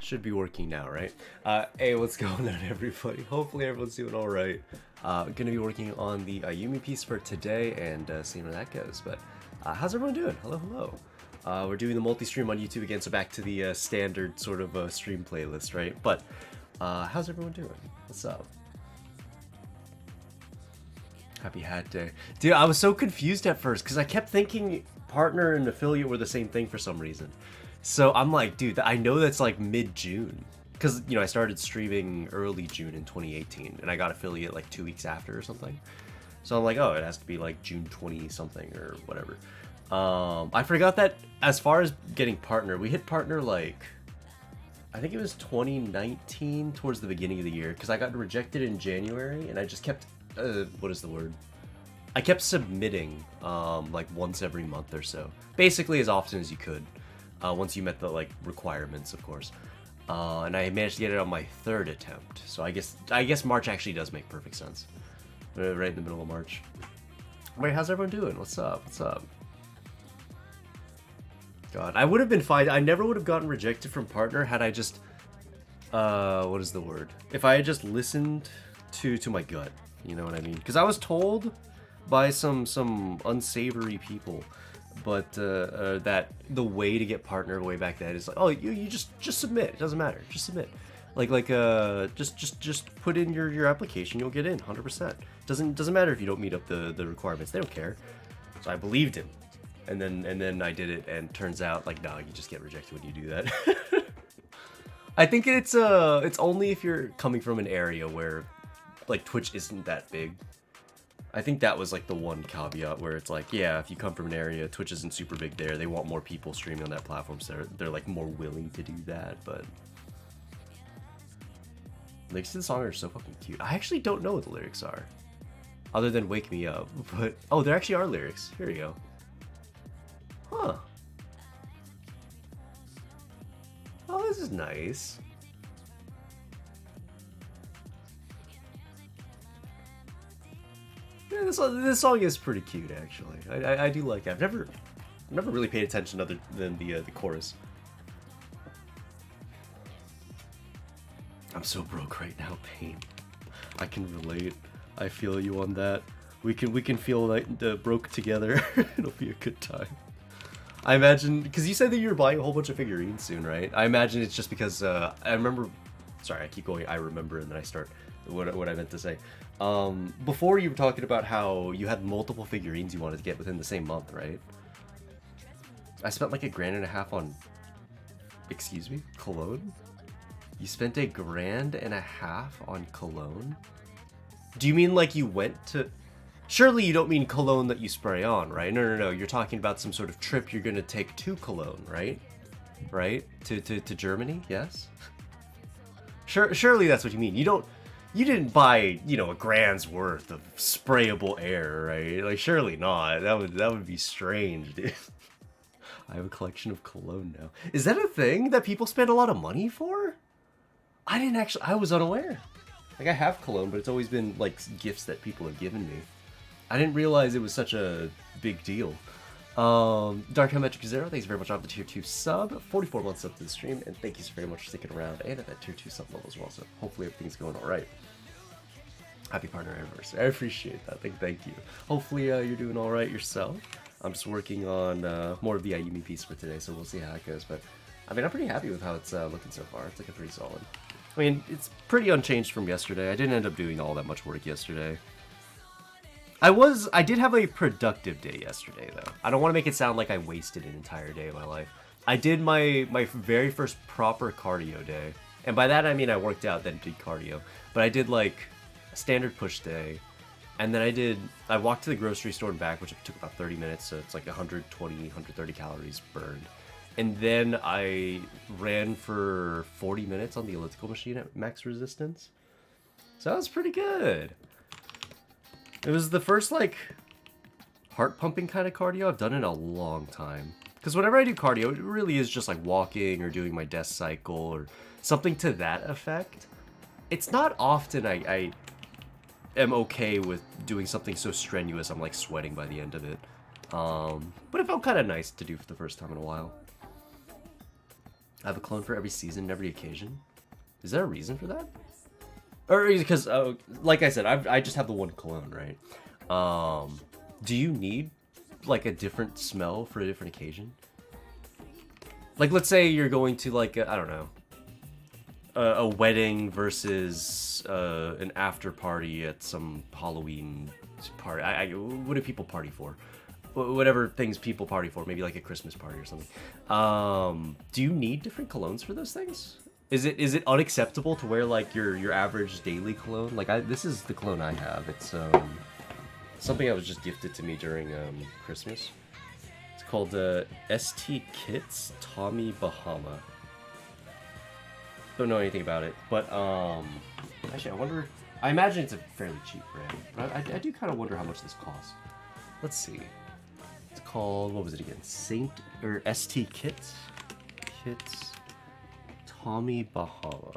Should be working now, right? Hey, what's going on, everybody? Hopefully, everyone's doing all right. Gonna be working on the Ayumi piece for today and seeing where that goes. But how's everyone doing? Hello, hello. We're doing the multi-stream on YouTube again, so back to the standard sort of stream playlist, right? But how's everyone doing? What's up? Happy Hat Day. Dude, I was so confused at first because I kept thinking partner and affiliate were the same thing for some reason. So I'm like, dude, I know that's like mid-June. Because, you know, I started streaming early June in 2018, and I got affiliate like 2 weeks after or something. So I'm like, oh, it has to be like June 20 something or whatever. I forgot that as far as getting partner, we hit partner like, I think it was 2019 towards the beginning of the year, because I got rejected in January, and I just kept, what is the word? I kept submitting like once every month or so. Basically as often as you could. Once you met the like requirements, of course, and I managed to get it on my third attempt. So I guess March actually does make perfect sense, right in the middle of March. Wait, how's everyone doing? What's up? What's up? God, I would have been fine. I never would have gotten rejected from partner had I just, what is the word? If I had just listened to my gut, you know what I mean? Because I was told by some unsavory people. But that the way to get partner way back then is like, oh, you just submit. It doesn't matter. Just submit. Just put in your application. You'll get in 100%. Doesn't matter if you don't meet up the requirements. They don't care. So I believed him. and then I did it, and turns out like, no, you just get rejected when you do that. I think it's only if you're coming from an area where like Twitch isn't that big. I think that was like the one caveat where it's like, yeah, if you come from an area, Twitch isn't super big there. They want more people streaming on that platform, so they're like more willing to do that. But lyrics to the song are so fucking cute. I actually don't know what the lyrics are, other than "Wake Me Up." But oh, there actually are lyrics. Here you go. Huh. Oh, this is nice. Yeah, this song is pretty cute, actually. I do like it. I've never really paid attention other than the chorus. I'm so broke right now, Pain. I can relate. I feel you on that. We can feel like the broke together. It'll be a good time. I imagine, because you said that you were buying a whole bunch of figurines soon, right? I imagine it's just because I remember. Sorry, I keep going. I remember, and then I start what I meant to say. Before you were talking about how you had multiple figurines you wanted to get within the same month, right? I spent like $1.5 grand on. Excuse me, cologne. You spent $1.5 grand on cologne? Do you mean like you went to? Surely you don't mean cologne that you spray on, right? No. You're talking about some sort of trip you're gonna take to Cologne, right? Right? To Germany? Yes. Surely that's what you mean. You didn't buy, you know, $1 grand's worth of sprayable air, right? Like, surely not. That would be strange, dude. I have a collection of cologne now. Is that a thing that people spend a lot of money for? I was unaware. Like, I have cologne, but it's always been like gifts that people have given me. I didn't realize it was such a big deal. Dark Metric Zero, thanks very much off the tier 2 sub. 44 months up to the stream, and thank you so very much for sticking around and at that tier 2 sub level as well. So hopefully everything's going alright. Happy partner anniversary. I appreciate that. Thank you. Hopefully you're doing alright yourself. I'm just working on more of the Ayumi piece for today, so we'll see how it goes. But I mean, I'm pretty happy with how it's looking so far. It's looking pretty solid. I mean, it's pretty unchanged from yesterday. I didn't end up doing all that much work yesterday. I did have a productive day yesterday, though. I don't want to make it sound like I wasted an entire day of my life. I did my very first proper cardio day. And by that, I mean I worked out, then did cardio. But I did, like, a standard push day. And then I walked to the grocery store and back, which took about 30 minutes. So it's like 120, 130 calories burned. And then I ran for 40 minutes on the elliptical machine at max resistance. So that was pretty good. It was the first, like, heart-pumping kind of cardio I've done in a long time. Because whenever I do cardio, it really is just, like, walking or doing my death cycle or something to that effect. It's not often I am okay with doing something so strenuous I'm, like, sweating by the end of it. But it felt kind of nice to do for the first time in a while. I have a clone for every season and every occasion. Is there a reason for that? Or because, like I said, I just have the one cologne, right? Do you need, like, a different smell for a different occasion? Like, let's say you're going to, like, I don't know, a wedding versus an after party at some Halloween party. What do people party for? Whatever things people party for, maybe like a Christmas party or something. Do you need different colognes for those things? Is it unacceptable to wear like your average daily cologne? Like this is the cologne I have. It's something that was just gifted to me during Christmas. It's called ST Kits Tommy Bahama. Don't know anything about it, but actually I wonder. I imagine it's a fairly cheap brand, but I do kind of wonder how much this costs. Let's see. It's called, what was it again? ST Kits Tommy Bahama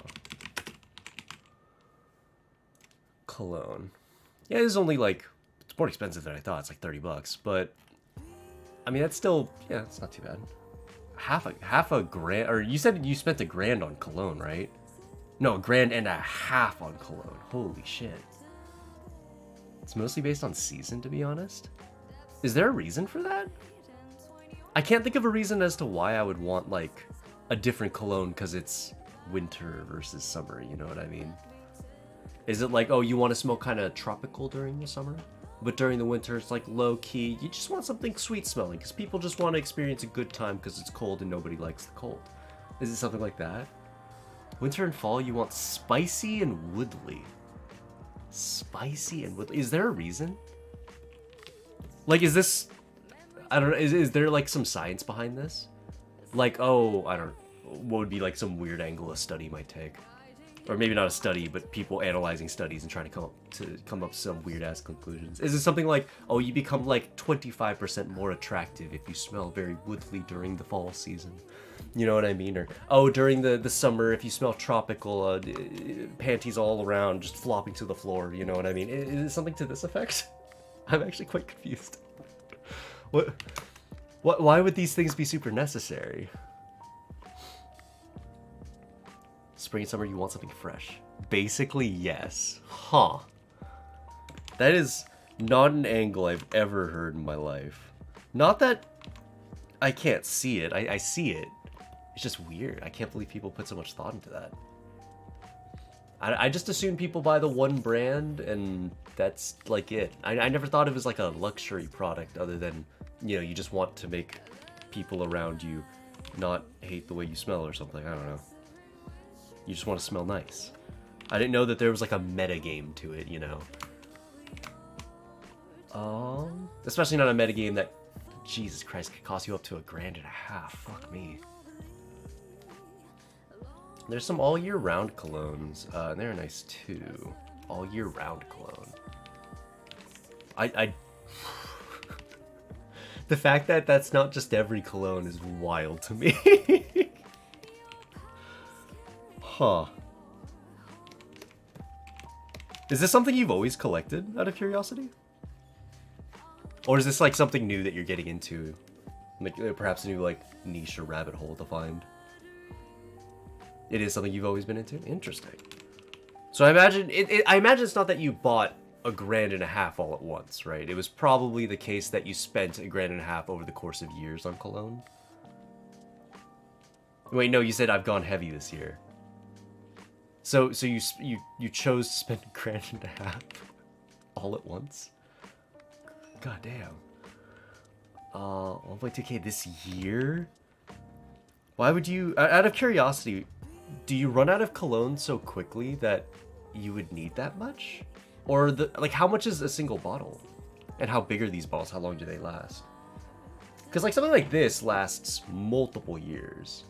cologne. Yeah, it's only like, it's more expensive than I thought. It's like $30, but I mean that's still, yeah, it's not too bad. Half a grand, or you said you spent $1 grand on cologne, right? No, $1.5 grand on cologne. Holy shit. It's mostly based on season, to be honest. Is there a reason for that? I can't think of a reason as to why I would want, like, a different cologne because it's winter versus summer, you know what I mean? Is it like, oh, you want to smell kind of tropical during the summer? But during the winter, it's like low key. You just want something sweet smelling because people just want to experience a good time because it's cold and nobody likes the cold. Is it something like that? Winter and fall, you want spicy and woodly. Spicy and woodly. Is there a reason? Like, is this... I don't know. Is there like some science behind this? Like, oh, I don't know. What would be like some weird angle a study might take? Or maybe not a study, but people analyzing studies and trying to come up with some weird ass conclusions. Is it something like, oh, you become like 25% more attractive if you smell very woodly during the fall season? You know what I mean? Or, oh, during the summer, if you smell tropical, panties all around, just flopping to the floor, you know what I mean? Is it something to this effect? I'm actually quite confused. Why would these things be super necessary? Spring and summer, you want something fresh. Basically, yes. Huh. That is not an angle I've ever heard in my life. Not that I can't see it. I see it. It's just weird. I can't believe people put so much thought into that. I just assume people buy the one brand and that's like it. I never thought it was like a luxury product other than, you know, you just want to make people around you not hate the way you smell or something. I don't know. You just want to smell nice. I didn't know that there was like a meta game to it, you know. Especially not a meta game that, Jesus Christ, could cost you up to $1.50. Fuck me. There's some all year round colognes, and they're nice too. All year round cologne. The fact that that's not just every cologne is wild to me. Huh. Is this something you've always collected, out of curiosity? Or is this like something new that you're getting into? Like perhaps a new like niche or rabbit hole to find? It is something you've always been into? Interesting. So I imagine it's not that you bought $1.50 all at once, right? It was probably the case that you spent $1.50 over the course of years on cologne. Wait, no, you said I've gone heavy this year. So you chose to spend $1.50 all at once? God damn. 1.2K this year? Why would you, out of curiosity, do you run out of cologne so quickly that you would need that much? Or like how much is a single bottle? And how big are these bottles? How long do they last? Because like something like this lasts multiple years.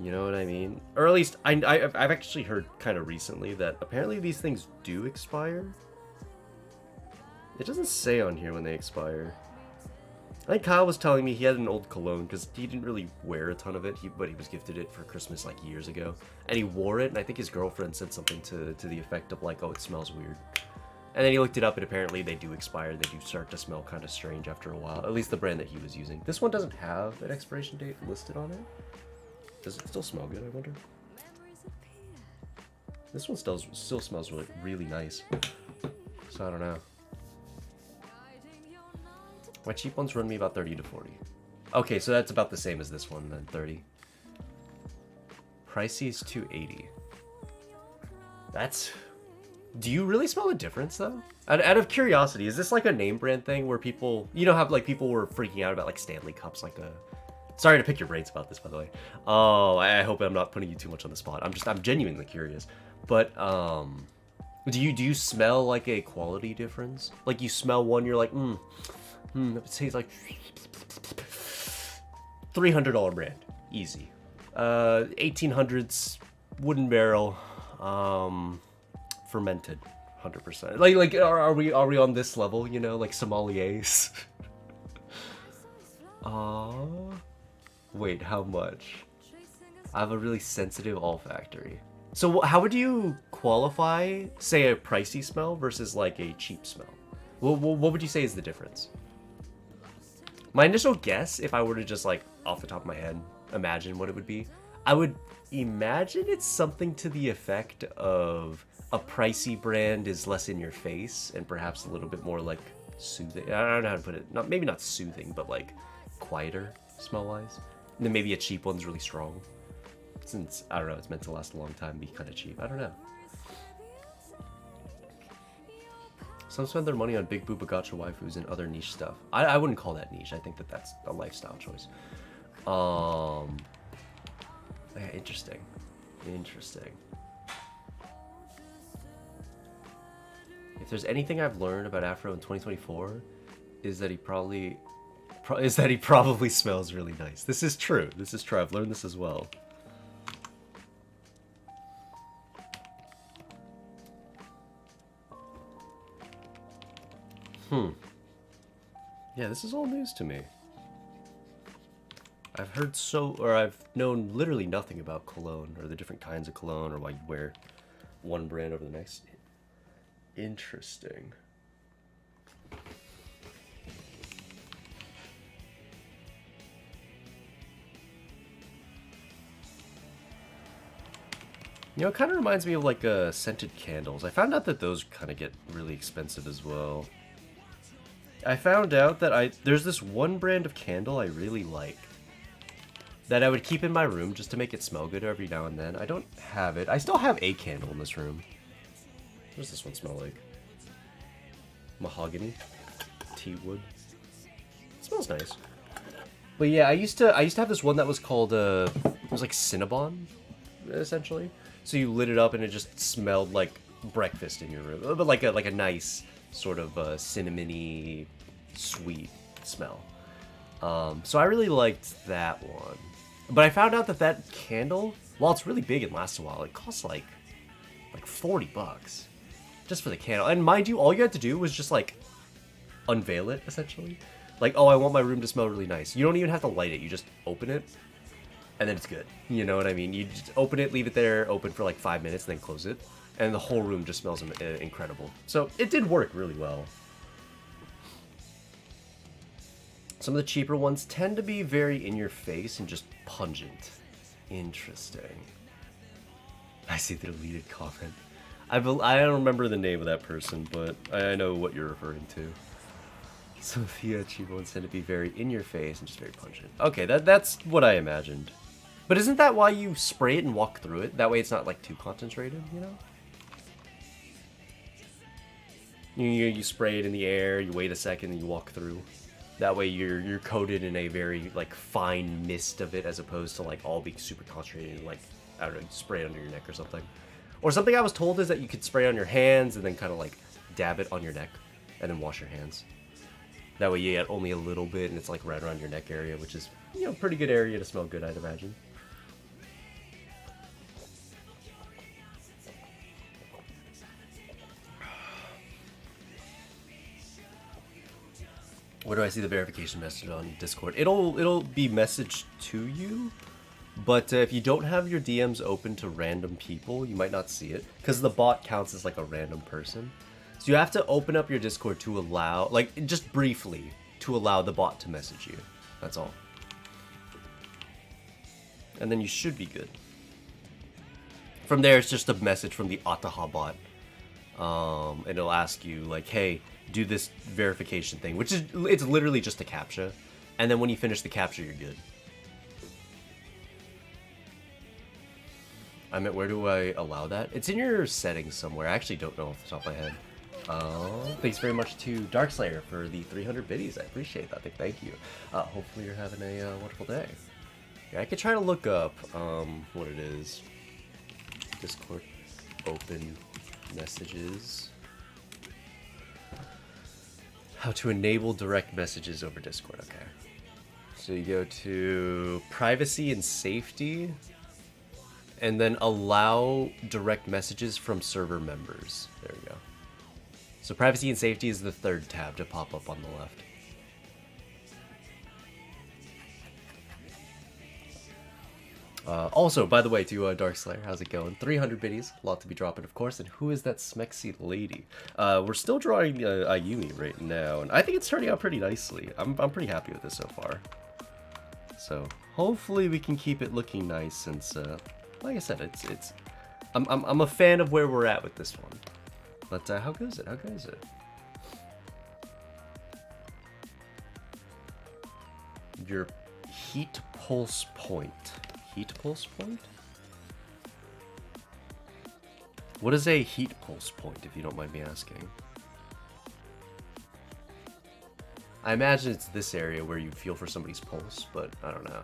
You know what I mean? Or at least I've actually heard kind of recently that apparently these things do expire. It doesn't say on here when they expire. I think Kyle was telling me he had an old cologne because he didn't really wear a ton of it, but he was gifted it for Christmas like years ago. And he wore it, and I think his girlfriend said something to the effect of like, oh, it smells weird. And then he looked it up, and apparently they do expire. They do start to smell kind of strange after a while. At least the brand that he was using. This one doesn't have an expiration date listed on it. Does it still smell good, I wonder? This one still smells really nice. So I don't know. My cheap ones run me about 30 to 40. Okay, so that's about the same as this one then, 30. Pricey is 280. That's... Do you really smell a difference though? Out of curiosity, is this like a name brand thing where people, you know how like people were freaking out about like Stanley Cups, like a... Sorry to pick your brains about this, by the way. Oh, I hope I'm not putting you too much on the spot. I'm genuinely curious. But, do you smell like a quality difference? Like you smell one, you're like, it tastes like $300 brand, easy. 1800s wooden barrel, fermented, 100%. Like are we on this level? You know, like sommeliers. Wait, how much? I have a really sensitive olfactory. So how would you qualify, say, a pricey smell versus like a cheap smell? What would you say is the difference? My initial guess, if I were to just like off the top of my head imagine what it would be, I would imagine it's something to the effect of a pricey brand is less in your face and perhaps a little bit more like soothing. I don't know how to put it. Maybe not soothing, but like quieter smell-wise. And then maybe a cheap one's really strong. Since, I don't know, it's meant to last a long time and be kind of cheap. I don't know. Some spend their money on big booba gacha waifus and other niche stuff. I wouldn't call that niche. I think that that's a lifestyle choice. Yeah, interesting. Interesting. If there's anything I've learned about Afro in 2024, is that he probably smells really nice. This is true. This is true. I've learned this as well. Yeah, this is all news to me. I've known literally nothing about cologne or the different kinds of cologne or why you wear one brand over the next. Interesting. You know, it kind of reminds me of like scented candles. I found out that those kind of get really expensive as well. I found out that there's this one brand of candle I really liked that I would keep in my room just to make it smell good every now and then. I don't have it. I still have a candle in this room. What does this one smell like? Mahogany? Tea wood? It smells nice. But yeah, I used to have this one that was called it was like Cinnabon, essentially. So you lit it up and it just smelled like breakfast in your room, but like a nice sort of cinnamony, sweet smell. So I really liked that one. But I found out that candle, while it's really big and lasts a while, it costs like $40 just for the candle. And mind you, all you had to do was just like unveil it, essentially. Like, oh, I want my room to smell really nice. You don't even have to light it. You just open it, and then it's good. You know what I mean? You just open it, leave it there, open for like 5 minutes, and then close it. And the whole room just smells incredible. So it did work really well. Some of the cheaper ones tend to be very in your face and just pungent. Interesting. I see the deleted comment. I don't remember the name of that person, but I know what you're referring to. Some of the cheaper ones tend to be very in your face and just very pungent. Okay, that's what I imagined. But isn't that why you spray it and walk through it? That way it's not like too concentrated, you know? You spray it in the air, you wait a second, and you walk through. That way you're coated in a very like fine mist of it, as opposed to like all being super concentrated and like, I don't know, spray it under your neck or something. Or something I was told is that you could spray on your hands and then kind of like dab it on your neck and then wash your hands. That way you get only a little bit and it's like right around your neck area, which is, you know, pretty good area to smell good, I'd imagine. Where do I see the verification message on Discord? It'll be messaged to you, but if you don't have your DMs open to random people, you might not see it, because the bot counts as like a random person. So you have to open up your Discord to allow, like, just briefly, to allow the bot to message you. That's all. And then you should be good. From there, it's just a message from the Ataha bot. And it'll ask you, like, hey, do this verification thing, which is, it's literally just a CAPTCHA. And then when you finish the CAPTCHA, you're good. I meant, where do I allow that? It's in your settings somewhere. I actually don't know off the top of my head. Thanks very much to Darkslayer for the 300 biddies. I appreciate that. Thank you. Hopefully you're having a wonderful day. Yeah, I could try to look up what it is. Discord open messages. How to enable direct messages over Discord. Okay. So you go to privacy and safety, and then allow direct messages from server members. There we go. So privacy and safety is the third tab to pop up on the left. Also, by the way, to Darkslayer, how's it going? 300 biddies, a lot to be dropping, of course. And who is that smexy lady? We're still drawing Ayumi right now, and I think it's turning out pretty nicely. I'm pretty happy with this so far. So hopefully we can keep it looking nice, since, like I said, I'm a fan of where we're at with this one. But how goes it? How goes it? Your heat pulse point. Heat pulse point? What is a heat pulse point, if you don't mind me asking? I imagine it's this area where you'd feel for somebody's pulse, but I don't know.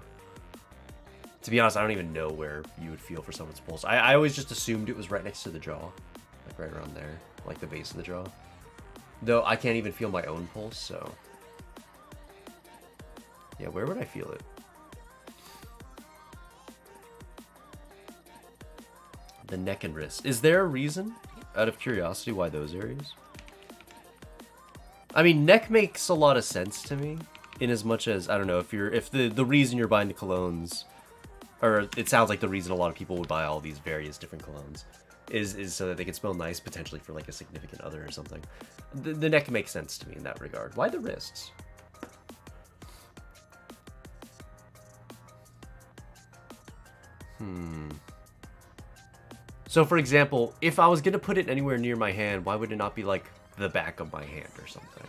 To be honest, I don't even know where you would feel for someone's pulse. I always just assumed it was right next to the jaw. Like right around there. Like the base of the jaw. Though I can't even feel my own pulse, so... Yeah, where would I feel it? The neck and wrist. Is there a reason, out of curiosity, why those areas? I mean, neck makes a lot of sense to me, in as much as, I don't know, if the reason you're buying the colognes, or it sounds like the reason a lot of people would buy all these various different colognes, is so that they can smell nice, potentially for like a significant other or something. The neck makes sense to me in that regard. Why the wrists? So for example, if I was gonna put it anywhere near my hand, why would it not be like the back of my hand or something?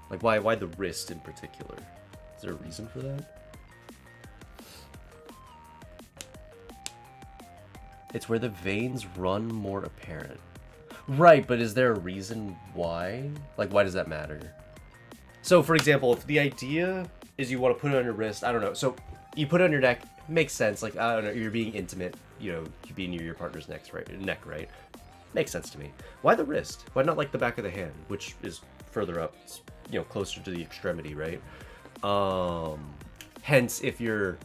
Like why the wrist in particular? Is there a reason for that? It's where the veins run more apparent. Right, but is there a reason why? Like, why does that matter? So, for example, if the idea is you want to put it on your wrist, I don't know. So, you put it on your neck, makes sense. Like, I don't know, you're being intimate. You know, you being near your partner's neck, right? Makes sense to me. Why the wrist? Why not, like, the back of the hand, which is further up, you know, closer to the extremity, right? Hence, if you're...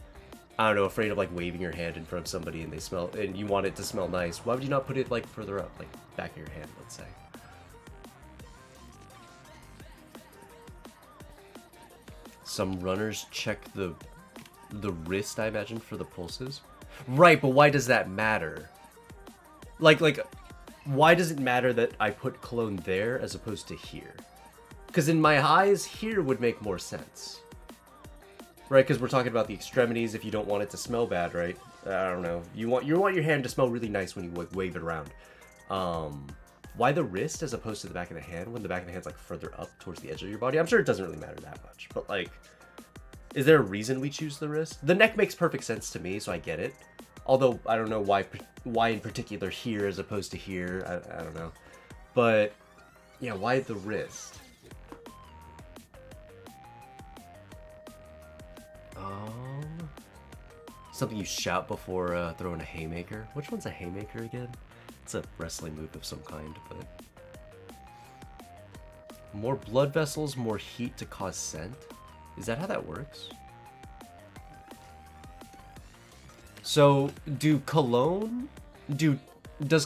I don't know, afraid of like waving your hand in front of somebody and they smell, and you want it to smell nice, why would you not put it like further up, like back of your hand, let's say? Some runners check the wrist, I imagine, for the pulses. Right, but why does that matter? Like, why does it matter that I put cologne there as opposed to here? Because in my eyes, here would make more sense. Right, because we're talking about the extremities. If you don't want it to smell bad, right? I don't know. You want your hand to smell really nice when you wave it around. Why the wrist as opposed to the back of the hand when the back of the hand's like further up towards the edge of your body? I'm sure it doesn't really matter that much, but like, is there a reason we choose the wrist? The neck makes perfect sense to me, so I get it. Although I don't know why in particular here as opposed to here. I don't know, but yeah, why the wrist? Something you shout before throwing a haymaker. Which one's a haymaker again? It's a wrestling move of some kind, but... More blood vessels, more heat to cause scent? Is that how that works? So, does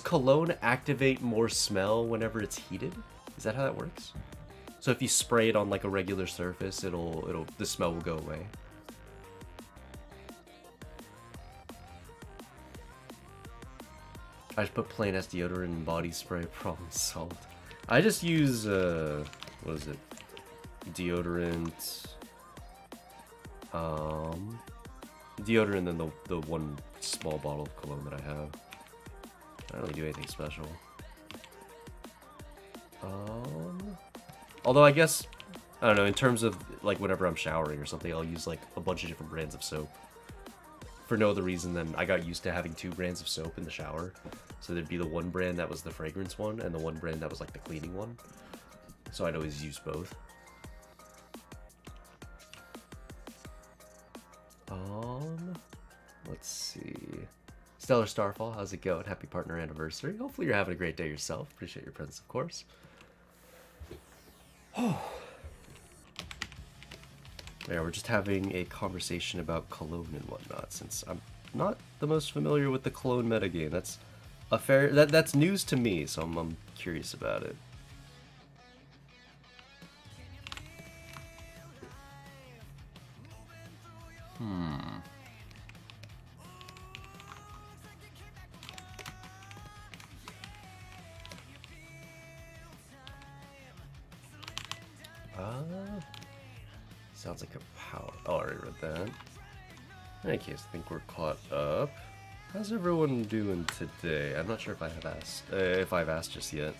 cologne activate more smell whenever it's heated? Is that how that works? So if you spray it on like a regular surface, the smell will go away. I just put plain ass deodorant and body spray, problem solved. I just use, what is it? Deodorant. Deodorant and then the one small bottle of cologne that I have. I don't really do anything special. Although I guess, I don't know, in terms of, like, whenever I'm showering or something, I'll use, like, a bunch of different brands of soap. For no other reason than I got used to having 2 brands of soap in the shower. So there'd be the one brand that was the fragrance one, and the one brand that was like the cleaning one. So I'd always use both. Let's see. Stellar Starfall, how's it going? Happy partner anniversary. Hopefully you're having a great day yourself. Appreciate your presence, of course. Yeah, we're just having a conversation about cologne and whatnot, since I'm not the most familiar with the cologne metagame. That's a fair... That's news to me, so I'm curious about it. Sounds like a power... Oh, I already read that. In any case, I think we're caught up. How's everyone doing today? I'm not sure if I have asked, if I've asked just yet.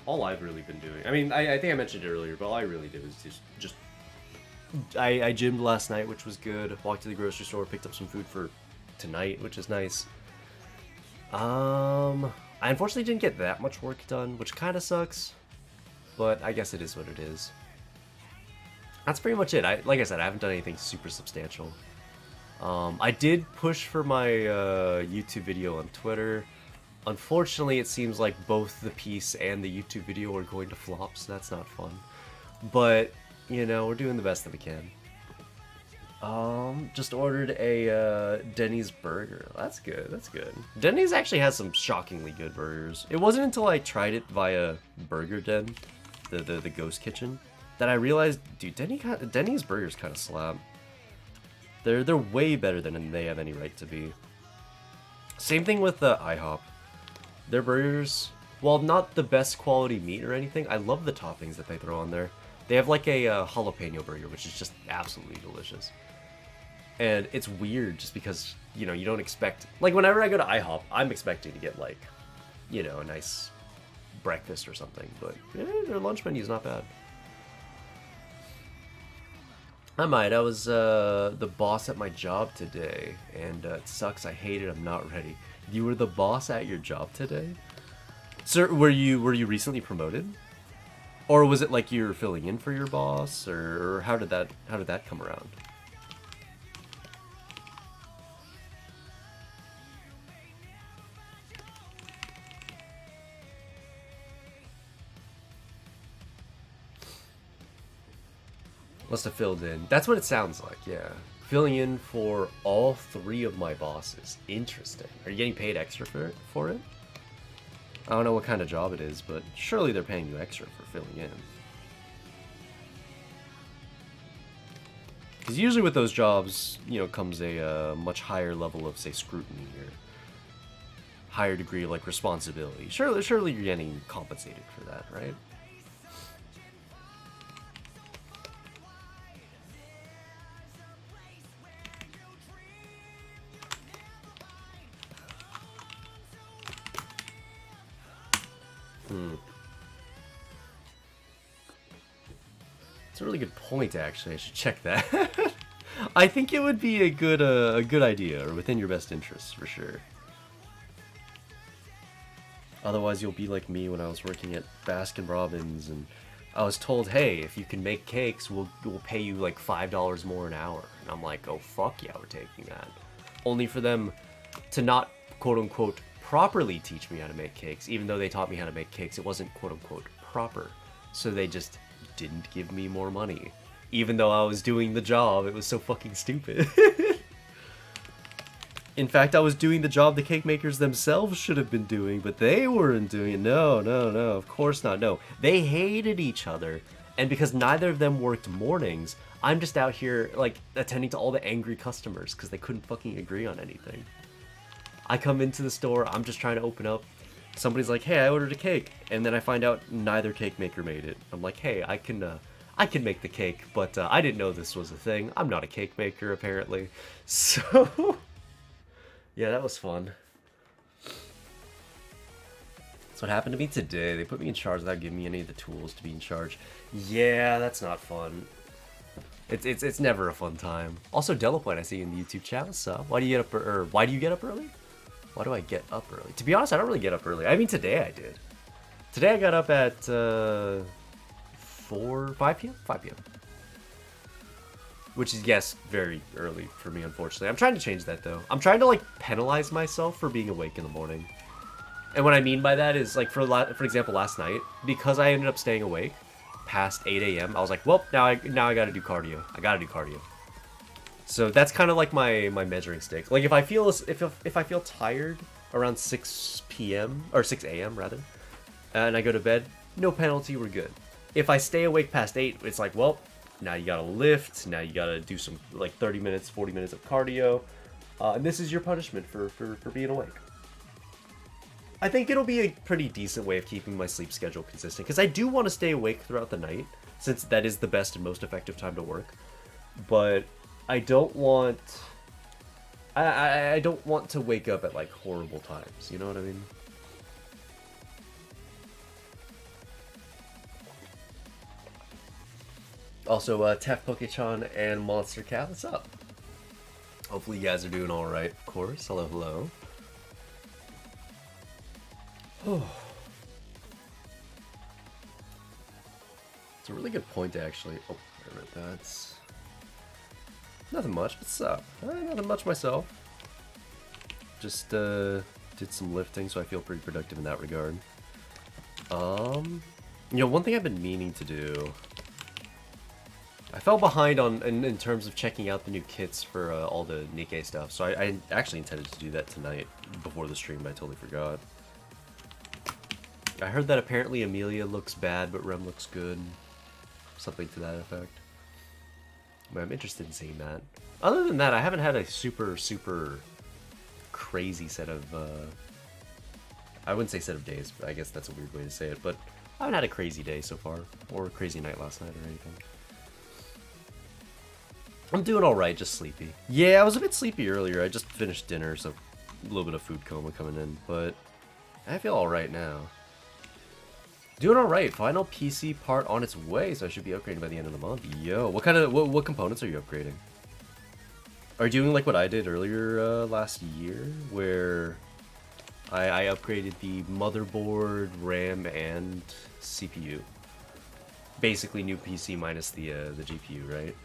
All I've really been doing... I mean, I think I mentioned it earlier, but all I really did was just... I gymmed last night, which was good. Walked to the grocery store, picked up some food for tonight, which is nice. I unfortunately didn't get that much work done, which kind of sucks, but I guess it is what it is. That's pretty much it. Like I said, I haven't done anything super substantial. I did push for my YouTube video on Twitter. Unfortunately, it seems like both the piece and the YouTube video are going to flop, so that's not fun. But, you know, we're doing the best that we can. Just ordered a Denny's burger. That's good, that's good. Denny's actually has some shockingly good burgers. It wasn't until I tried it via Burger Den, the ghost kitchen, that I realized, dude, Denny's burgers kind of slap. They're way better than they have any right to be. Same thing with IHOP. Their burgers, while not the best quality meat or anything, I love the toppings that they throw on there. They have like a jalapeno burger, which is just absolutely delicious. And it's weird just because, you know, you don't expect... Like, whenever I go to IHOP, I'm expecting to get, like, you know, a nice breakfast or something. But yeah, their lunch menu's not bad. I was the boss at my job today, and it sucks. I hate it. I'm not ready. You were the boss at your job today? Sir, were you recently promoted? Or was it like you were filling in for your boss, or how did that come around? Must have filled in. That's what it sounds like, yeah. Filling in for all three of my bosses. Interesting. Are you getting paid extra for it? I don't know what kind of job it is, but surely they're paying you extra for filling in. Because usually with those jobs, you know, comes a much higher level of, say, scrutiny or higher degree of, like, responsibility. Surely you're getting compensated for that, right? It's a really good point, actually. I should check that. I think it would be a good idea, or within your best interests, for sure. Otherwise, you'll be like me when I was working at Baskin-Robbins, and I was told, hey, if you can make cakes, we'll pay you like $5 more an hour. And I'm like, oh, fuck yeah, we're taking that. Only for them to not, quote-unquote, properly teach me how to make cakes. Even though they taught me how to make cakes, it wasn't, quote-unquote, proper. So they just didn't give me more money. Even though I was doing the job, it was so fucking stupid. In fact, I was doing the job the cake makers themselves should have been doing, but they weren't doing it. No, of course not, no. They hated each other, and because neither of them worked mornings, I'm just out here, like, attending to all the angry customers because they couldn't fucking agree on anything. I come into the store, I'm just trying to open up. Somebody's like, hey, I ordered a cake, and then I find out neither cake maker made it. I'm like, hey, I can make the cake, but I didn't know this was a thing. I'm not a cake maker, apparently. So, yeah, that was fun. That's what happened to me today. They put me in charge without giving me any of the tools to be in charge. Yeah, that's not fun. It's never a fun time. Also, Delapoint, I see you in the YouTube chat. What's up? Why do you get up, or why do you get up early? Why do I get up early? To be honest, I don't really get up early. I mean, today I did. Today I got up at 5 p.m.? 5 p.m. Which is, yes, very early for me, unfortunately. I'm trying to change that, though. I'm trying to, like, penalize myself for being awake in the morning. And what I mean by that is, like, for example, last night, because I ended up staying awake past 8 a.m., I was like, well, now I gotta do cardio. I gotta do cardio. So that's kind of like my measuring stick. Like, if I feel tired around 6 p.m. or 6 a.m. rather, and I go to bed, no penalty, we're good. If I stay awake past 8, it's like, well, now you gotta lift, now you gotta do some, like, 30 minutes, 40 minutes of cardio, and this is your punishment for being awake. I think it'll be a pretty decent way of keeping my sleep schedule consistent, because I do want to stay awake throughout the night, since that is the best and most effective time to work, but I don't want... I don't want to wake up at, like, horrible times, you know what I mean? Also, Tef Pokechan and Monster Cat, what's up? Hopefully you guys are doing alright, of course. Hello, hello. It's a really good point, actually. Oh, wait a minute, that's nothing much. What's up? Nothing much myself. Just did some lifting, so I feel pretty productive in that regard. You know, one thing I've been meaning to do. I fell behind on in terms of checking out the new kits for all the Nikkei stuff, so I actually intended to do that tonight before the stream, but I totally forgot. I heard that apparently Amelia looks bad, but Rem looks good. Something to that effect. But I'm interested in seeing that. Other than that, I haven't had a super crazy set of, I wouldn't say set of days, but I guess that's a weird way to say it, but I haven't had a crazy day so far, or a crazy night last night or anything. I'm doing alright, just sleepy. Yeah, I was a bit sleepy earlier, I just finished dinner, so a little bit of food coma coming in, but I feel alright now. Doing alright, final PC part on its way, so I should be upgrading by the end of the month. Yo, what components are you upgrading? Are you doing like what I did earlier last year, where I upgraded the motherboard, RAM, and CPU? Basically new PC minus the GPU, right?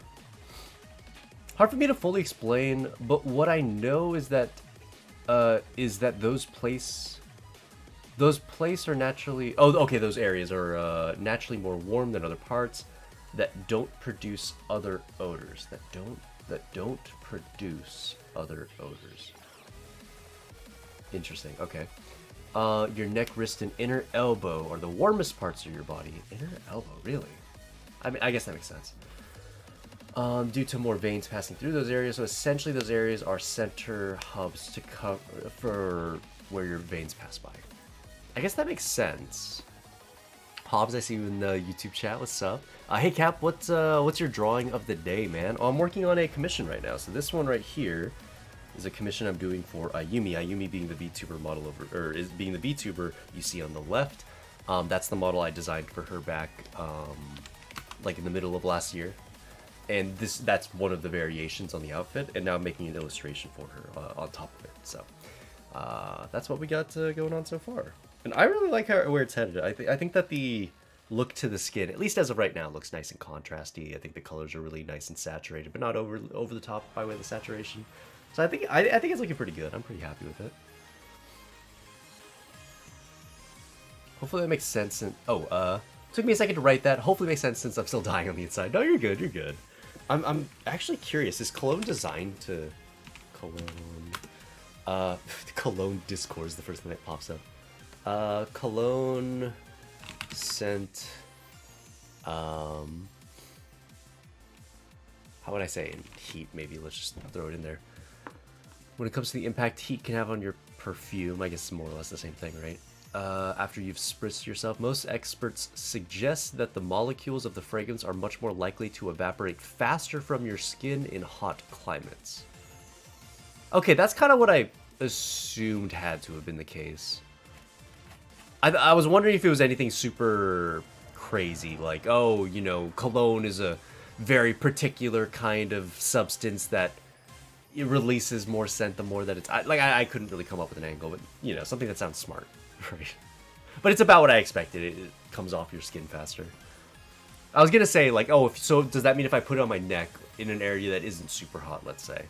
Hard for me to fully explain, but what I know is that those places are naturally... Oh, okay, those areas are naturally more warm than other parts that don't produce other odors. That don't produce other odors. Interesting, okay. Your neck, wrist, and inner elbow are the warmest parts of your body. Inner elbow, really? I mean, I guess that makes sense. Due to more veins passing through those areas, so essentially those areas are center hubs to cover for where your veins pass by. I guess that makes sense. Hobbs, I see you in the YouTube chat. What's up? Hey Cap, what's your drawing of the day, man? Oh, I'm working on a commission right now. So this one right here is a commission I'm doing for Ayumi. Ayumi being the VTuber model being the VTuber you see on the left. That's the model I designed for her back, like in the middle of last year. And that's one of the variations on the outfit, and now I'm making an illustration for her on top of it. So that's what we got going on so far. And I really like where it's headed. I think that the look to the skin, at least as of right now, looks nice and contrasty. I think the colors are really nice and saturated, but not over the top by way of the saturation. So I think it's looking pretty good. I'm pretty happy with it. Hopefully that makes sense. And took me a second to write that. Hopefully it makes sense since I'm still dying on the inside. No, you're good. You're good. I'm actually curious. Is cologne designed to cologne? Cologne Discord is the first thing that pops up. Cologne scent. How would I say? Heat, maybe. Let's just throw it in there. When it comes to the impact heat can have on your perfume, I guess it's more or less the same thing, right? After you've spritzed yourself, most experts suggest that the molecules of the fragrance are much more likely to evaporate faster from your skin in hot climates. Okay, that's kind of what I assumed had to have been the case. I was wondering if it was anything super crazy, like, oh, you know, cologne is a very particular kind of substance that it releases more scent the more that it's... I couldn't really come up with an angle, but, you know, something that sounds smart. Right. But it's about what I expected. It comes off your skin faster. I was gonna say, like, oh, so does that mean if I put it on my neck in an area that isn't super hot, let's say,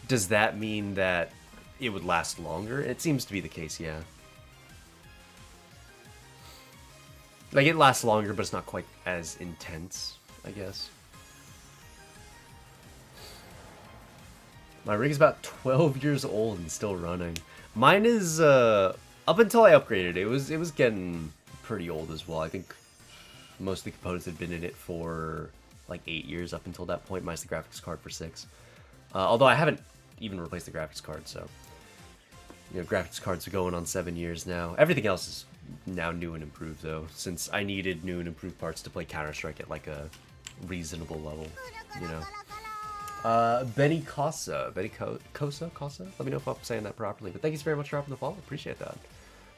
does that mean that it would last longer? It seems to be the case, yeah. Like, it lasts longer, but it's not quite as intense, I guess. My rig is about 12 years old and still running. Mine is, up until I upgraded, it was getting pretty old as well. I think most of the components had been in it for like 8 years up until that point, minus the graphics card for 6. Although I haven't even replaced the graphics card, so... You know, graphics cards are going on 7 years now. Everything else is now new and improved, though, since I needed new and improved parts to play Counter-Strike at like a reasonable level, you know. Benny Cosa. Benny Cosa? Let me know if I'm saying that properly. But thank you very much for dropping the follow. Appreciate that.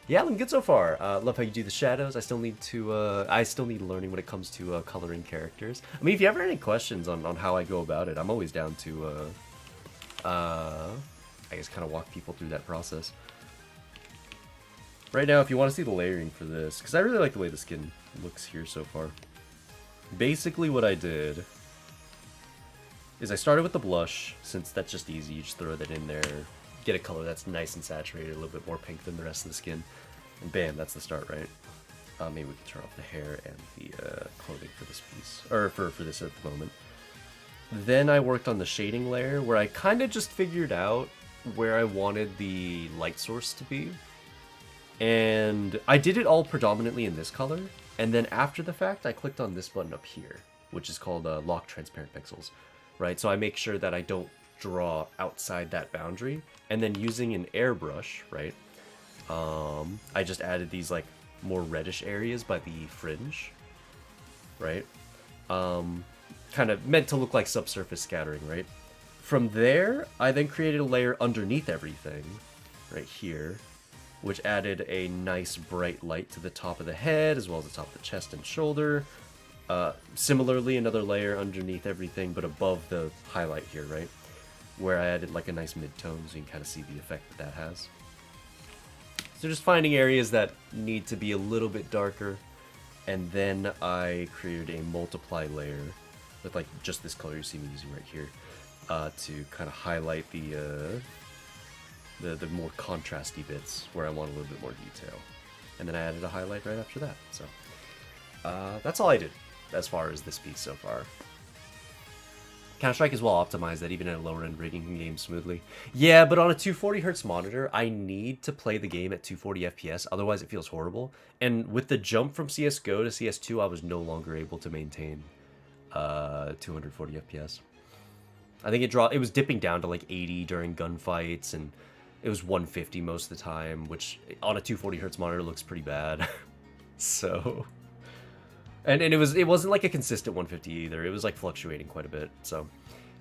Yeah, looking good so far. Love how you do the shadows. I still need learning when it comes to coloring characters. I mean, if you ever have any questions on how I go about it, I'm always down to, I guess, kind of walk people through that process. Right now, if you want to see the layering for this, because I really like the way the skin looks here so far. Basically what I did is I started with the blush, since that's just easy. You just throw that in there, get a color that's nice and saturated, a little bit more pink than the rest of the skin. And bam, that's the start, right? Maybe we can turn off the hair and the clothing for this piece, or for this at the moment. Then I worked on the shading layer, where I kind of just figured out where I wanted the light source to be. And I did it all predominantly in this color, and then after the fact, I clicked on this button up here, which is called Lock Transparent Pixels, right? So I make sure that I don't draw outside that boundary, and then using an airbrush, right? I just added these like more reddish areas by the fringe, right? Kind of meant to look like subsurface scattering, right? From there, I then created a layer underneath everything, right here, which added a nice bright light to the top of the head, as well as the top of the chest and shoulder. Similarly, another layer underneath everything, but above the highlight here, right? Where I added like a nice mid-tone, so you can kind of see the effect that that has. So just finding areas that need to be a little bit darker, and then I created a multiply layer with like just this color you see me using right here, to kind of highlight the more contrasty bits where I want a little bit more detail. And then I added a highlight right after that. So that's all I did as far as this piece so far. Counter-Strike is well optimized that even at a lower end rigging can game smoothly. Yeah, but on a 240Hz monitor, I need to play the game at 240 FPS, otherwise it feels horrible. And with the jump from CSGO to CS2, I was no longer able to maintain 240 FPS. I think it was dipping down to like 80 during gunfights, and it was 150 most of the time, which on a 240Hz monitor looks pretty bad. So... And it wasn't like a consistent 150 either. It was like fluctuating quite a bit. So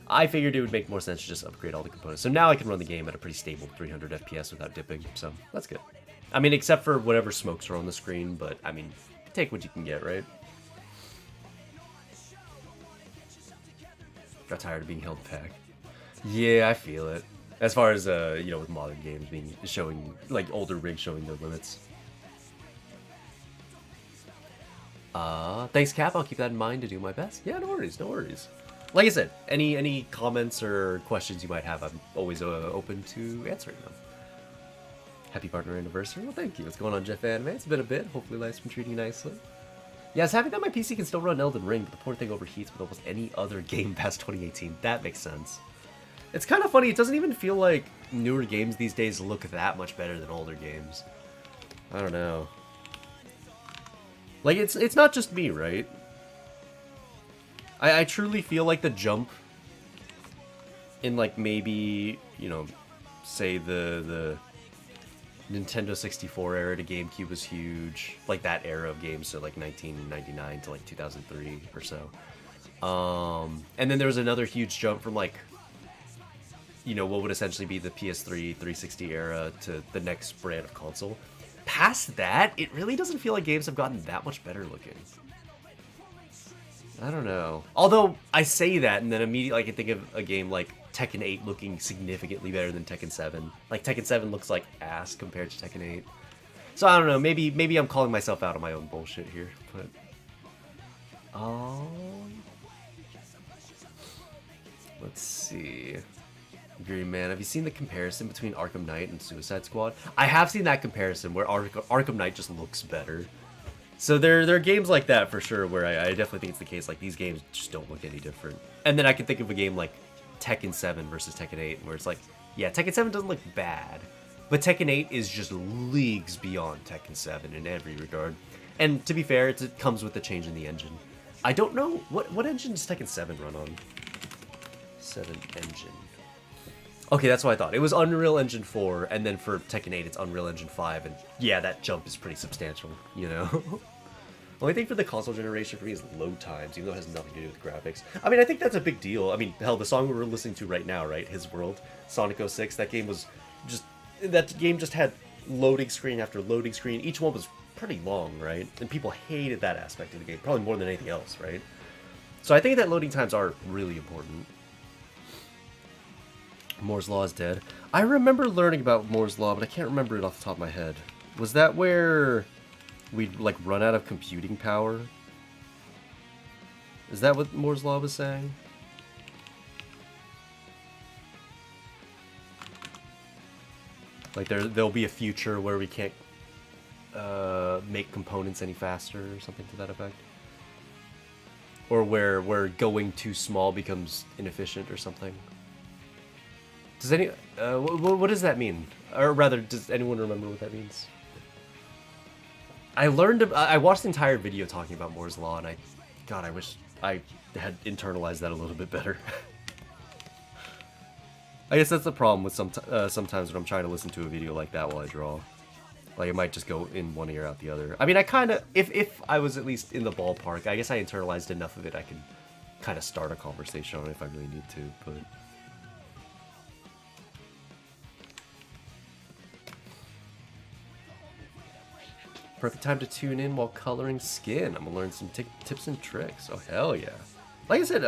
I figured it would make more sense to just upgrade all the components. So now I can run the game at a pretty stable 300 FPS without dipping. So that's good. I mean, except for whatever smokes are on the screen. But I mean, take what you can get, right? Got tired of being held back. Yeah, I feel it. As far as you know, with modern games showing like older rigs showing their limits. Thanks, Cap. I'll keep that in mind to do my best. Yeah, no worries, no worries. Like I said, any comments or questions you might have, I'm always open to answering them. Happy partner anniversary. Well, thank you. What's going on, Jeff Anime? It's been a bit. Hopefully life's been treating you nicely. Yeah, it's happy that my PC can still run Elden Ring, but the poor thing overheats with almost any other game past 2018. That makes sense. It's kind of funny. It doesn't even feel like newer games these days look that much better than older games. I don't know. Like, it's not just me, right? I truly feel like the jump in, like, maybe, you know, say the Nintendo 64 era to GameCube was huge. Like, that era of games, so, like, 1999 to, like, 2003 or so. And then there was another huge jump from, like, you know, what would essentially be the PS3, 360 era to the next brand of console. Past that, it really doesn't feel like games have gotten that much better looking. I don't know. Although, I say that, and then immediately I can think of a game like Tekken 8 looking significantly better than Tekken 7. Like, Tekken 7 looks like ass compared to Tekken 8. So, I don't know. Maybe I'm calling myself out on my own bullshit here. But... let's see... Green Man, have you seen the comparison between Arkham Knight and Suicide Squad? I have seen that comparison where Arkham Knight just looks better. So there are games like that for sure where I definitely think it's the case. Like, these games just don't look any different. And then I can think of a game like Tekken 7 versus Tekken 8 where it's like, yeah, Tekken 7 doesn't look bad, but Tekken 8 is just leagues beyond Tekken 7 in every regard. And to be fair, it comes with the change in the engine. I don't know, what engine does Tekken 7 run on? 7 engine. Okay, that's what I thought. It was Unreal Engine 4, and then for Tekken 8, it's Unreal Engine 5, and yeah, that jump is pretty substantial, you know? Only thing for the console generation for me is load times, even though it has nothing to do with graphics. I mean, I think that's a big deal. I mean, hell, the song we're listening to right now, right? His World, Sonic 06, that game just had loading screen after loading screen. Each one was pretty long, right? And people hated that aspect of the game, probably more than anything else, right? So I think that loading times are really important. Moore's Law is dead. I remember learning about Moore's Law, but I can't remember it off the top of my head. Was that where we'd like run out of computing power? Is that what Moore's Law was saying? Like there'll be a future where we can't make components any faster or something to that effect? Or where going too small becomes inefficient or something? Does what does that mean? Or rather, does anyone remember what that means? I watched the entire video talking about Moore's Law, and God, I wish I had internalized that a little bit better. I guess that's the problem with sometimes when I'm trying to listen to a video like that while I draw. Like, it might just go in one ear out the other. I mean, I kind of, if I was at least in the ballpark, I guess I internalized enough of it, I can kind of start a conversation on it if I really need to, but... Perfect time to tune in while coloring skin. I'm gonna learn some tips and tricks. Oh, hell yeah. Like I said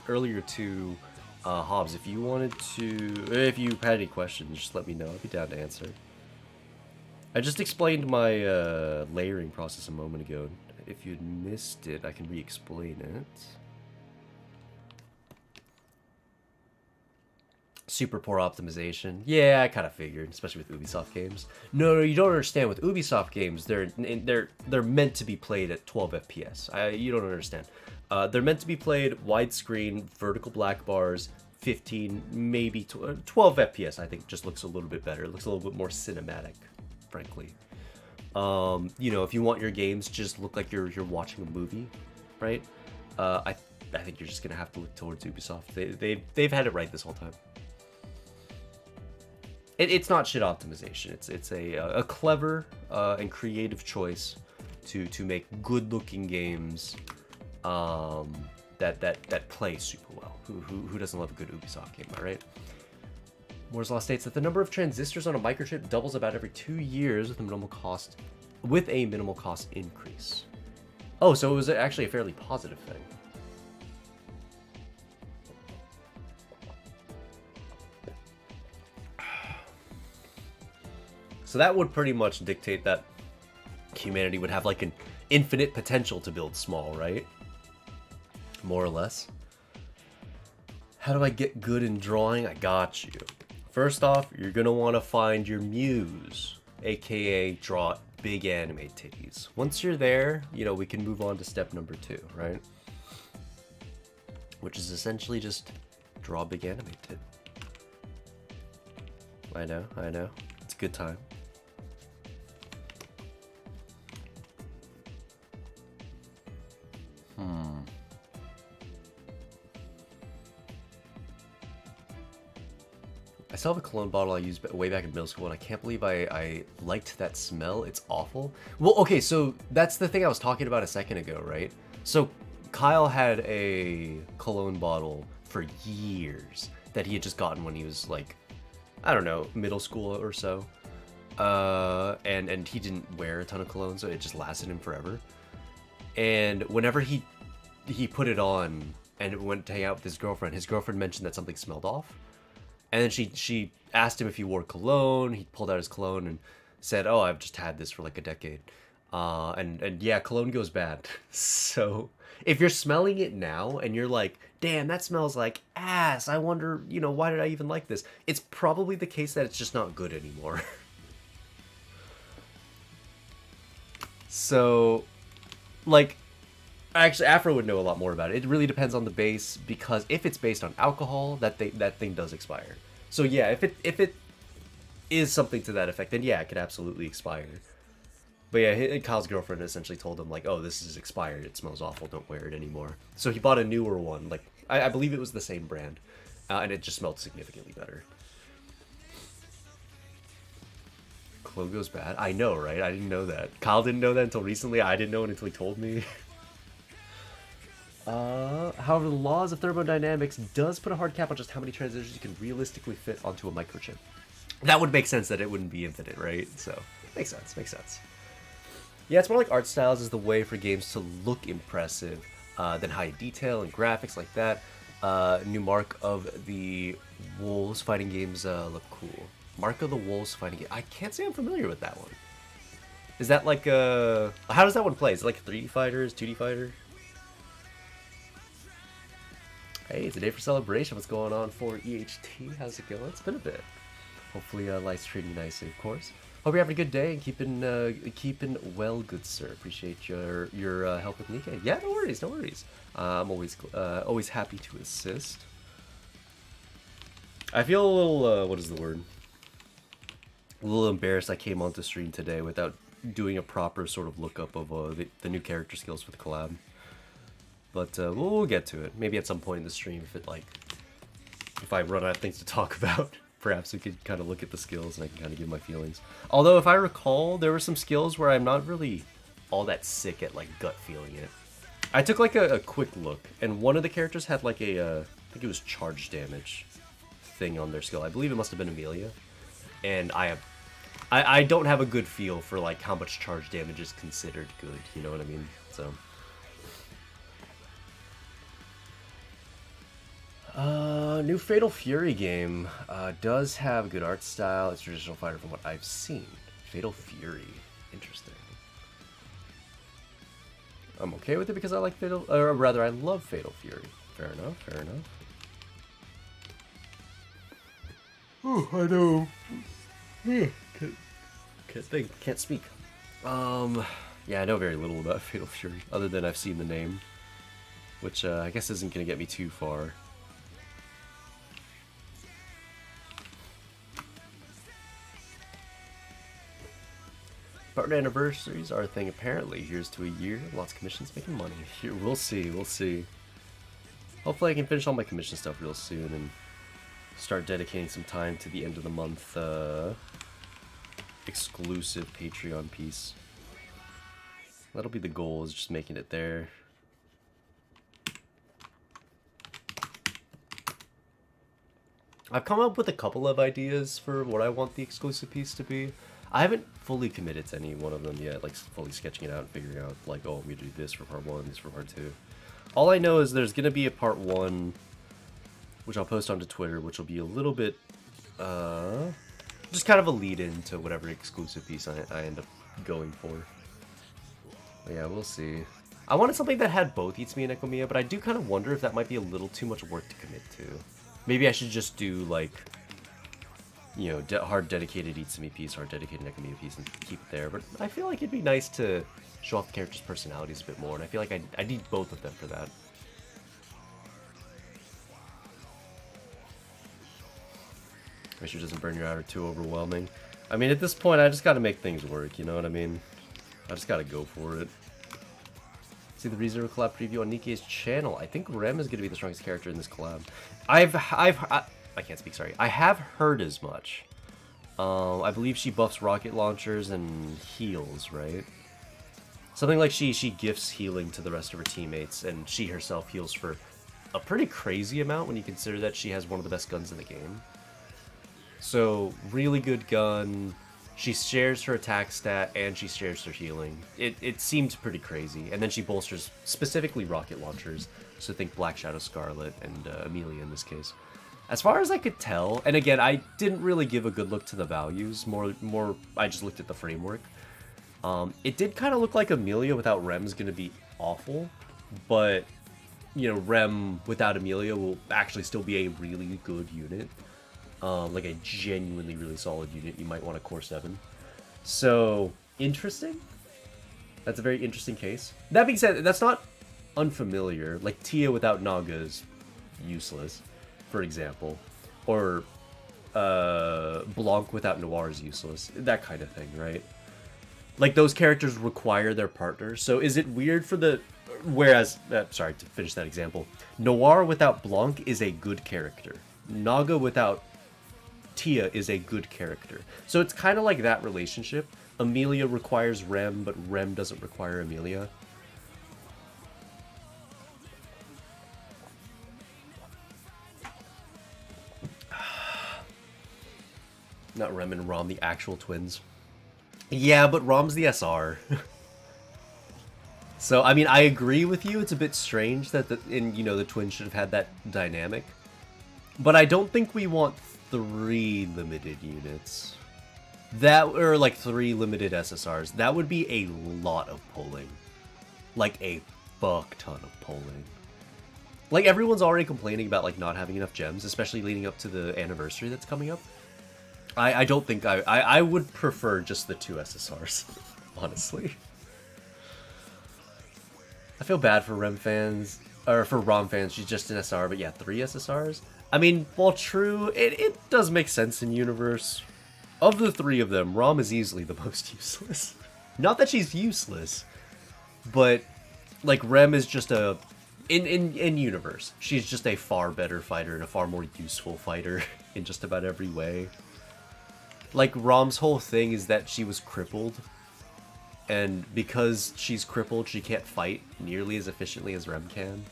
earlier to Hobbs, if you had any questions, just let me know. I'd be down to answer. I just explained my layering process a moment ago. If you'd missed it, I can re-explain it. Super poor optimization. Yeah, I kind of figured, especially with Ubisoft games. No, you don't understand. With Ubisoft games, they're meant to be played at 12 FPS. You don't understand. They're meant to be played widescreen, vertical black bars, 15, maybe 12 FPS. I think just looks a little bit better. It looks a little bit more cinematic, frankly. You know, if you want your games to just look like you're watching a movie, right? I think you're just gonna have to look towards Ubisoft. They've had it right this whole time. It's not shit optimization. It's a clever and creative choice to make good-looking games that play super well. Who doesn't love a good Ubisoft game, all right? Moore's Law states that the number of transistors on a microchip doubles about every 2 years with a minimal cost increase. Oh, so it was actually a fairly positive thing. So that would pretty much dictate that humanity would have like an infinite potential to build small, right? More or less. How do I get good in drawing? I got you. First off, you're gonna want to find your muse, aka draw big anime titties. Once you're there, you know, we can move on to step number 2, right? Which is essentially just draw big anime tit. I know. It's a good time. I still have a cologne bottle I used way back in middle school, and I can't believe I liked that smell. It's awful. Well, okay, so that's the thing I was talking about a second ago, right? So Kyle had a cologne bottle for years that he had just gotten when he was like, I don't know, middle school or so. And he didn't wear a ton of cologne, so it just lasted him forever. And whenever he put it on and went to hang out with his girlfriend mentioned that something smelled off. And then she asked him if he wore cologne. He pulled out his cologne and said, "Oh, I've just had this for like a decade." And yeah, cologne goes bad. So if you're smelling it now and you're like, "Damn, that smells like ass. I wonder, you know, why did I even like this?" It's probably the case that it's just not good anymore. So, like, actually, Afro would know a lot more about it. It really depends on the base, because if it's based on alcohol, that thing does expire. So yeah, if it is something to that effect, then yeah, it could absolutely expire. But yeah, Kyle's girlfriend essentially told him like, "Oh, this is expired. It smells awful. Don't wear it anymore." So he bought a newer one. Like I believe it was the same brand, and it just smelled significantly better. Cologne goes bad. I know, right? I didn't know that. Kyle didn't know that until recently. I didn't know it until he told me. However, the laws of thermodynamics does put a hard cap on just how many transistors you can realistically fit onto a microchip. That would make sense that it wouldn't be infinite, right? So, makes sense. Yeah, it's more like art styles is the way for games to look impressive than high detail and graphics like that. New Mark of the Wolves fighting games look cool. Mark of the Wolves fighting game. I can't say I'm familiar with that one. Is that like a... How does that one play? Is it like a 3D fighter? Is 2D fighter? Hey, it's a day for celebration. What's going on for EHT? How's it going? It's been a bit. Hopefully life's treating you nicely, of course. Hope you're having a good day and keeping well, good sir. Appreciate your help with Nikkei. Yeah, no worries, no worries. I'm always happy to assist. I feel a little, what is the word? A little embarrassed I came onto stream today without doing a proper sort of lookup of the new character skills for the collab. But we'll get to it. Maybe at some point in the stream if I run out of things to talk about. Perhaps we could kind of look at the skills and I can kind of give my feelings. Although, if I recall, there were some skills where I'm not really all that sick at, like, gut feeling it. I took, like, a quick look, and one of the characters had, like, I think it was charge damage thing on their skill. I believe it must have been Amelia. And I don't have a good feel for, like, how much charge damage is considered good, you know what I mean? So... new Fatal Fury game does have good art style. It's traditional fighter from what I've seen. Fatal Fury, interesting. I'm okay with it because I like or rather, I love Fatal Fury. Fair enough, fair enough. Oh, I know. Can't think, can't speak. Yeah, I know very little about Fatal Fury other than I've seen the name, which I guess isn't gonna get me too far. Partner anniversaries are a thing apparently. Here's to a year. Lots of commissions making money. Here, we'll see, we'll see. Hopefully I can finish all my commission stuff real soon and start dedicating some time to the end of the month exclusive Patreon piece. That'll be the goal, is just making it there. I've come up with a couple of ideas for what I want the exclusive piece to be. I haven't fully committed to any one of them yet, like fully sketching it out and figuring out, like, oh, I'm going to do this for part 1, this for part 2. All I know is there's going to be a part 1, which I'll post onto Twitter, which will be a little bit, just kind of a lead-in to whatever exclusive piece I end up going for. But yeah, we'll see. I wanted something that had both Itsumi and Nekomiya, but I do kind of wonder if that might be a little too much work to commit to. Maybe I should just do, like, you know, hard dedicated Itsumi piece, hard dedicated Nekomiya piece, and keep it there. But I feel like it'd be nice to show off the characters' personalities a bit more, and I feel like I need both of them for that. Make sure it doesn't burn you out or too overwhelming. I mean, at this point, I just gotta make things work, you know what I mean? I just gotta go for it. See the ReZero collab preview on Nikkei's channel. I think Rem is gonna be the strongest character in this collab. I can't speak, sorry. I have heard as much. I believe she buffs rocket launchers and heals, right? Something like she gifts healing to the rest of her teammates, and she herself heals for a pretty crazy amount when you consider that she has one of the best guns in the game. So, really good gun. She shares her attack stat, and she shares her healing. It seems pretty crazy. And then she bolsters specifically rocket launchers, so think Black Shadow Scarlet and Amelia in this case. As far as I could tell, and again, I didn't really give a good look to the values, more I just looked at the framework. It did kind of look like Amelia without Rem's going to be awful, but, you know, Rem without Amelia will actually still be a really good unit. Like a genuinely really solid unit. You might want a core 7. So, interesting. That's a very interesting case. That being said, that's not unfamiliar. Like, Tia without Naga is useless, for example. Or Blanc without Noir is useless. That kind of thing, right? Like, those characters require their partners. So is it weird for the... Whereas, sorry, to finish that example. Noir without Blanc is a good character. Naga without Tia is a good character. So it's kind of like that relationship. Amelia requires Rem, but Rem doesn't require Amelia. Not Rem and Rom, the actual twins. Yeah, but Rom's the SR. So, I mean, I agree with you. It's a bit strange that the twins should have had that dynamic. But I don't think we want 3 limited units. That, or like 3 limited SSRs. That would be a lot of pulling. Like a fuck ton of pulling. Like everyone's already complaining about like not having enough gems, especially leading up to the anniversary that's coming up. I don't think I would prefer just the 2 SSRs, honestly. I feel bad for Rem fans, or for ROM fans, she's just an SR, but yeah, 3 SSRs? I mean, while true, it does make sense in universe. Of the 3 of them, ROM is easily the most useless. Not that she's useless, but like Rem is just a in universe, she's just a far better fighter and a far more useful fighter in just about every way. Like ROM's whole thing is that she was crippled, and because she's crippled, she can't fight nearly as efficiently as Rem can.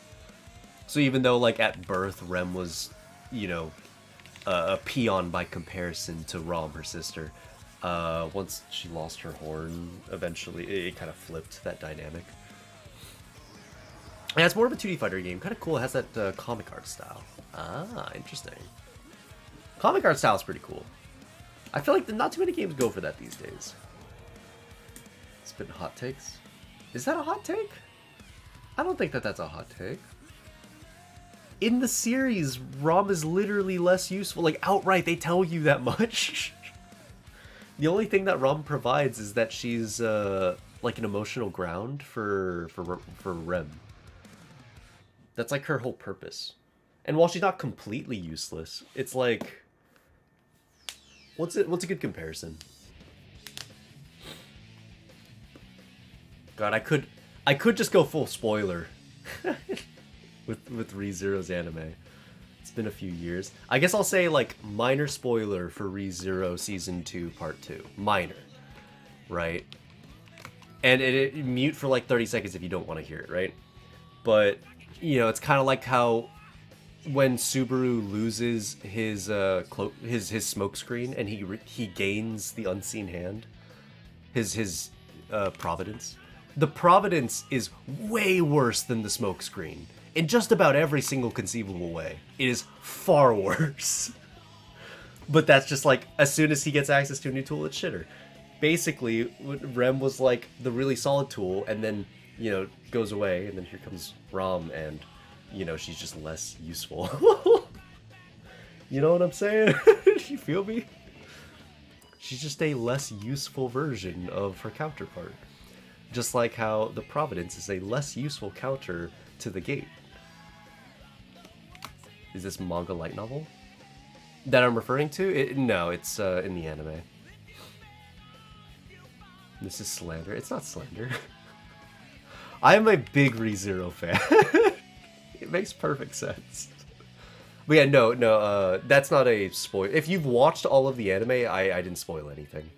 So even though like at birth Rem was, you know, a peon by comparison to ROM, her sister, once she lost her horn, eventually it kind of flipped that dynamic. And it's more of a 2D fighter game. Kind of cool. It has that comic art style. Ah, interesting. Comic art style is pretty cool. I feel like not too many games go for that these days. Spitting hot takes. Is that a hot take? I don't think that that's a hot take. In the series, ROM is literally less useful. Like, outright, they tell you that much. The only thing that ROM provides is that she's, like, an emotional ground for Rem. That's, like, her whole purpose. And while she's not completely useless, it's like... What's a good comparison? God, I could just go full spoiler with ReZero's anime. It's been a few years. I guess I'll say like minor spoiler for ReZero Season 2 Part 2. Minor. Right? And it mute for like 30 seconds if you don't want to hear it, right? But, you know, it's kind of like how when Subaru loses his his smoke screen and he gains the unseen hand, his Providence. The Providence is way worse than the smoke screen in just about every single conceivable way. It is far worse. But that's just like, as soon as he gets access to a new tool, it's shitter. Basically, Rem was like the really solid tool, and then, you know, goes away, and then here comes ROM, and, you know, she's just less useful. You know what I'm saying? Do you feel me? She's just a less useful version of her counterpart. Just like how the Providence is a less useful counter to the Gate. Is this manga light novel that I'm referring to? No, it's in the anime. This is slander. It's not slander. I am a big ReZero fan. It makes perfect sense. But yeah, no, that's not a spoil. If you've watched all of the anime, I didn't spoil anything.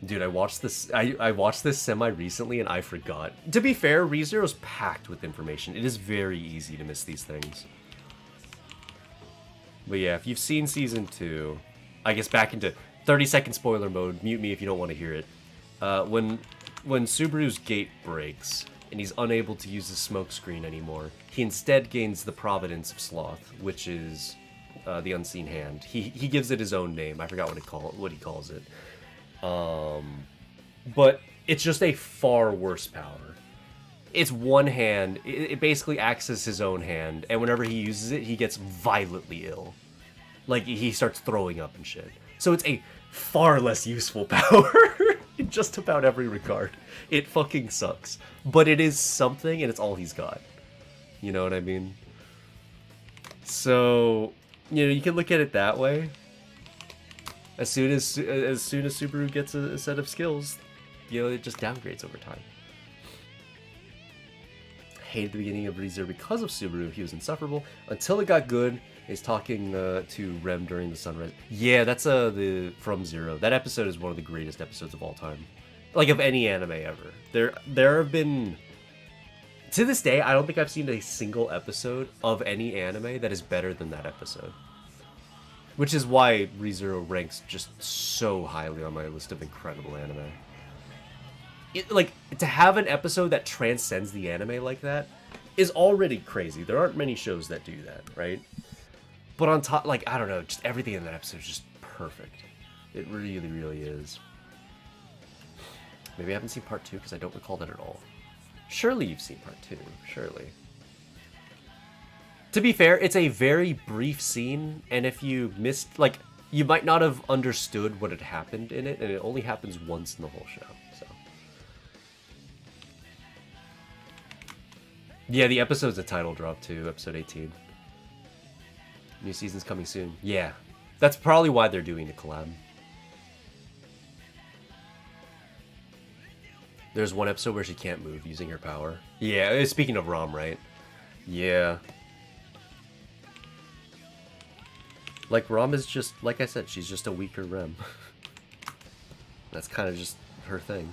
Dude, I watched this. I watched this semi recently, and I forgot. To be fair, ReZero's packed with information. It is very easy to miss these things. But yeah, if you've seen Season 2, I guess back into 30-second spoiler mode. Mute me if you don't want to hear it. When Subaru's gate breaks and he's unable to use the smoke screen anymore, he instead gains the Providence of Sloth, which is the Unseen Hand. He gives it his own name. I forgot what he calls it. But it's just a far worse power. It's one hand. It basically acts as his own hand, and whenever he uses it, he gets violently ill. Like, he starts throwing up and shit. So it's a far less useful power in just about every regard. It fucking sucks. But it is something, and it's all he's got. You know what I mean? So, you know, you can look at it that way. As soon as Subaru gets a set of skills, you know, it just downgrades over time. Hated the beginning of ReZero because of Subaru. He was insufferable until it got good. He's talking to Rem during the sunrise. Yeah, that's the From Zero. That episode is one of the greatest episodes of all time, like of any anime ever. There have been, to this day, I don't think I've seen a single episode of any anime that is better than that episode. Which is why ReZero ranks just so highly on my list of incredible anime. Like, to have an episode that transcends the anime like that is already crazy. There aren't many shows that do that, right? But on top, like, I don't know, just everything in that episode is just perfect. It really, really is. Maybe I haven't seen part 2 because I don't recall that at all. Surely you've seen part 2, surely. To be fair, it's a very brief scene, and if you missed, like, you might not have understood what had happened in it, and it only happens once in the whole show, so. Yeah, the episode's a title drop too, episode 18. New season's coming soon. Yeah, that's probably why they're doing the collab. There's one episode where she can't move using her power. Yeah, speaking of Rom, right? Yeah. Like, Rom is just, like I said, she's just a weaker Rem. That's kind of just her thing.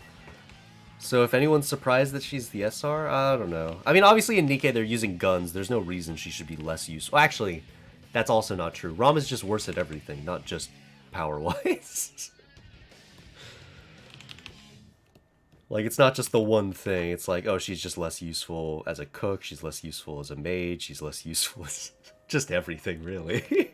So if anyone's surprised that she's the SR, I don't know. I mean, obviously in Nikke they're using guns. There's no reason she should be less useful. Actually, that's also not true. Rom is just worse at everything, not just power-wise. Like, it's not just the one thing. It's like, oh, she's just less useful as a cook. She's less useful as a maid. She's less useful as just everything, really.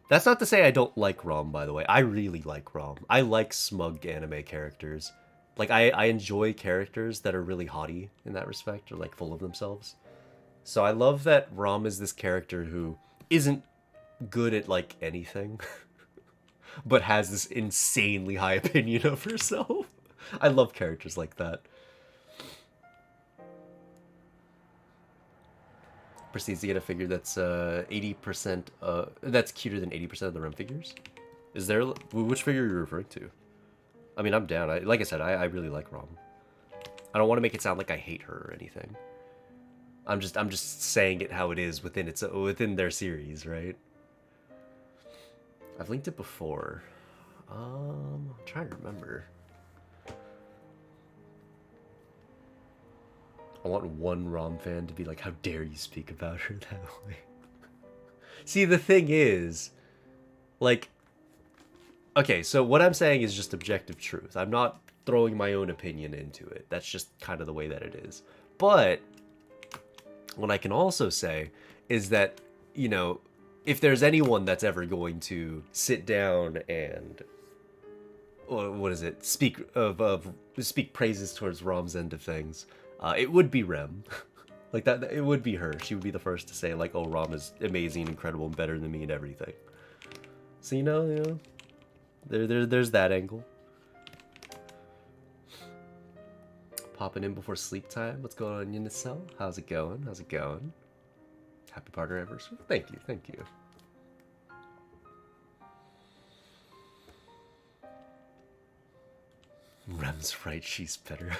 That's not to say I don't like Rom, by the way. I really like Rom. I like smug anime characters. Like, I enjoy characters that are really haughty in that respect, or, like, full of themselves. So I love that Rom is this character who isn't good at, like, anything, but has this insanely high opinion of herself. I love characters like that. Proceeds to get a figure that's 80%, that's cuter than 80% of the Rem figures. Is there, which figure are you referring to? I mean, I'm down. Like I said, I really like Rom. I don't want to make it sound like I hate her or anything. I'm just saying it how it is within their series, right? I've linked it before. I'm trying to remember. I want one Rom fan to be like, how dare you speak about her that way? See, the thing is, like, okay, so what I'm saying is just objective truth. I'm not throwing my own opinion into it. That's just kind of the way that it is. But what I can also say is that, you know, if there's anyone that's ever going to sit down and, what is it, speak praises towards Rom's end of things, it would be Rem. Like, that, it would be her. She would be the first to say, like, oh, Rom is amazing, incredible, and better than me and everything. So, you know, there's that angle. Popping in before sleep time. What's going on, Unicel? How's it going? How's it going? Happy partner anniversary. Thank you, thank you. Rem's right, she's better.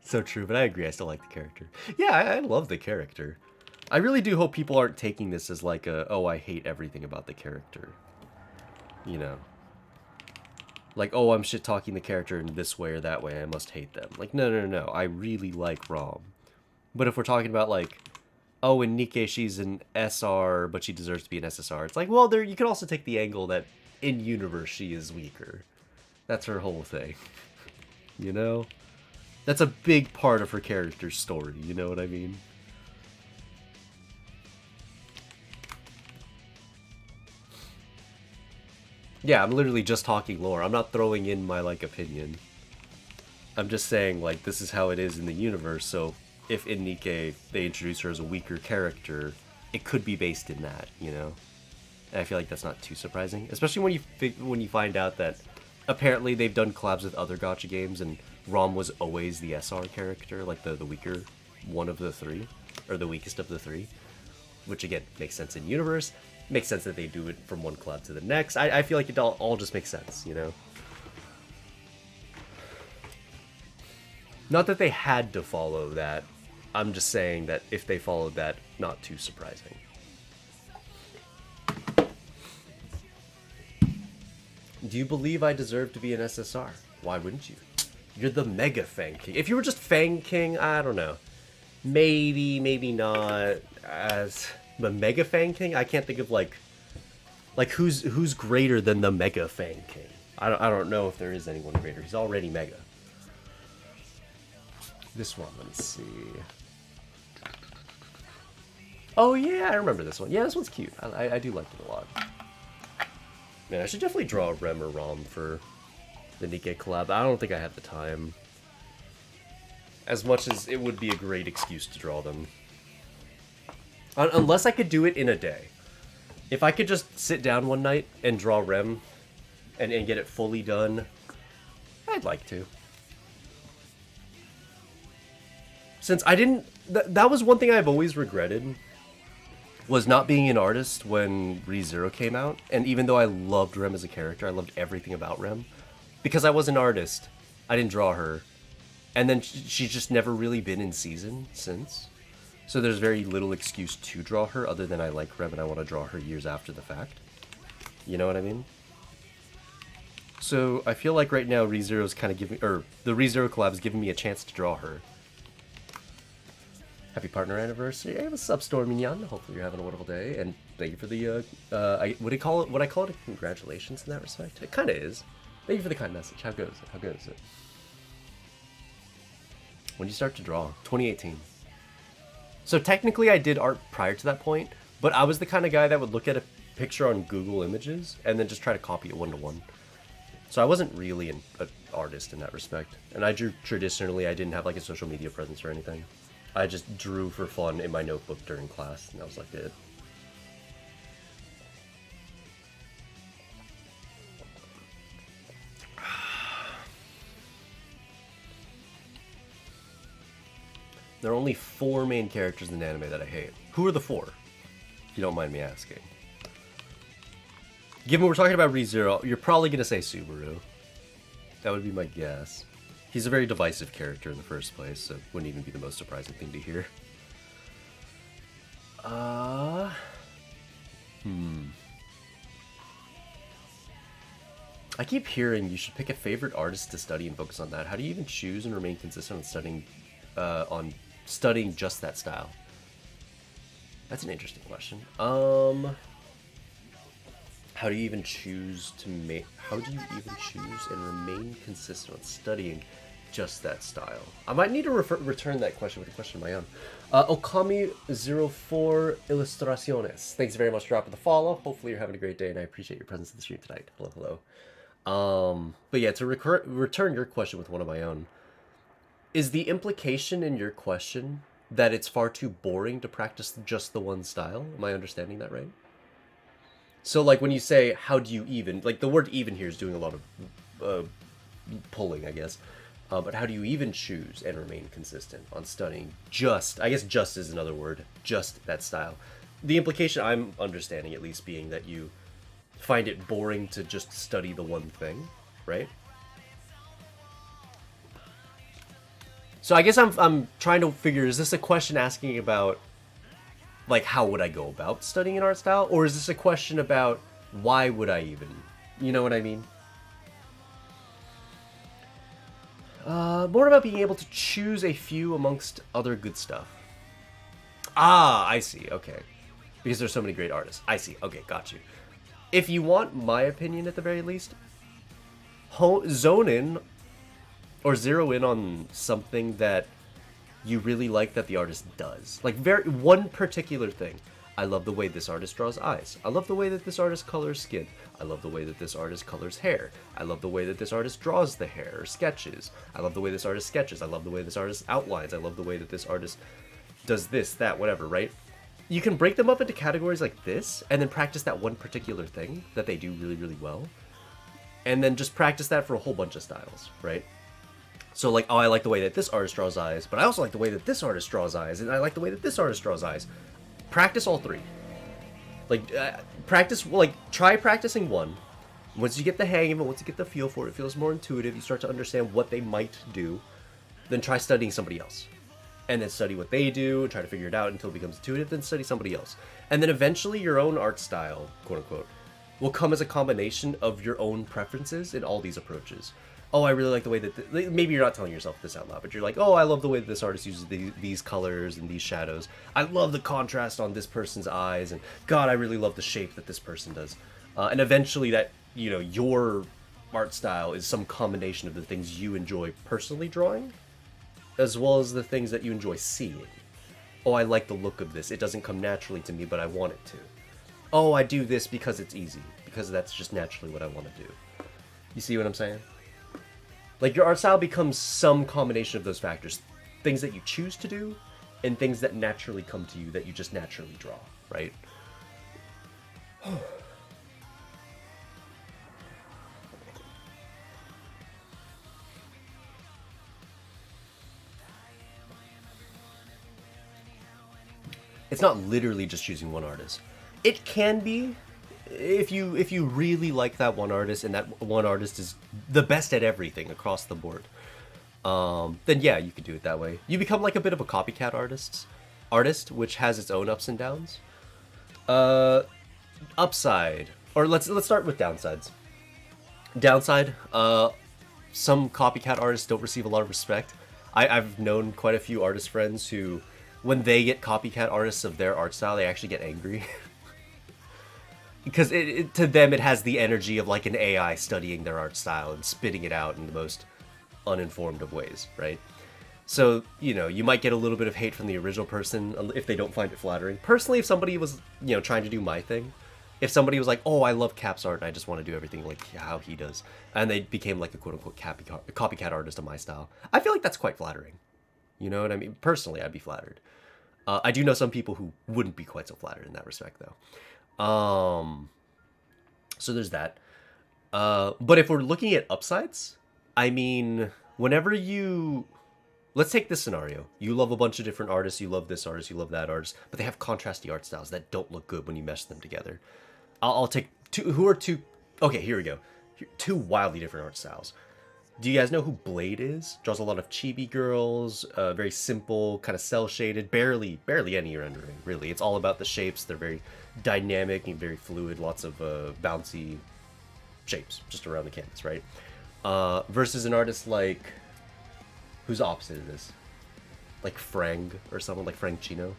So true, but I agree, I still like the character. Yeah, I love the character. I really do hope people aren't taking this as like a, oh, I hate everything about the character. You know? Like, oh, I'm shit-talking the character in this way or that way, I must hate them. Like, no, I really like Rom. But if we're talking about, like, oh, in Nikke she's an SR, but she deserves to be an SSR, it's like, well, there you can also take the angle that in-universe she is weaker. That's her whole thing. You know? That's a big part of her character's story, you know what I mean? Yeah, I'm literally just talking lore. I'm not throwing in my, like, opinion. I'm just saying, like, this is how it is in the universe, so if in Nikke they introduce her as a weaker character, it could be based in that, you know? And I feel like that's not too surprising. Especially when you find out that apparently they've done collabs with other gacha games, and Rom was always the SR character, like the weaker one of the three, or the weakest of the three. Which, again, makes sense in universe. Makes sense that they do it from one collab to the next. I feel like it all just makes sense, you know? Not that they had to follow that. I'm just saying that if they followed that, not too surprising. Do you believe I deserve to be an SSR? Why wouldn't you? You're the Mega Fang King. If you were just Fang King, I don't know. Maybe not. As the Mega Fang King, I can't think of like who's greater than the Mega Fang King. I don't know if there is anyone greater. He's already Mega. This one, let me see. Oh yeah, I remember this one. Yeah, this one's cute. I do like it a lot. Man, I should definitely draw a Rem or Rom for the Nikkei collab. I don't think I have the time. As much as it would be a great excuse to draw them. Unless I could do it in a day. If I could just sit down one night and draw Rem and get it fully done, I'd like to. Since I didn't... that was one thing I've always regretted, was not being an artist when ReZero came out. And even though I loved Rem as a character, I loved everything about Rem. Because I was an artist, I didn't draw her. And then she's just never really been in season since. So there's very little excuse to draw her other than I like Rem and I want to draw her years after the fact. You know what I mean? So I feel like right now ReZero's kind of giving... or the ReZero collab is giving me a chance to draw her. Happy partner anniversary. Hey, what's up, Stormy Yan? Hopefully you're having a wonderful day. And thank you for the, would I call it a congratulations in that respect? It kind of is. Thank you for the kind message. How goes it? How goes it? When did you start to draw? 2018. So technically I did art prior to that point, but I was the kind of guy that would look at a picture on Google Images and then just try to copy it one-to-one. So I wasn't really an artist in that respect. And I drew traditionally. I didn't have like a social media presence or anything. I just drew for fun in my notebook during class, and that was like it. There are only 4 main characters in the anime that I hate. Who are the 4? If you don't mind me asking. Given we're talking about ReZero, you're probably going to say Subaru. That would be my guess. He's a very divisive character in the first place, so it wouldn't even be the most surprising thing to hear. I keep hearing you should pick a favorite artist to study and focus on that. How do you even choose and remain consistent on studying just that style? That's an interesting question. How do you even choose and remain consistent on studying just that style? I might need to return that question with a question of my own. Okami04 Ilustraciones. Thanks very much for dropping the follow. Hopefully you're having a great day, and I appreciate your presence in the stream tonight. Hello, hello. But yeah, to return your question with one of my own, is the implication in your question that it's far too boring to practice just the one style? Am I understanding that right? So, like, when you say, how do you even... like, the word even here is doing a lot of pulling, I guess. But how do you even choose and remain consistent on studying just... I guess just is another word. Just that style. The implication I'm understanding, at least, being that you find it boring to just study the one thing, right? So I guess I'm trying to figure, is this a question asking about... like, how would I go about studying an art style? Or is this a question about why would I even? You know what I mean? More about being able to choose a few amongst other good stuff. Ah, I see. Okay. Because there's so many great artists. I see. Okay, got you. If you want my opinion at the very least, zone in or zero in on something that you really like that the artist does. Like, one particular thing. I love the way this artist draws eyes. I love the way that this artist colors skin. I love the way that this artist colors hair. I love the way that this artist draws the hair or sketches. I love the way this artist sketches. I love the way this artist outlines. I love the way that this artist does this, that, whatever, right? You can break them up into categories like this, and then practice that one particular thing that they do really, really well. And then just practice that for a whole bunch of styles, right? So, like, oh, I like the way that this artist draws eyes, but I also like the way that this artist draws eyes, and I like the way that this artist draws eyes. Practice all 3. Like, try practicing one. Once you get the hang of it, once you get the feel for it, it feels more intuitive, you start to understand what they might do, then try studying somebody else. And then study what they do, and try to figure it out until it becomes intuitive, then study somebody else. And then eventually your own art style, quote-unquote, will come as a combination of your own preferences in all these approaches. Oh, I really like the way that... maybe you're not telling yourself this out loud, but you're like, oh, I love the way that this artist uses these colors and these shadows. I love the contrast on this person's eyes, and God, I really love the shape that this person does. And eventually that, you know, your art style is some combination of the things you enjoy personally drawing, as well as the things that you enjoy seeing. Oh, I like the look of this. It doesn't come naturally to me, but I want it to. Oh, I do this because it's easy, because that's just naturally what I want to do. You see what I'm saying? Like, your art style becomes some combination of those factors. Things that you choose to do, and things that naturally come to you that you just naturally draw, right? It's not literally just choosing one artist. It can be, if you really like that one artist and that one artist is the best at everything across the board. Then yeah, you could do it that way. You become like a bit of a copycat artist, which has its own ups and downs. Upside, or let's start with downsides. Downside, some copycat artists don't receive a lot of respect. I've known quite a few artist friends who, when they get copycat artists of their art style, they actually get angry. Because to them, it has the energy of like an AI studying their art style and spitting it out in the most uninformed of ways, right? So, you know, you might get a little bit of hate from the original person if they don't find it flattering. Personally, if somebody was, you know, trying to do my thing, if somebody was like, oh, I love Cap's art and I just want to do everything like how he does, and they became like a quote-unquote copycat artist of my style, I feel like that's quite flattering. You know what I mean? Personally, I'd be flattered. I do know some people who wouldn't be quite so flattered in that respect, though. So there's that. But if we're looking at upsides, I mean, whenever you... Let's take this scenario. You love a bunch of different artists, you love this artist, you love that artist, but they have contrasty art styles that don't look good when you mesh them together. I'll take two... Who are two... Okay, here we go. Two wildly different art styles. Do you guys know who Blade is? Draws a lot of chibi girls, very simple, kind of cel-shaded, barely any rendering, really. It's all about the shapes. They're very dynamic and very fluid, lots of bouncy shapes just around the canvas, right? Versus an artist like... Who's opposite of this? Like Frang or someone like Frank Chino.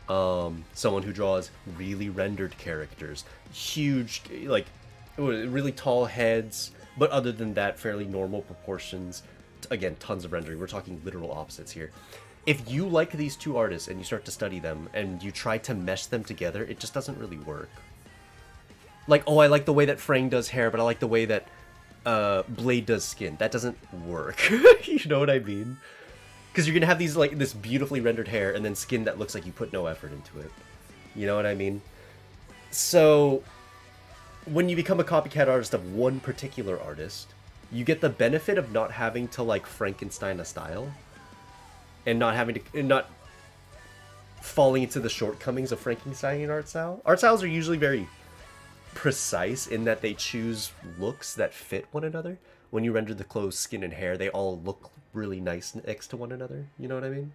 Someone who draws really rendered characters. Huge, like, really tall heads... But other than that, fairly normal proportions. Again, tons of rendering. We're talking literal opposites here. If you like these two artists and you start to study them and you try to mesh them together, it just doesn't really work. Like, oh, I like the way that Frang does hair, but I like the way that Blade does skin. That doesn't work. You know what I mean? Because you're going to have these, like, this beautifully rendered hair and then skin that looks like you put no effort into it. You know what I mean? So... when you become a copycat artist of one particular artist, you get the benefit of not having to like Frankenstein a style, and not falling into the shortcomings of Frankenstein art style. Art styles are usually very precise in that they choose looks that fit one another. When you render the clothes, skin, and hair, they all look really nice next to one another. You know what I mean?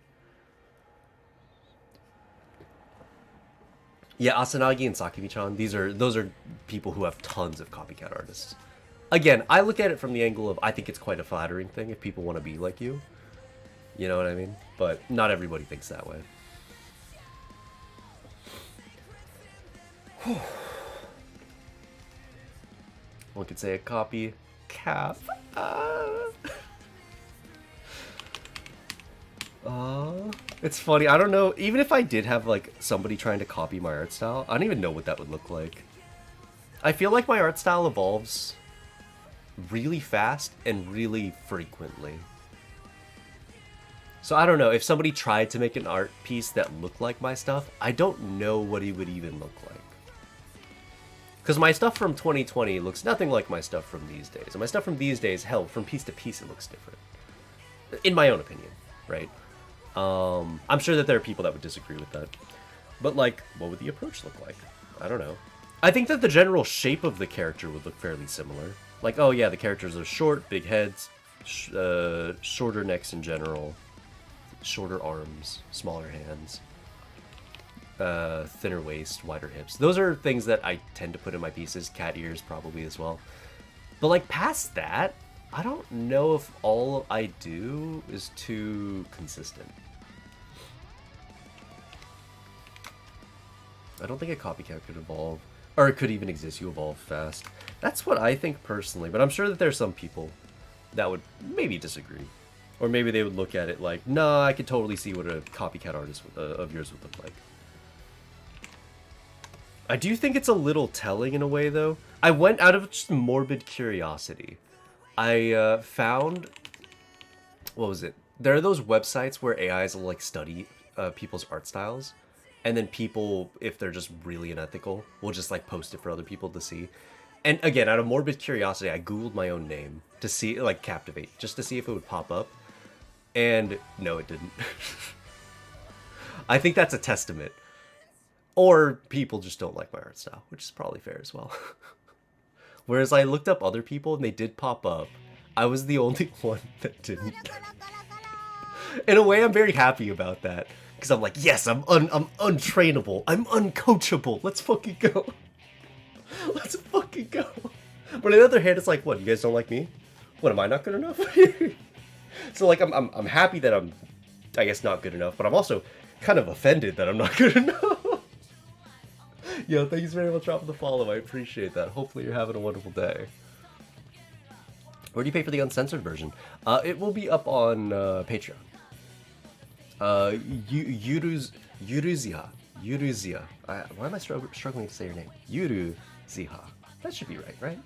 Yeah, Asanagi and Sakimi-chan, those are people who have tons of copycat artists. Again, I look at it from the angle of I think it's quite a flattering thing if people want to be like you. You know what I mean? But not everybody thinks that way. One could say a copy cap. It's funny, I don't know, even if I did have like somebody trying to copy my art style, I don't even know what that would look like. I feel like my art style evolves really fast and really frequently. So I don't know, if somebody tried to make an art piece that looked like my stuff, I don't know what it would even look like. Because my stuff from 2020 looks nothing like my stuff from these days. And my stuff from these days, hell, from piece to piece it looks different. In my own opinion, right? I'm sure that there are people that would disagree with that. But, like, what would the approach look like? I don't know. I think that the general shape of the character would look fairly similar. Like, oh yeah, the characters are short, big heads, shorter necks in general, shorter arms, smaller hands, thinner waist, wider hips. Those are things that I tend to put in my pieces. Cat ears probably as well. But, like, past that, I don't know if all I do is too consistent. I don't think a copycat could evolve, or it could even exist. You evolve fast. That's what I think personally, but I'm sure that there's some people that would maybe disagree. Or maybe they would look at it like, nah, I could totally see what a copycat artist of yours would look like. I do think it's a little telling in a way, though. I went out of just morbid curiosity. I found... What was it? There are those websites where AIs will, like, study people's art styles. And then people, if they're just really unethical, will just, like, post it for other people to see. And again, out of morbid curiosity, I Googled my own name to see, like, Captivate, just to see if it would pop up. And no, it didn't. I think that's a testament. Or people just don't like my art style, which is probably fair as well. Whereas I looked up other people and they did pop up. I was the only one that didn't. In a way, I'm very happy about that. Because I'm like, yes, I'm untrainable. I'm uncoachable. Let's fucking go. Let's fucking go. But on the other hand, it's like, what, you guys don't like me? What, am I not good enough? So like, I'm happy that I'm, I guess, not good enough. But I'm also kind of offended that I'm not good enough. Yo, thanks very much for dropping the follow. I appreciate that. Hopefully you're having a wonderful day. Where do you pay for the uncensored version? It will be up on Patreon. Yuruzia. Why am I struggling to say your name? Yuruziha. That should be right?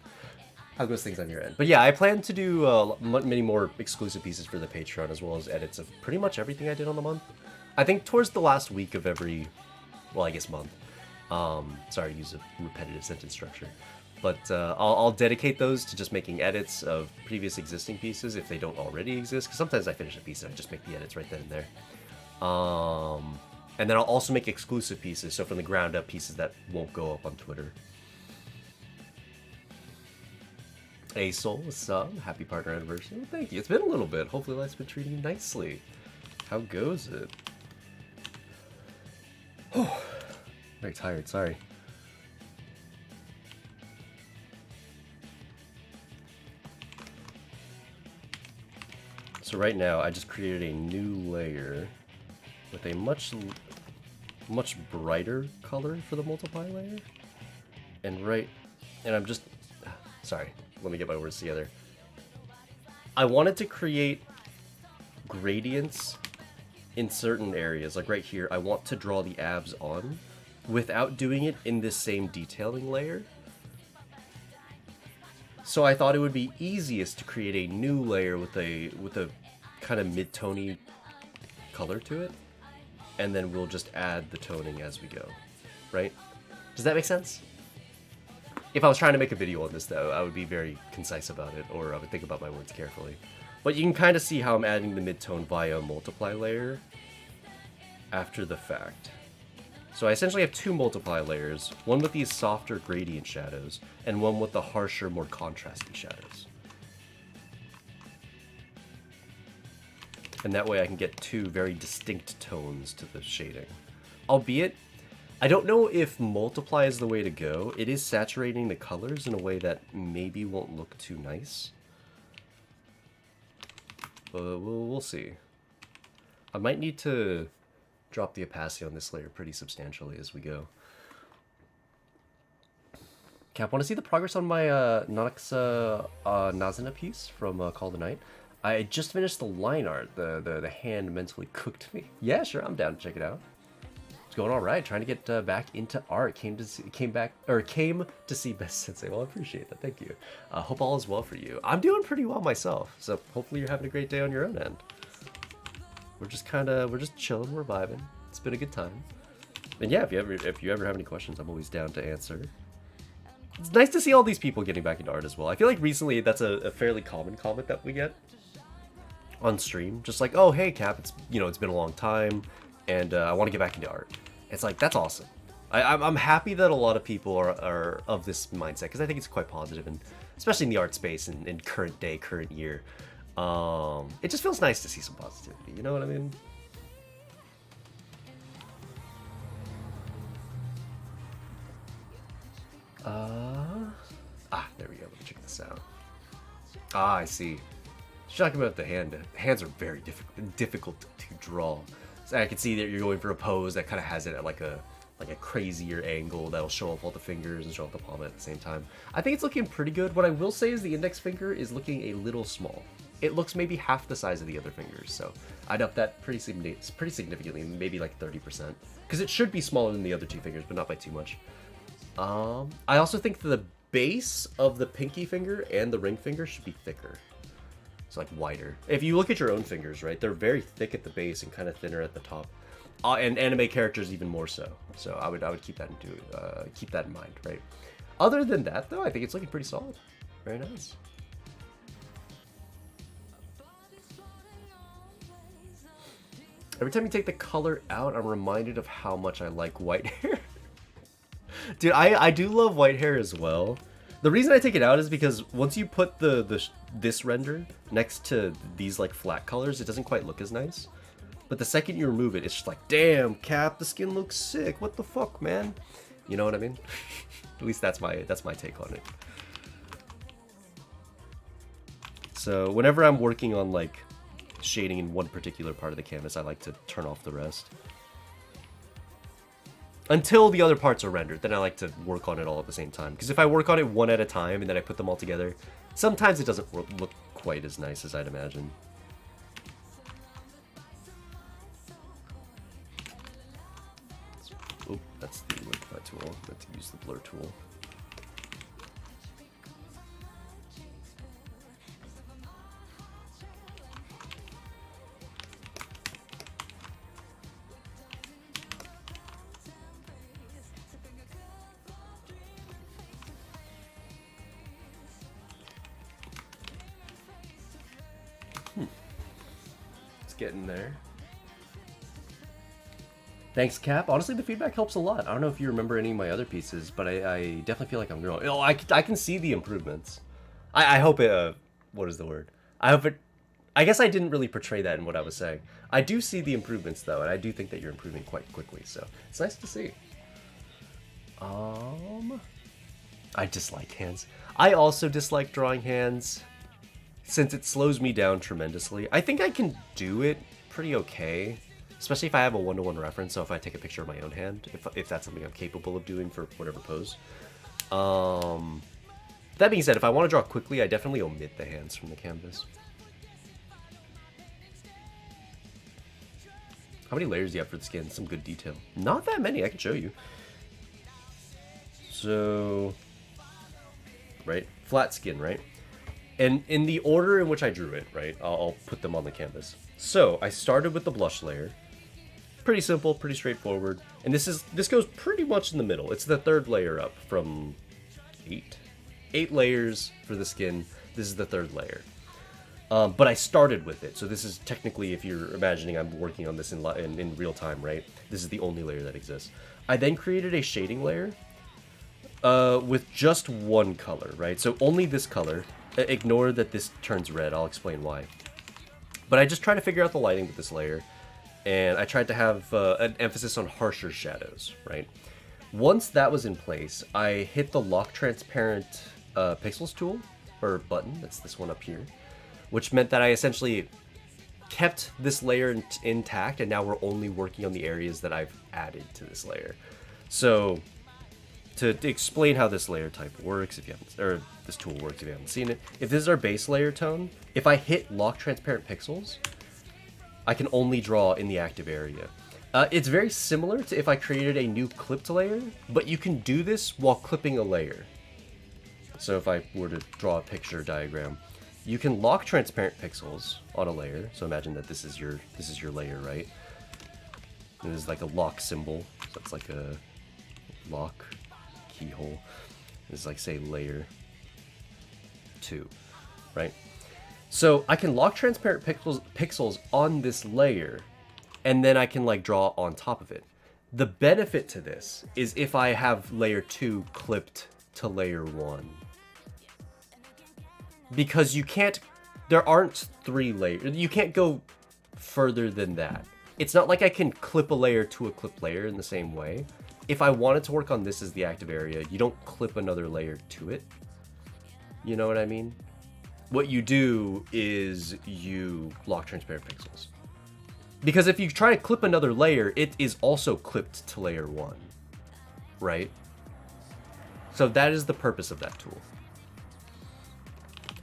How goes things on your end? But yeah, I plan to do many more exclusive pieces for the Patreon, as well as edits of pretty much everything I did on the month. I think towards the last week of every, well, I guess month. Sorry to use a repetitive sentence structure. But I'll dedicate those to just making edits of previous existing pieces if they don't already exist. Because sometimes I finish a piece and I just make the edits right then and there. And then I'll also make exclusive pieces, so from the ground up pieces that won't go up on Twitter. Hey Soul, what's up? Happy partner anniversary. Well, thank you. It's been a little bit. Hopefully life's been treating you nicely. How goes it? Oh, very tired, sorry. So right now, I just created a new layer with a much brighter color for the multiply layer. And I'm just, sorry, let me get my words together. I wanted to create gradients in certain areas, like right here. I want to draw the abs on without doing it in this same detailing layer. So I thought it would be easiest to create a new layer with a kind of mid-tony color to it, and then we'll just add the toning as we go, right? Does that make sense? If I was trying to make a video on this, though, I would be very concise about it, or I would think about my words carefully. But you can kind of see how I'm adding the mid-tone via a multiply layer after the fact. So I essentially have two multiply layers, one with these softer gradient shadows, and one with the harsher, more contrasty shadows. And that way I can get two very distinct tones to the shading. Albeit, I don't know if multiply is the way to go. It is saturating the colors in a way that maybe won't look too nice. But we'll see. I might need to drop the opacity on this layer pretty substantially as we go. Cap, want to see the progress on my Nonoxa Nazina piece from Call of the Night? I just finished the line art. The hand mentally cooked me. Yeah, sure, I'm down to check it out. It's going all right. Trying to get back into art. Came to see Best Sensei. Well, I appreciate that. Thank you. Hope all is well for you. I'm doing pretty well myself. So hopefully you're having a great day on your own end. We're just chilling. We're vibing. It's been a good time. And yeah, if you ever have any questions, I'm always down to answer. It's nice to see all these people getting back into art as well. I feel like recently that's a fairly common comment that we get on stream. Just like, oh, hey, Cap, it's been a long time, and I want to get back into art. It's like, that's awesome. I'm happy that a lot of people are of this mindset, because I think it's quite positive, and especially in the art space in current day, current year. It just feels nice to see some positivity, you know what I mean? There we go. Let me check this out. I see. She's talking about the hand. Hands are very difficult to draw. So I can see that you're going for a pose that kind of has it at like a crazier angle that'll show off all the fingers and show off the palm at the same time. I think it's looking pretty good. What I will say is the index finger is looking a little small. it looks maybe half the size of the other fingers. So I'd up that pretty significantly, maybe like 30%. Because it should be smaller than the other 2 fingers, but not by too much. I also think the base of the pinky finger and the ring finger should be thicker. It's like wider. If you look at your own fingers, right, they're very thick at the base and kind of thinner at the top. And anime characters even more so. So I would keep that keep that in mind, right? Other than that, though, I think it's looking pretty solid. Very nice. Every time you take the color out, I'm reminded of how much I like white hair. Dude, I do love white hair as well. The reason I take it out is because once you put this render next to these like flat colors, it doesn't quite look as nice. But the second you remove it, it's just like, damn, Cap, the skin looks sick. What the fuck, man? You know what I mean? At least that's my take on it. So whenever I'm working on like shading in one particular part of the canvas, I like to turn off the rest. Until the other parts are rendered, then I like to work on it all at the same time. Because if I work on it one at a time and then I put them all together, sometimes it doesn't look quite as nice as I'd imagine. Oh, that's the liquify tool. I have to use the blur tool. Getting there. Thanks, Cap. Honestly, the feedback helps a lot. I don't know if you remember any of my other pieces, but I definitely feel like I'm growing. Oh, I can see the improvements. I hope it, what is the word? I hope it, I guess I didn't really portray that in what I was saying. I do see the improvements, though, and I do think that you're improving quite quickly, so it's nice to see. I dislike hands. I also dislike drawing hands, since it slows me down tremendously. I think I can do it pretty okay, especially if I have a one-to-one reference, so if I take a picture of my own hand, if that's something I'm capable of doing for whatever pose. That being said, if I want to draw quickly, I definitely omit the hands from the canvas. How many layers do you have for the skin? Some good detail. Not that many, I can show you. So, right, flat skin, right? And in the order in which I drew it, right, I'll put them on the canvas. So I started with the blush layer. Pretty simple, pretty straightforward. And this goes pretty much in the middle. It's the 3rd layer up from 8. 8 layers for the skin. This is the 3rd layer. But I started with it. So this is technically, if you're imagining I'm working on this in real time, right? This is the only layer that exists. I then created a shading layer with just one color, right? So only this color. Ignore that this turns red, I'll explain why. But I just tried to figure out the lighting with this layer, and I tried to have an emphasis on harsher shadows, right? Once that was in place, I hit the lock transparent pixels tool, or button, that's this one up here, which meant that I essentially kept this layer intact, and now we're only working on the areas that I've added to this layer. So, to explain how this layer type works, if you haven't, or this tool works if you haven't seen it, if this is our base layer tone, if I hit lock transparent pixels, I can only draw in the active area. It's very similar to if I created a new clipped layer, but you can do this while clipping a layer. So if I were to draw a picture diagram, you can lock transparent pixels on a layer. So imagine that this is your layer, right? And this is like a lock symbol. So it's like a lock keyhole. This is like, say, layer 2, right? So I can lock transparent pixels on this layer, and then I can like draw on top of it. The benefit to this is if I have layer 2 clipped to layer 1. Because you can't, there aren't 3 layers, you can't go further than that. It's not like I can clip a layer to a clip layer in the same way. If I wanted to work on this as the active area, you don't clip another layer to it. You know what I mean? What you do is you lock transparent pixels. Because if you try to clip another layer, it is also clipped to layer 1, right? So that is the purpose of that tool.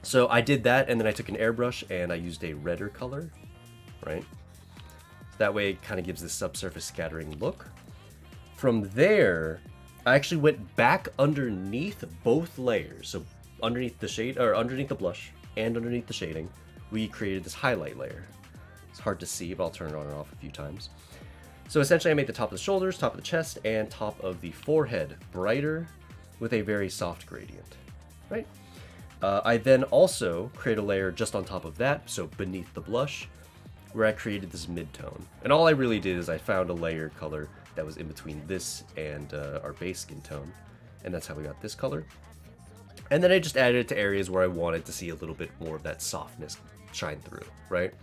So I did that, and then I took an airbrush and I used a redder color, right? That way it kind of gives this subsurface scattering look. From there, I actually went back underneath both layers. So underneath the shade, or underneath the blush and underneath the shading, we created this highlight layer. It's hard to see, but I'll turn it on and off a few times. So essentially I made the top of the shoulders, top of the chest, and top of the forehead brighter with a very soft gradient, right? I then also create a layer just on top of that, so beneath the blush, where I created this mid-tone. And all I really did is I found a layer color that was in between this and our base skin tone, and that's how we got this color. And then I just added it to areas where I wanted to see a little bit more of that softness shine through, right?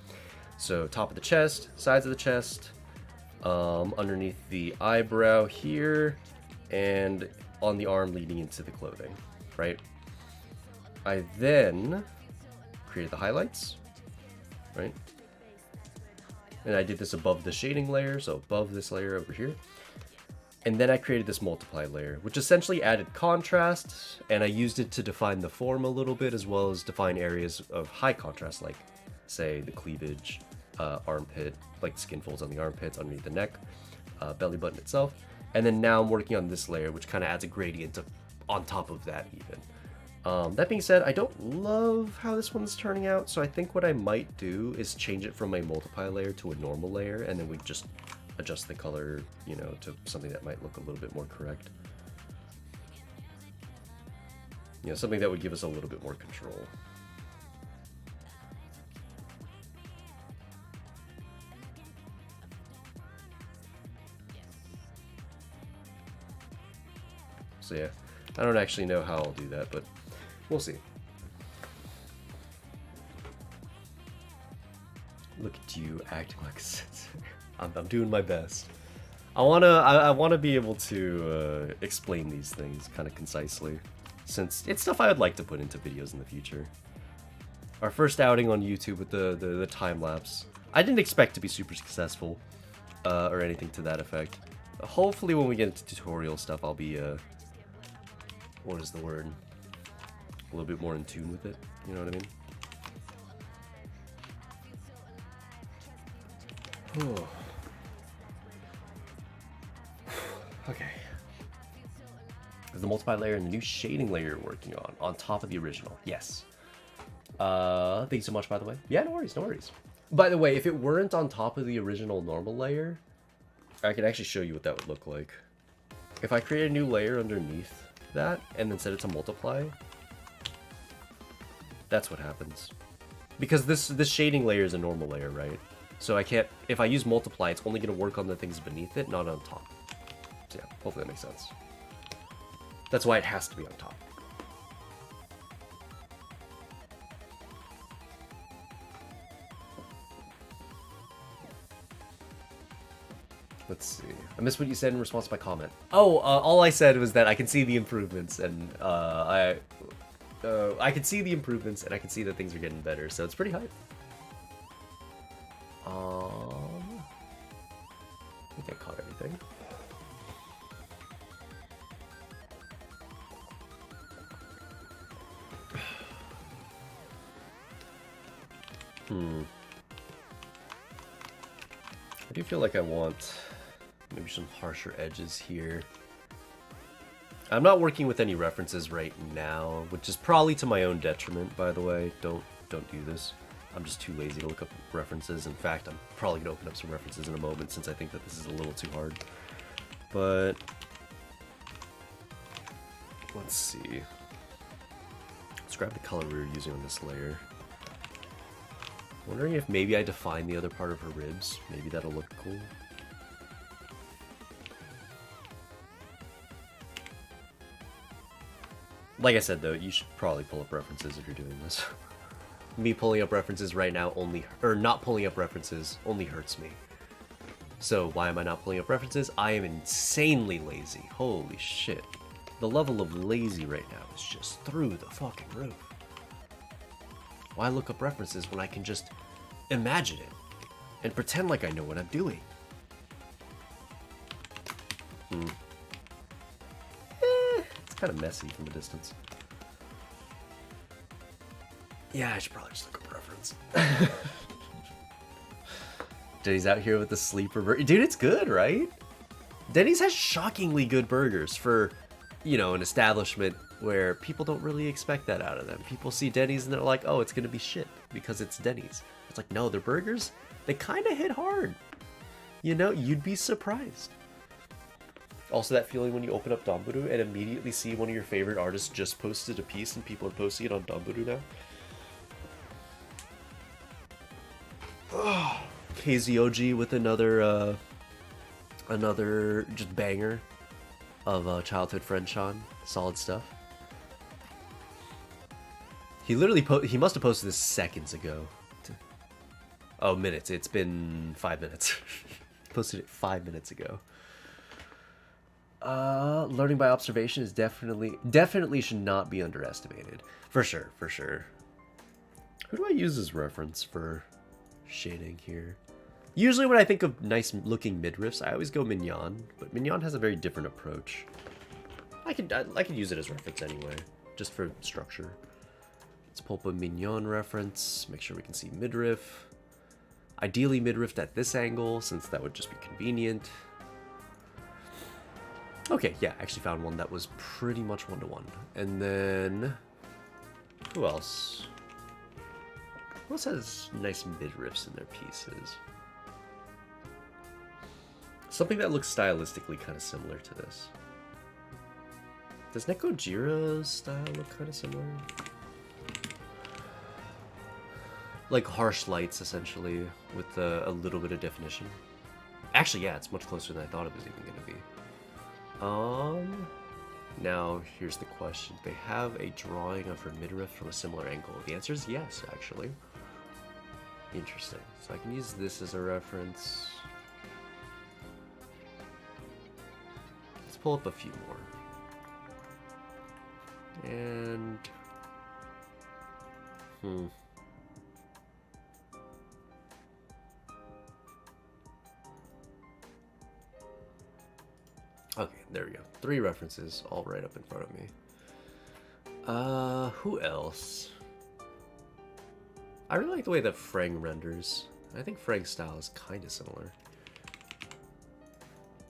So top of the chest, sides of the chest, underneath the eyebrow here, and on the arm leading into the clothing, right? I then created the highlights, right? And I did this above the shading layer, so above this layer over here. And then I created this multiply layer, which essentially added contrast, and I used it to define the form a little bit, as well as define areas of high contrast, like, say, the cleavage, armpit, like skin folds on the armpits, underneath the neck, belly button itself. And then now I'm working on this layer, which kind of adds a gradient on top of that even. That being said, I don't love how this one's turning out, so I think what I might do is change it from a multiply layer to a normal layer, and then we just adjust the color, you know, to something that might look a little bit more correct. You know, something that would give us a little bit more control. So yeah, I don't actually know how I'll do that, but we'll see. Look at you acting like I'm doing my best. I wanna be able to explain these things kind of concisely, since it's stuff I would like to put into videos in the future. Our first outing on YouTube with the time lapse, I didn't expect to be super successful, or anything to that effect. Hopefully, when we get into tutorial stuff, I'll be what is the word? A little bit more in tune with it. You know what I mean? Okay. Is the multiply layer and the new shading layer you're working on top of the original? Yes. Thank you so much, by the way. Yeah, no worries, no worries. By the way, if it weren't on top of the original normal layer, I can actually show you what that would look like. If I create a new layer underneath that and then set it to multiply, that's what happens. Because this shading layer is a normal layer, right? So I can't, if I use multiply, it's only going to work on the things beneath it, not on top. So yeah, hopefully that makes sense. That's why it has to be on top. Let's see. I missed what you said in response to my comment. Oh, all I said was that I can see the improvements, and I can see the improvements, and I can see that things are getting better, so it's pretty hype. I think I caught everything. I do feel like I want maybe some harsher edges here. I'm not working with any references right now, which is probably to my own detriment, by the way. Don't do this. I'm just too lazy to look up references. In fact, I'm probably going to open up some references in a moment, since I think that this is a little too hard. But let's see. Let's grab the color we were using on this layer. Wondering if maybe I define the other part of her ribs. Maybe that'll look cool. Like I said, though, you should probably pull up references if you're doing this. Me pulling up references right now not pulling up references only hurts me. So why am I not pulling up references? I am insanely lazy. Holy shit. The level of lazy right now is just through the fucking roof. Why look up references when I can just imagine it and pretend like I know what I'm doing? It's kind of messy from a distance. Yeah, I should probably just look up reference. Denny's out here with the sleeper burger. Dude, it's good, right? Denny's has shockingly good burgers for, you know, an establishment where people don't really expect that out of them. People see Denny's and they're like, oh, it's gonna be shit because it's Denny's. It's like, no, their burgers, they kind of hit hard. You know, you'd be surprised. Also, that feeling when you open up Donburu and immediately see one of your favorite artists just posted a piece and people are posting it on Donburu now. Oh, KZOG with another just banger of childhood friend Sean. Solid stuff. He literally he must have posted this seconds ago. Oh, minutes. It's been 5 minutes. Posted it 5 minutes ago. Learning by observation is definitely should not be underestimated. For sure, for sure. Who do I use as reference for shading here? Usually when I think of nice looking midriffs, I always go Mignon, but Mignon has a very different approach. I could use it as reference anyway, just for structure. Let's pull up a Mignon reference, make sure we can see midriff. Ideally midriffed at this angle, since that would just be convenient. Okay, yeah, I actually found one that was pretty much 1-to-1. And then, who else? Who else has nice midriffs in their pieces? Something that looks stylistically kind of similar to this. Does Nekojira's style look kind of similar? Like harsh lights, essentially, with a little bit of definition. Actually, yeah, it's much closer than I thought it was even going to be. Now, here's the question. They have a drawing of her midriff from a similar angle. The answer is yes, actually. Interesting. So I can use this as a reference. Let's pull up a few more. And... Okay, there we go. 3 references, all right up in front of me. Who else? I really like the way that Frang renders. I think Frang's style is kind of similar.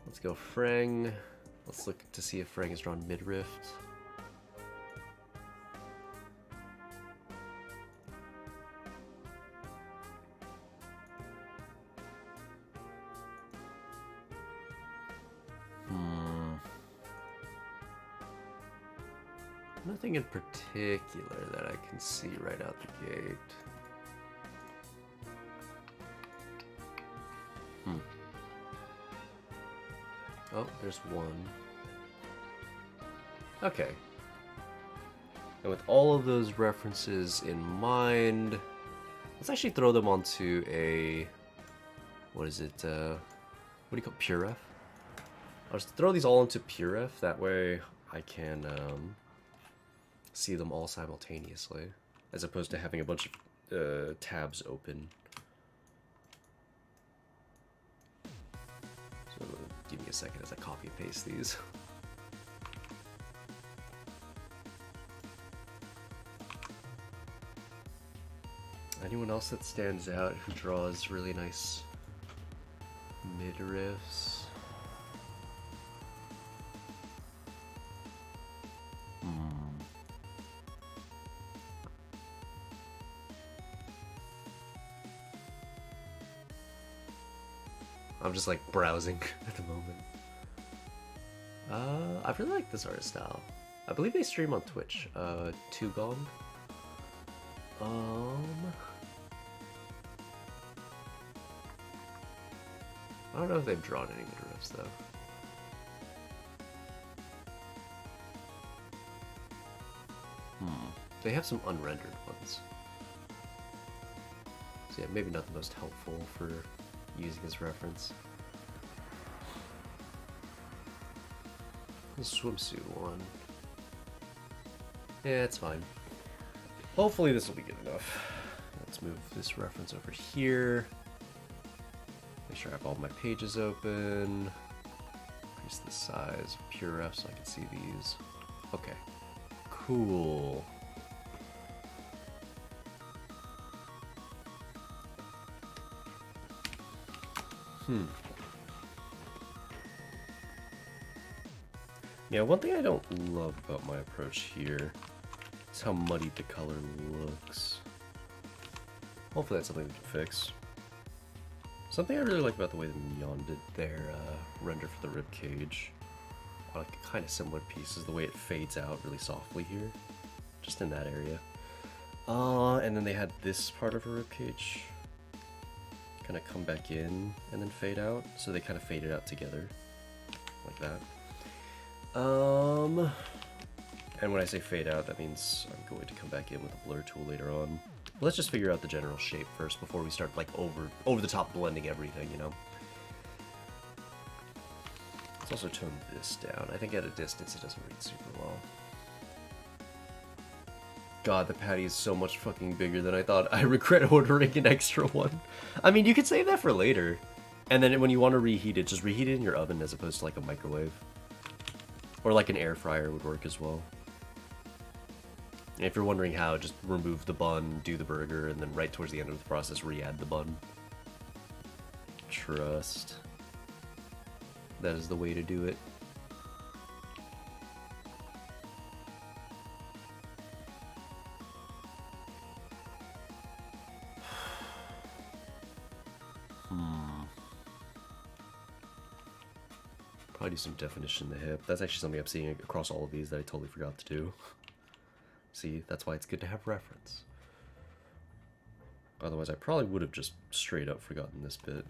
Let's go Frang. Let's look to see if Frang is drawn midriff. Nothing in particular that I can see right out the gate. Oh, there's one. Okay. And with all of those references in mind, let's actually throw them onto a... What is it? What do you call it? PureRef? I'll just throw these all into PureRef. That way I can... see them all simultaneously, as opposed to having a bunch of tabs open. So give me a second as I copy and paste these. Anyone else that stands out who draws really nice midriffs? I'm just like browsing at the moment. I really like this art style. I believe they stream on Twitch. Tugong. I don't know if they've drawn any midriffs though. They have some unrendered ones. So yeah, maybe not the most helpful for using as reference. The swimsuit one. Yeah, it's fine. Hopefully this will be good enough. Let's move this reference over here. Make sure I have all my pages open. Increase the size of PureRef so I can see these. Okay. Cool. Yeah, one thing I don't love about my approach here is how muddied the color looks. Hopefully that's something we can fix. Something I really like about the way that Neon did their render for the rib cage, like a kind of similar piece, is the way it fades out really softly here, just in that area. And then they had this part of her rib cage kind of come back in and then fade out, so they kind of faded out together, like that. And when I say fade out, that means I'm going to come back in with a blur tool later on. But let's just figure out the general shape first before we start like over the top blending everything, you know? Let's also tone this down. I think at a distance it doesn't read super well. God, the patty is so much fucking bigger than I thought. I regret ordering an extra one. I mean, you could save that for later. And then when you want to reheat it, just reheat it in your oven as opposed to like a microwave. Or like an air fryer would work as well. And if you're wondering how, just remove the bun, do the burger, and then right towards the end of the process, re-add the bun. Trust. That is the way to do it. Probably do some definition in the hip. That's actually something I'm seeing across all of these that I totally forgot to do. See, that's why it's good to have reference. Otherwise, I probably would have just straight up forgotten this bit.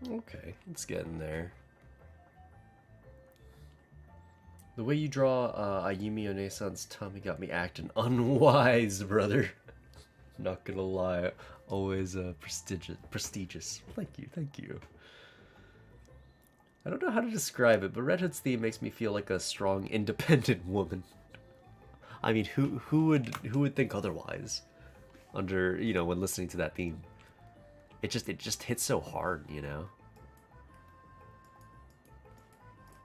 Okay, it's getting there. The way you draw Ayumi One-san's tummy got me acting unwise, brother. Not gonna lie, always prestigious. Thank you, thank you. I don't know how to describe it, but Red Hood's theme makes me feel like a strong, independent woman. I mean, who would think otherwise? Under, you know, when listening to that theme, it just hits so hard, you know.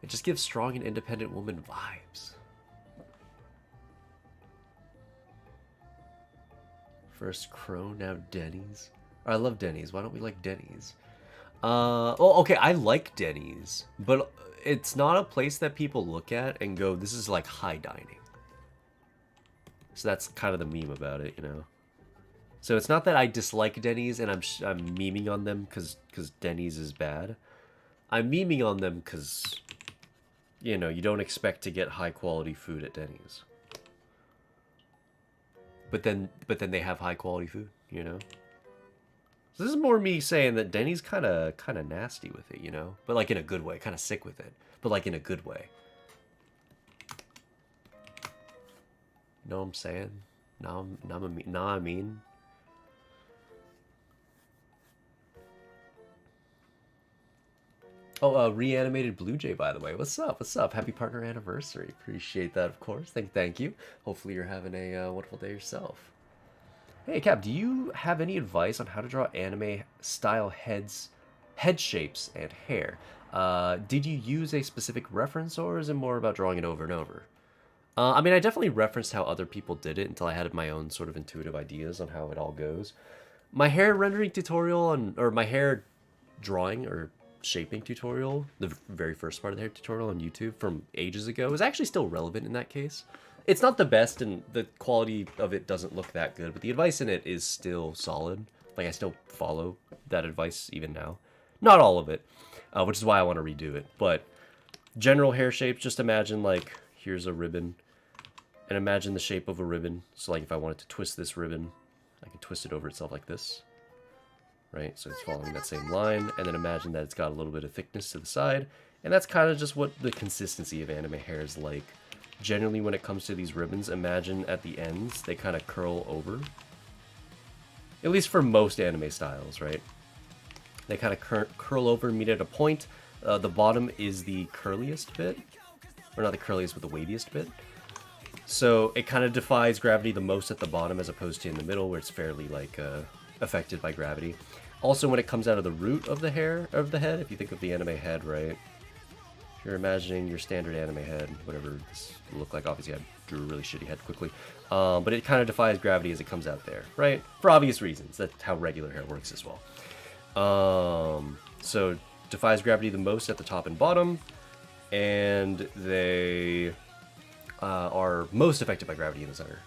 It just gives strong and independent woman vibes. First Crow, now Denny's. I love Denny's. Why don't we like Denny's? Oh, okay, I like Denny's, but it's not a place that people look at and go, this is like high dining. So that's kind of the meme about it, you know. So it's not that I dislike Denny's and I'm memeing on them because Denny's is bad. I'm memeing on them because, you know, you don't expect to get high quality food at Denny's. But then they have high quality food, you know. So this is more me saying that Denny's kind of nasty with it, you know, but like in a good way, kind of sick with it, but like in a good way. Know what I'm saying? Nah, I mean. Oh, reanimated Blue Jay, by the way. What's up? What's up? Happy partner anniversary. Appreciate that, of course. Thank you. Hopefully you're having a wonderful day yourself. Hey, Cap, do you have any advice on how to draw anime-style head shapes and hair? Did you use a specific reference, or is it more about drawing it over and over? I mean, I definitely referenced how other people did it until I had my own sort of intuitive ideas on how it all goes. My hair rendering tutorial, or my hair drawing, or shaping tutorial, the very first part of the hair tutorial on YouTube from ages ago, is actually still relevant in that case. It's not the best, and the quality of it doesn't look that good, but the advice in it is still solid. Like, I still follow that advice even now. Not all of it, which is why I want to redo it, but general hair shapes, just imagine, like, here's a ribbon, and imagine the shape of a ribbon. So, like, if I wanted to twist this ribbon, I can twist it over itself like this. Right, so it's following that same line, and then imagine that it's got a little bit of thickness to the side, and that's kind of just what the consistency of anime hair is like. Generally, when it comes to these ribbons, imagine at the ends, they kind of curl over. At least for most anime styles, right? They kind of curl over and meet at a point. The bottom is the curliest bit, or not the curliest, but the waviest bit. So it kind of defies gravity the most at the bottom as opposed to in the middle where it's fairly like affected by gravity. Also, when it comes out of the root of the hair of the head, if you think of the anime head, right? If you're imagining your standard anime head, whatever this will look like, obviously I drew a really shitty head quickly, but it kind of defies gravity as it comes out there, right? For obvious reasons. That's how regular hair works as well. So defies gravity the most at the top and bottom, and they are most affected by gravity in the center.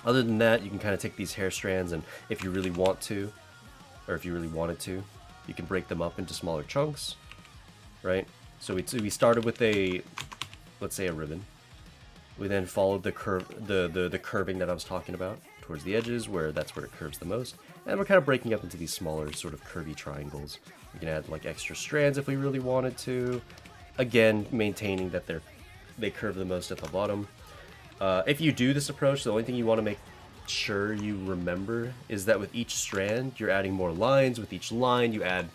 Other than that, you can kind of take these hair strands, and if you really want to, or if you really wanted to, you can break them up into smaller chunks, right? So we started with a, let's say a ribbon. We then followed the curving that I was talking about towards the edges, where that's where it curves the most, and we're kind of breaking up into these smaller sort of curvy triangles. We can add like extra strands if we really wanted to. Again, maintaining that they curve the most at the bottom. If you do this approach, the only thing you want to make sure you remember is that with each strand, you're adding more lines. With each line, you add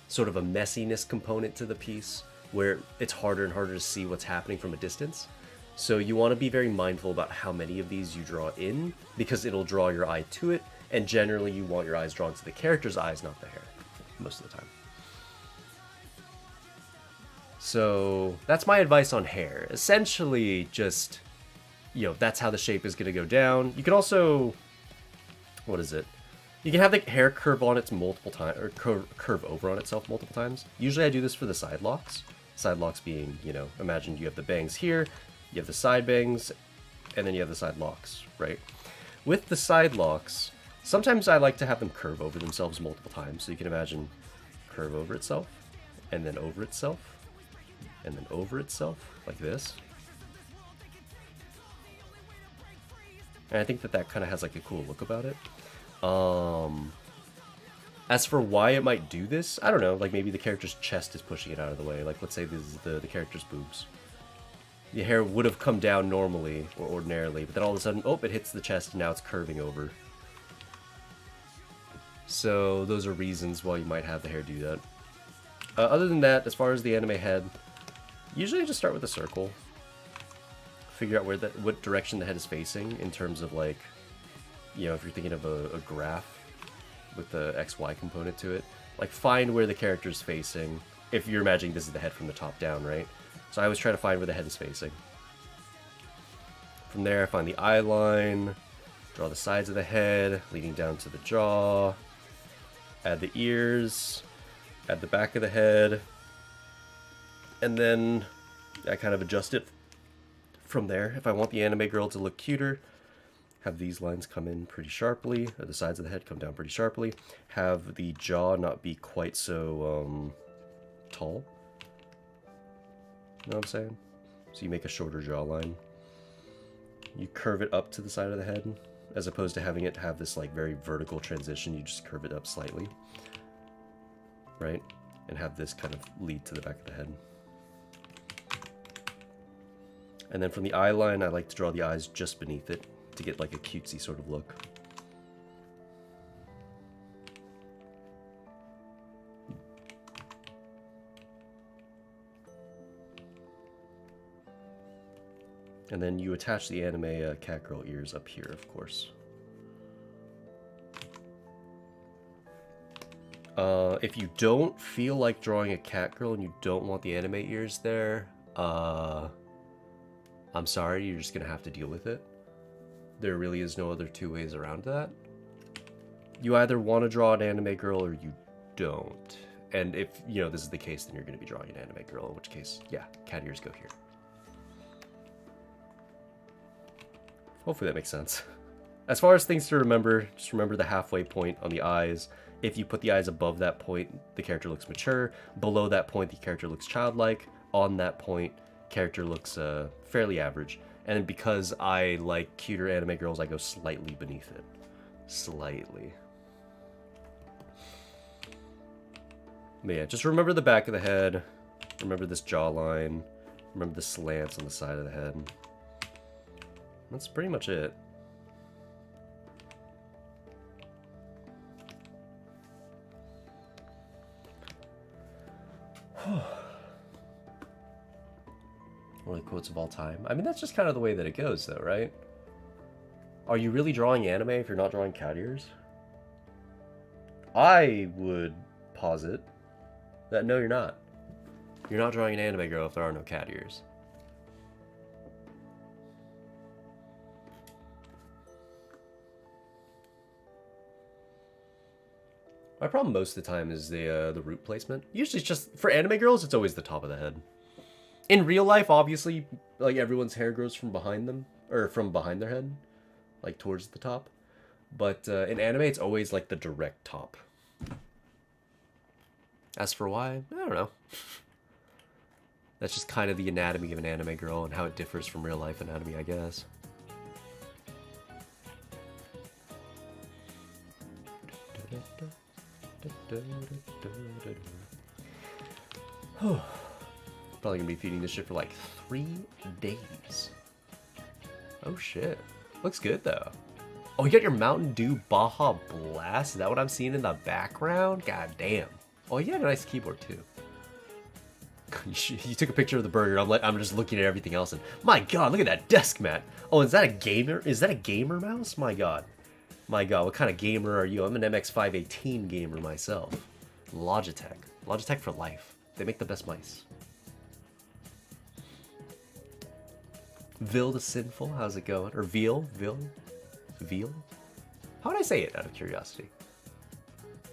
sort of a messiness component to the piece, where it's harder and harder to see what's happening from a distance. So you want to be very mindful about how many of these you draw in, because it'll draw your eye to it, and generally you want your eyes drawn to the character's eyes, not the hair, most of the time. So that's my advice on hair. Essentially, just, you know, that's how the shape is going to go down. You can also, what is it? You can have the hair curve on its multiple times, or curve over on itself multiple times. Usually I do this for the side locks. Side locks being, you know, imagine you have the bangs here, you have the side bangs, and then you have the side locks, right? With the side locks, sometimes I like to have them curve over themselves multiple times. So you can imagine curve over itself, and then over itself, and then over itself, like this. And I think that kind of has like a cool look about it. As for why it might do this, I don't know, like maybe the character's chest is pushing it out of the way. Like let's say this is the character's boobs. The hair would have come down normally or ordinarily, but then all of a sudden, oh, it hits the chest and now it's curving over. So those are reasons why you might have the hair do that. Other than that, as far as the anime head, usually I just start with a circle. Figure out what direction the head is facing in terms of like, you know, if you're thinking of a graph with the XY component to it, like find where the character's facing. If you're imagining this is the head from the top down, right? So I always try to find where the head is facing. From there, I find the eye line, draw the sides of the head, leading down to the jaw, add the ears, add the back of the head, and then I kind of adjust it from there. If I want the anime girl to look cuter, have these lines come in pretty sharply, or the sides of the head come down pretty sharply, have the jaw not be quite so tall. You know what I'm saying? So you make a shorter jawline. You curve it up to the side of the head, as opposed to having it have this like very vertical transition. You just curve it up slightly, right? And have this kind of lead to the back of the head. And then from the eye line, I like to draw the eyes just beneath it to get like a cutesy sort of look. And then you attach the anime catgirl ears up here, of course. If you don't feel like drawing a catgirl and you don't want the anime ears there, I'm sorry, you're just gonna have to deal with it. There really is no other two ways around that. You either want to draw an anime girl or you don't. And if, you know, this is the case, then you're going to be drawing an anime girl, in which case, yeah, cat ears go here. Hopefully that makes sense. As far as things to remember, just remember the halfway point on the eyes. If you put the eyes above that point, the character looks mature. Below that point, the character looks childlike. On that point, character looks fairly average. And then because I like cuter anime girls, I go slightly beneath it. Slightly. But yeah, just remember the back of the head. Remember this jawline. Remember the slants on the side of the head. That's pretty much it. One of the quotes of all time. I mean, that's just kind of the way that it goes, though, right? Are you really drawing anime if you're not drawing cat ears? I would posit that no, you're not. You're not drawing an anime girl if there are no cat ears. My problem most of the time is the root placement. Usually it's just, for anime girls, it's always the top of the head. In real life, obviously, like everyone's hair grows from behind them, or from behind their head, like towards the top. But in anime, it's always like the direct top. As for why, I don't know. That's just kind of the anatomy of an anime girl and how it differs from real life anatomy, I guess. Probably gonna be feeding this shit for like 3 days. Oh shit. Looks good though. Oh, you got your Mountain Dew Baja Blast? Is that what I'm seeing in the background? God damn. Oh, you got a nice keyboard too. You took a picture of the burger. I'm just looking at everything else and my god, look at that desk mat. Oh, is that a gamer? Is that a gamer mouse? My god. My god, what kind of gamer are you? I'm an MX518 gamer myself. Logitech. Logitech for life. They make the best mice. Vil the Sinful, how's it going? Or Veal? Veal? How would I say it out of curiosity?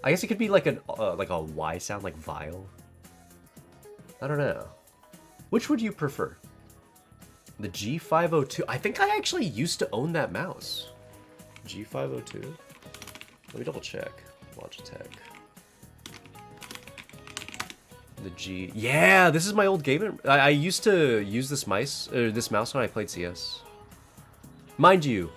I guess it could be like a Y sound, like vile. I don't know. Which would you prefer? The G502. I think I actually used to own that mouse. G502. Let me double check. Logitech. The G. Yeah, this is my old gamer. I used to use this mouse when I played CS. Mind you,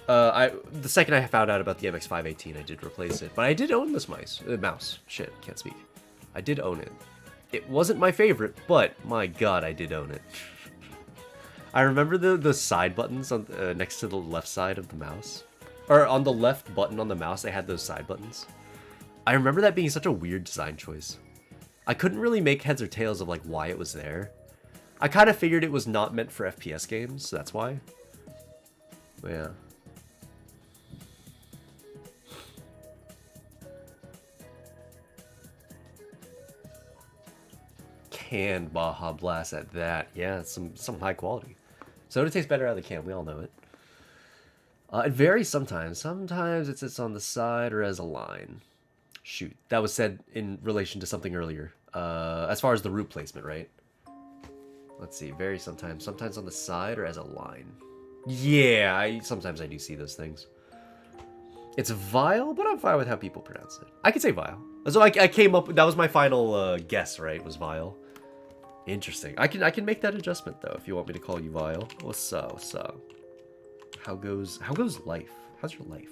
the second I found out about the MX518, I did replace it. But I did own this mouse. Shit, can't speak. I did own it. It wasn't my favorite, but my god, I did own it. I remember the side buttons on next to the left side of the mouse. Or on the left button on the mouse, they had those side buttons. I remember that being such a weird design choice. I couldn't really make heads or tails of like why it was there. I kind of figured it was not meant for FPS games, so that's why. But yeah. Canned Baja Blast at that. Yeah, some high quality. Soda tastes better out of the can, we all know it. It varies sometimes. Sometimes it sits on the side or as a line. Shoot, that was said in relation to something earlier. As far as the root placement, right? Let's see, varies sometimes. Sometimes on the side or as a line. Yeah, sometimes I do see those things. It's vile, but I'm fine with how people pronounce it. I could say vile. So I came up, that was my final guess, right? Was vile. Interesting. I can make that adjustment though if you want me to call you vile. What's up? What's up? How goes life? How's your life?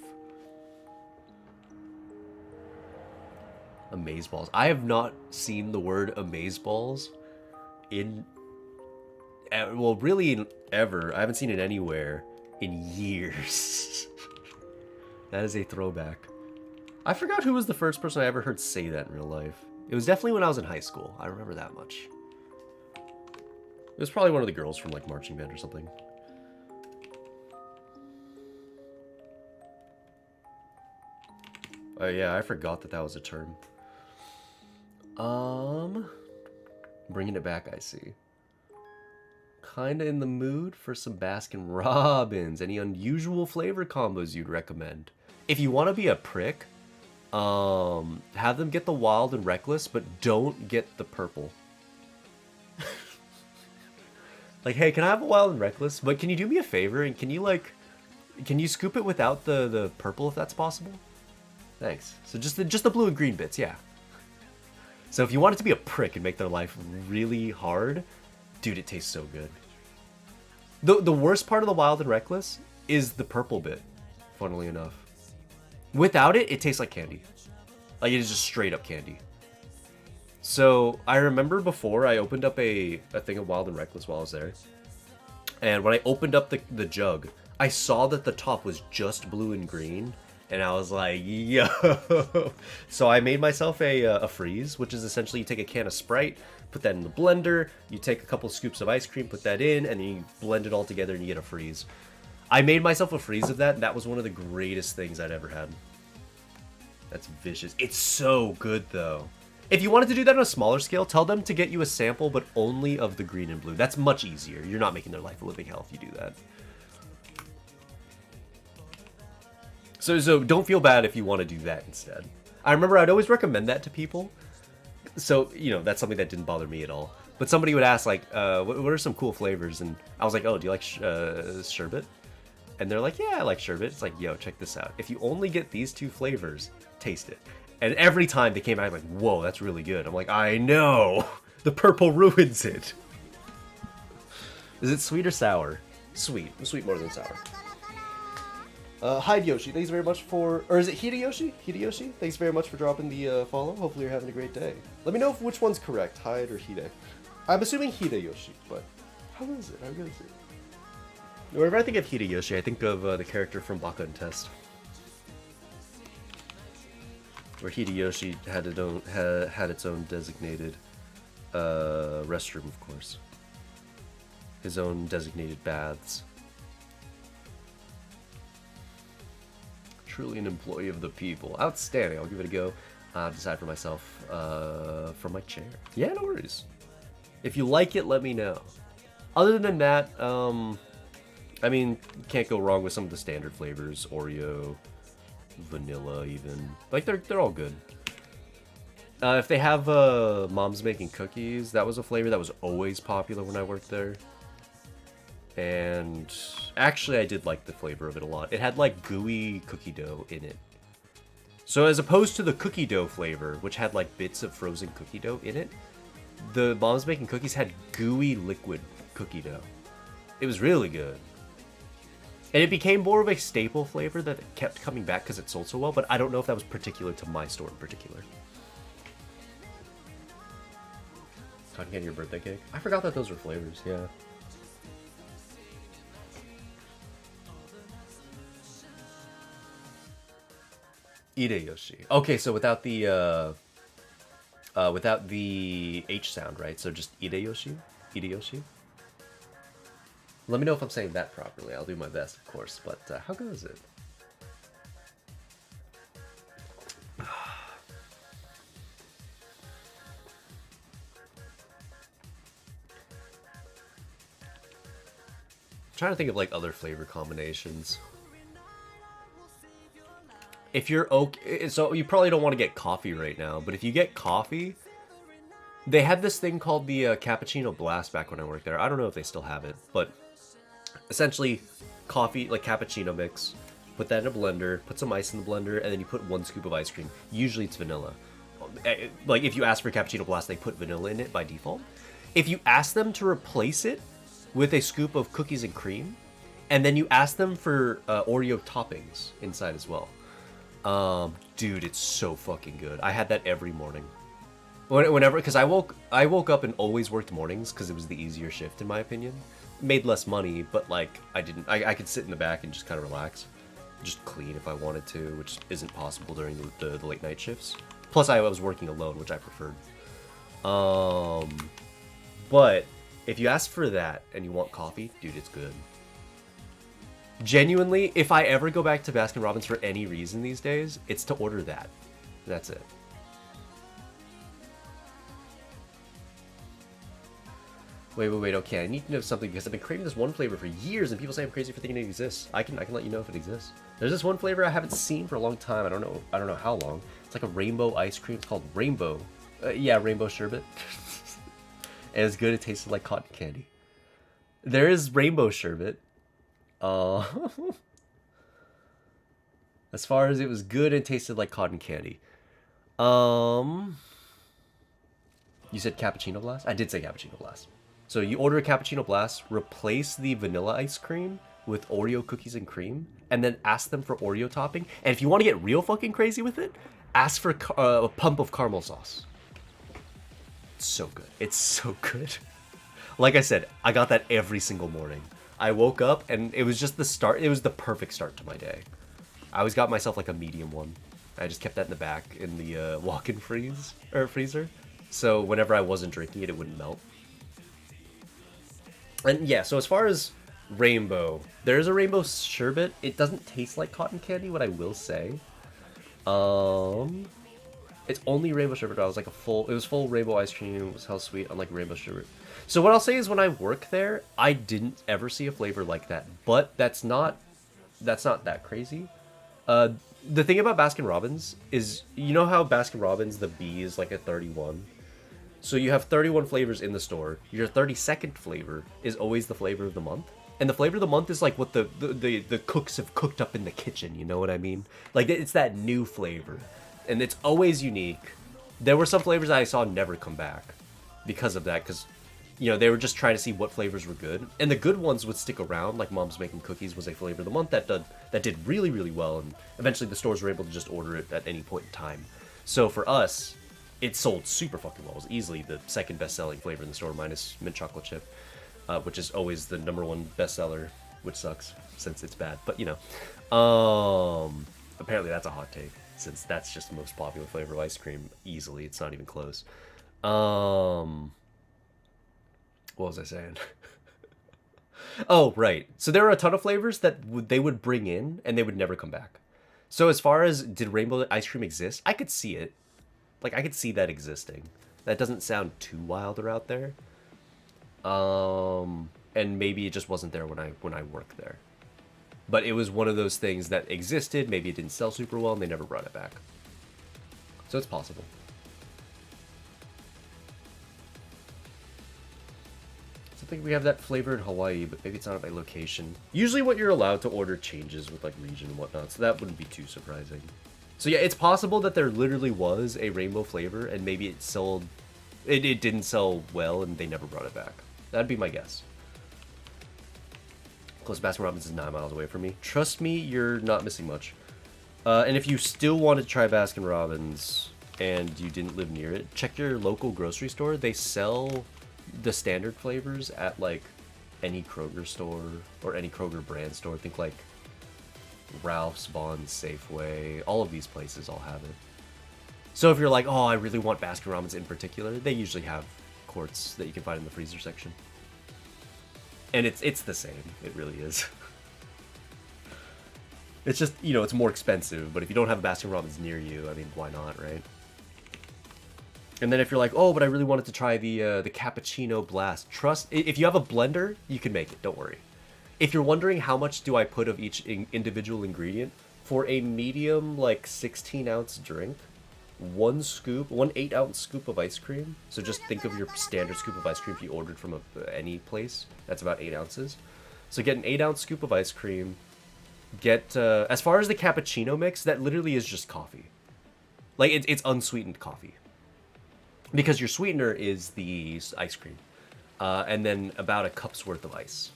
Amazeballs. I have not seen the word amazeballs in well, really ever. I haven't seen it anywhere in years. That is a throwback. I forgot who was the first person I ever heard say that in real life. It was definitely when I was in high school. I remember that much. It was probably one of the girls from like marching band or something. Oh yeah, I forgot that was a term. Bringing it back, I see. Kinda in the mood for some Baskin Robbins. Any unusual flavor combos you'd recommend? If you want to be a prick, have them get the wild and reckless, but don't get the purple. Like, hey, can I have a wild and reckless? But can you do me a favor and can you scoop it without the purple if that's possible? Thanks. So just the blue and green bits, yeah. So if you want it to be a prick and make their life really hard, dude, it tastes so good. The worst part of the wild and reckless is the purple bit, funnily enough. Without it, it tastes like candy. Like, it is just straight up candy. So I remember before I opened up a thing of wild and reckless while I was there. And when I opened up the jug, I saw that the top was just blue and green. And I was like, yo. So I made myself a freeze, which is essentially you take a can of Sprite, put that in the blender, you take a couple scoops of ice cream, put that in, and then you blend it all together and you get a freeze. I made myself a freeze of that, and that was one of the greatest things I'd ever had. That's vicious. It's so good, though. If you wanted to do that on a smaller scale, tell them to get you a sample, but only of the green and blue. That's much easier. You're not making their life a living hell if you do that. So don't feel bad if you want to do that instead. I remember I'd always recommend that to people. So, you know, that's something that didn't bother me at all. But somebody would ask, like, what are some cool flavors? And I was like, oh, do you like sherbet? And they're like, yeah, I like sherbet. It's like, yo, check this out. If you only get these two flavors, taste it. And every time they came back, like, whoa, that's really good. I'm like, I know. The purple ruins it. Is it sweet or sour? Sweet. Sweet more than sour. Hideyoshi, thanks very much for... Or is it Hideyoshi? Hideyoshi? Thanks very much for dropping the follow. Hopefully you're having a great day. Let me know which one's correct, Hide or Hide. I'm assuming Hideyoshi, but... How is it? How good is it? Whenever I think of Hideyoshi, I think of the character from Baka and Test. Where Hideyoshi had its own designated restroom, of course. His own designated baths. Truly an employee of the people. Outstanding. I'll give it a go. I'll decide for myself from my chair. Yeah, no worries. If you like it, let me know. Other than that, I mean, you can't go wrong with some of the standard flavors. Oreo, vanilla even. Like, they're all good. If they have Mom's Making Cookies, that was a flavor that was always popular when I worked there. And actually, I did like the flavor of it a lot. It had, like, gooey cookie dough in it. So as opposed to the cookie dough flavor, which had, like, bits of frozen cookie dough in it, the Mom's Making Cookies had gooey liquid cookie dough. It was really good. And it became more of a staple flavor that kept coming back because it sold so well, but I don't know if that was particular to my store in particular. Cotton candy or birthday cake? I forgot that those were flavors, yeah. Hideyoshi. Okay, so without the H sound, right? So just Hideyoshi? Hideyoshi? Let me know if I'm saying that properly. I'll do my best, of course. But how good is it? I'm trying to think of like other flavor combinations. If you're okay, so you probably don't want to get coffee right now, but if you get coffee, they had this thing called the Cappuccino Blast back when I worked there. I don't know if they still have it, but essentially coffee, like cappuccino mix, put that in a blender, put some ice in the blender, and then you put 1 scoop of ice cream. Usually it's vanilla. Like if you ask for Cappuccino Blast, they put vanilla in it by default. If you ask them to replace it with a scoop of cookies and cream, and then you ask them for Oreo toppings inside as well. Dude, it's so fucking good. I had that every morning. Whenever, because I woke up and always worked mornings because it was the easier shift in my opinion. Made less money, but like I could sit in the back and just kind of relax, just clean if I wanted to, which isn't possible during the late night shifts. Plus, I was working alone, which I preferred. But if you ask for that and you want coffee, dude, it's good. Genuinely, if I ever go back to Baskin-Robbins for any reason these days, it's to order that. That's it. Wait, okay, I need to know something because I've been craving this one flavor for years and people say I'm crazy for thinking it exists. I can let you know if it exists. There's this one flavor I haven't seen for a long time. I don't know how long. It's like a rainbow ice cream. It's called Rainbow. Yeah, Rainbow Sherbet. And it's good. It tasted like cotton candy. There is Rainbow Sherbet. As far as it was good and tasted like cotton candy. You said Cappuccino Blast? I did say Cappuccino Blast. So you order a Cappuccino Blast, replace the vanilla ice cream with Oreo cookies and cream, and then ask them for Oreo topping. And if you want to get real fucking crazy with it, ask for a pump of caramel sauce. It's so good. It's so good. Like I said, I got that every single morning. I woke up and it was just the start. It was the perfect start to my day. I always got myself like a medium one. I just kept that in the back in the walk-in freezer. So whenever I wasn't drinking it, it wouldn't melt. And yeah, so as far as rainbow, there's a rainbow sherbet. It doesn't taste like cotton candy, what I will say. It's only rainbow sherbet. I was like it was full rainbow ice cream. It was hell sweet, unlike rainbow sherbet. So what I'll say is when I work there, I didn't ever see a flavor like that. But that's not that crazy. The thing about Baskin Robbins is, you know how Baskin Robbins, the B is like a 31? So you have 31 flavors in the store. Your 32nd flavor is always the flavor of the month. And the flavor of the month is like what the cooks have cooked up in the kitchen, you know what I mean? Like, it's that new flavor. And it's always unique. There were some flavors that I saw never come back because of that, because, you know, they were just trying to see what flavors were good. And the good ones would stick around, like Mom's Making Cookies was a flavor of the month that did really, really well, and eventually the stores were able to just order it at any point in time. So for us, it sold super fucking well. It was easily the second best-selling flavor in the store, minus mint chocolate chip, which is always the #1 bestseller, which sucks since it's bad. But, you know, apparently that's a hot take, since that's just the most popular flavor of ice cream, easily. It's not even close. What was I saying? Oh, right. So there are a ton of flavors that they would bring in, and they would never come back. So as far as, did rainbow ice cream exist? I could see it. Like, I could see that existing. That doesn't sound too wild or out there. And maybe it just wasn't there when I worked there. But it was one of those things that existed. Maybe it didn't sell super well, and they never brought it back. So it's possible. So I think we have that flavor in Hawaii, but maybe it's not at my location. Usually what you're allowed to order changes with, like, region and whatnot, so that wouldn't be too surprising. So yeah, it's possible that there literally was a rainbow flavor, and maybe it sold... It didn't sell well, and they never brought it back. That'd be my guess. Close Baskin Robbins is 9 miles away from me. Trust me, you're not missing much. And if you still want to try Baskin Robbins, and you didn't live near it, check your local grocery store. They sell the standard flavors at, like, any Kroger store, or any Kroger brand store. Think, like, Ralph's, Vons, Safeway, all of these places all have it. So if you're like, oh, I really want Baskin Robbins in particular, they usually have quarts that you can find in the freezer section. And it's the same. It really is. It's just, you know, it's more expensive, but if you don't have a Baskin Robbins near you, I mean, why not, right? And then if you're like, oh, but I really wanted to try the cappuccino blast. Trust, if you have a blender, you can make it, don't worry. If you're wondering how much do I put of each individual ingredient, for a medium, like, 16-ounce drink, 1 8-ounce scoop of ice cream, so just think of your standard scoop of ice cream if you ordered from any place, that's about 8 ounces. So get an 8-ounce scoop of ice cream, get, as far as the cappuccino mix, that literally is just coffee. Like, it's unsweetened coffee. Because your sweetener is the ice cream. And then about a cup's worth of ice.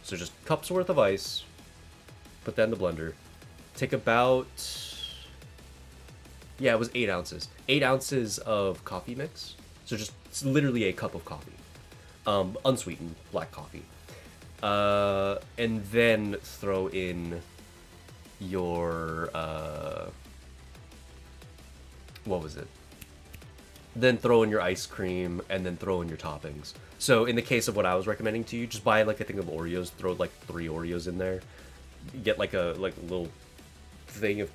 So just cup's worth of ice, put that in the blender, take about, yeah, it was 8 ounces. 8 ounces of coffee mix. So just, it's literally a cup of coffee. Unsweetened black coffee. And then throw in your, what was it? Then throw in your ice cream, and then throw in your toppings. So in the case of what I was recommending to you, just buy like a thing of Oreos, throw like 3 Oreos in there, get like a little thing of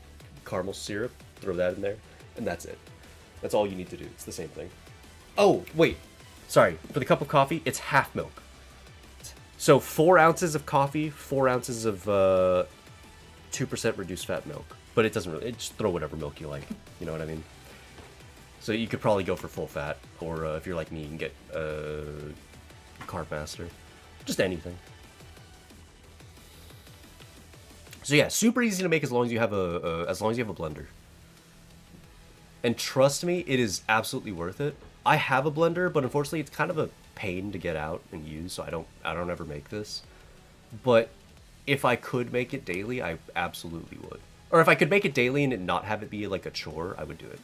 caramel syrup, throw that in there, and that's it. That's all you need to do. It's the same thing. Oh, wait. Sorry. For the cup of coffee, it's half milk. So 4 ounces of coffee, 4 ounces of 2% reduced fat milk. But it doesn't really, just throw whatever milk you like. You know what I mean? So you could probably go for full fat, or if you're like me, you can get Carb Master. Just anything. So yeah, super easy to make as long as you have a blender. And trust me, it is absolutely worth it. I have a blender, but unfortunately, it's kind of a pain to get out and use, so I don't ever make this. But if I could make it daily, I absolutely would. Or if I could make it daily and it not have it be like a chore, I would do it.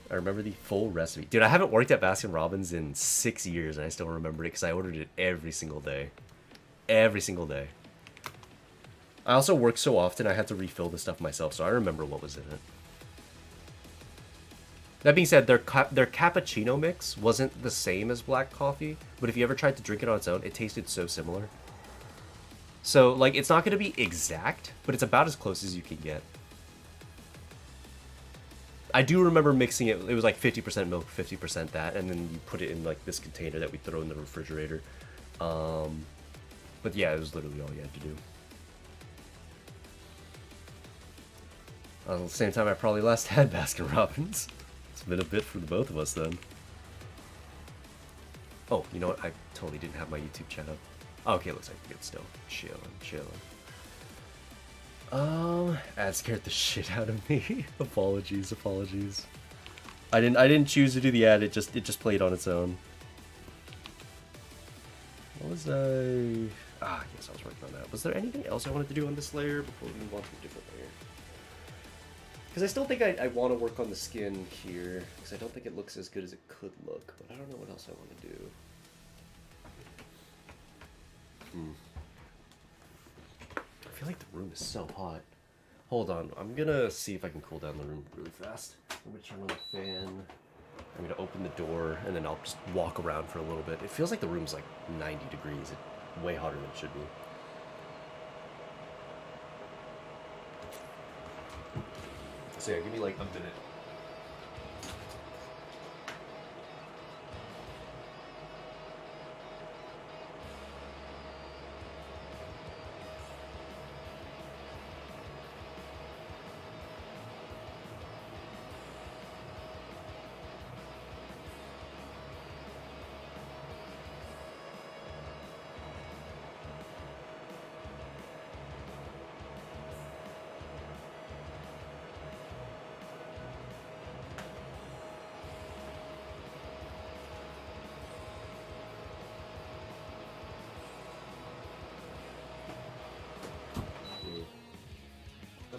I remember the full recipe. Dude, I haven't worked at Baskin Robbins in 6 years, and I still remember it because I ordered it every single day. every single day. I also work so often I had to refill the stuff myself, so I remember what was in it. That being said, their cappuccino mix wasn't the same as black coffee, but if you ever tried to drink it on its own, it tasted so similar. So, like, it's not going to be exact, but it's about as close as you can get. I do remember mixing it. It was like 50% milk, 50% that, and then you put it in, like, this container that we throw in the refrigerator. But yeah, it was literally all you had to do. At the same time, I probably last had Baskin Robbins. It's been a bit for the both of us then. Oh, you know what? I totally didn't have my YouTube chat up. Oh, okay, looks like good still. Chilling. Ad scared the shit out of me. Apologies. I didn't choose to do the ad. It just played on its own. What was I? Yes, I was working on that. Was there anything else I wanted to do on this layer before we move on to a different layer? Because I still think I want to work on the skin here, because I don't think it looks as good as it could look, but I don't know what else I want to do. I feel like the room is so hot. Hold on, I'm gonna see if I can cool down the room really fast. I'm gonna turn on the fan. I'm gonna open the door, and then I'll just walk around for a little bit. It feels like the room's like 90 degrees. It's way hotter than it should be. So yeah, give me like a minute.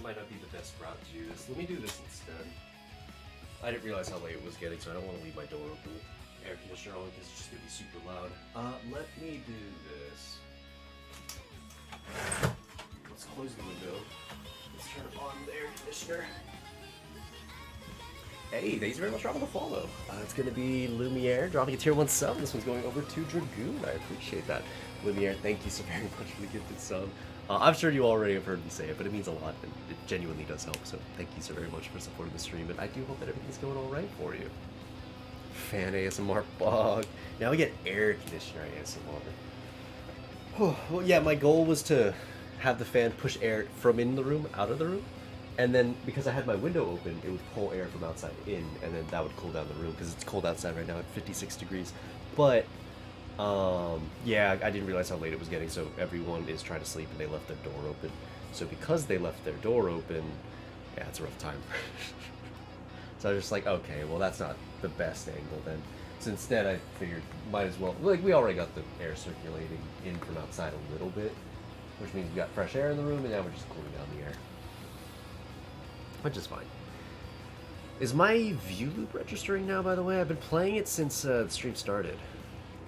Might not be the best route to do this. Let me do this instead. I didn't realize how late it was getting, so I don't want to leave my door open. Air conditioner on because it's just going to be super loud. Let me do this. Let's close the window. Let's turn on the air conditioner. Hey, thanks very much for dropping the follow. It's going to be Lumiere dropping a tier 1 sub. This one's going over to Dragoon. I appreciate that. Lumiere, thank you so very much for the gifted sub. I'm sure you already have heard me say it, but it means a lot, and it genuinely does help, so thank you so very much for supporting the stream, and I do hope that everything's going alright for you. Fan ASMR bog. Now we get air conditioner ASMR. Well, yeah, my goal was to have the fan push air from in the room out of the room, and then because I had my window open, it would pull air from outside in, and then that would cool down the room, because it's cold outside right now at 56 degrees. But yeah, I didn't realize how late it was getting, so everyone is trying to sleep and they left their door open. So because they left their door open, yeah, it's a rough time. So I was just like, okay, well that's not the best angle then. So instead I figured might as well, like we already got the air circulating in from outside a little bit, which means we got fresh air in the room and now we're just cooling down the air. Which is fine. Is my view loop registering now, by the way? I've been playing it since the stream started.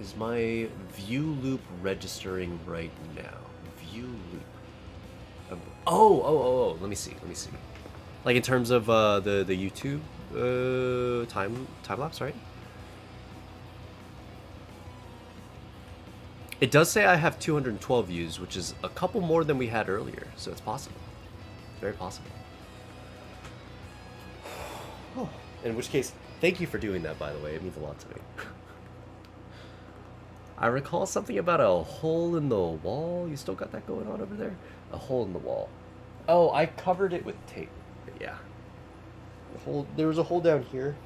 Is my view loop registering right now? View loop. Oh. Let me see. Like in terms of the YouTube time lapse, right? It does say I have 212 views, which is a couple more than we had earlier, so it's possible. Very possible. In which case, thank you for doing that, by the way. It means a lot to me. I recall something about a hole in the wall. You still got that going on over there? A hole in the wall. Oh, I covered it with tape. But yeah. There was a hole down here.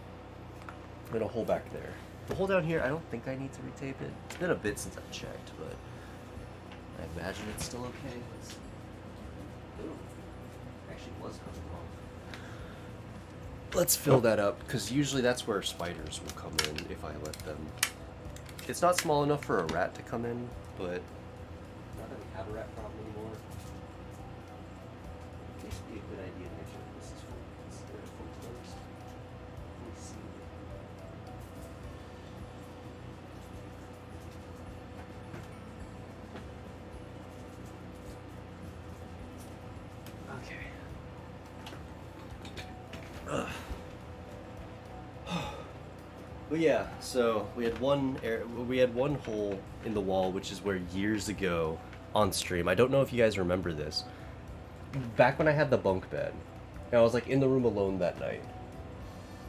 And a hole back there. The hole down here, I don't think I need to retape it. It's been a bit since I've checked, but I imagine it's still okay. Let's see. Ooh. Actually, it was coming off. Let's fill that up, because usually that's where spiders will come in if I let them. It's not small enough for a rat to come in, but not that we have a rat problem anymore. It used to be a good idea to make sure this is full closed. Let me see. But yeah, so we had one hole in the wall, which is where years ago on stream. I don't know if you guys remember this. Back when I had the bunk bed, and I was like in the room alone that night.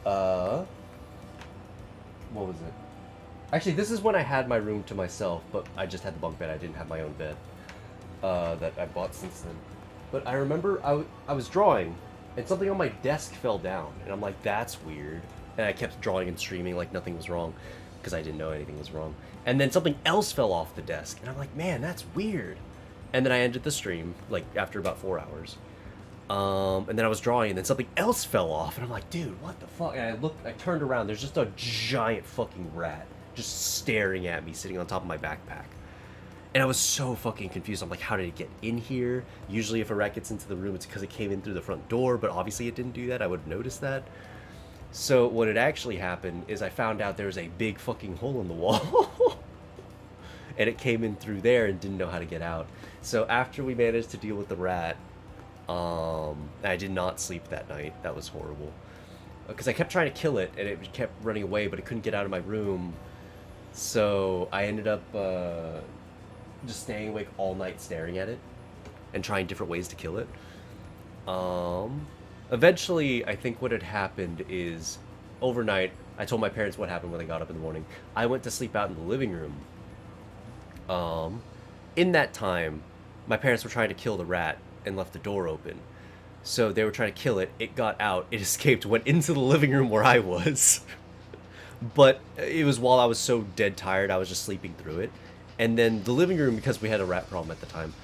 What was it? Actually, this is when I had my room to myself, but I just had the bunk bed. I didn't have my own bed that I bought since then. But I remember I was drawing, and something on my desk fell down, and I'm like, that's weird. And I kept drawing and streaming like nothing was wrong, because I didn't know anything was wrong. And then something else fell off the desk, and I'm like, man, that's weird. And then I ended the stream, like, after about 4 hours. And then I was drawing, and then something else fell off, and I'm like, dude, what the fuck? And I turned around, there's just a giant fucking rat just staring at me, sitting on top of my backpack. And I was so fucking confused. I'm like, how did it get in here? Usually if a rat gets into the room, it's because it came in through the front door, but obviously it didn't do that. I would have noticed that. So what had actually happened is I found out there was a big fucking hole in the wall. And it came in through there and didn't know how to get out. So after we managed to deal with the rat, I did not sleep that night. That was horrible. Because I kept trying to kill it, and it kept running away, but it couldn't get out of my room. So I ended up just staying awake all night staring at it and trying different ways to kill it. Eventually, I think what had happened is, overnight, I told my parents what happened when I got up in the morning. I went to sleep out in the living room. In that time, my parents were trying to kill the rat and left the door open. So they were trying to kill it, it got out, it escaped, went into the living room where I was. But it was while I was so dead tired, I was just sleeping through it. And then the living room, because we had a rat problem at the time,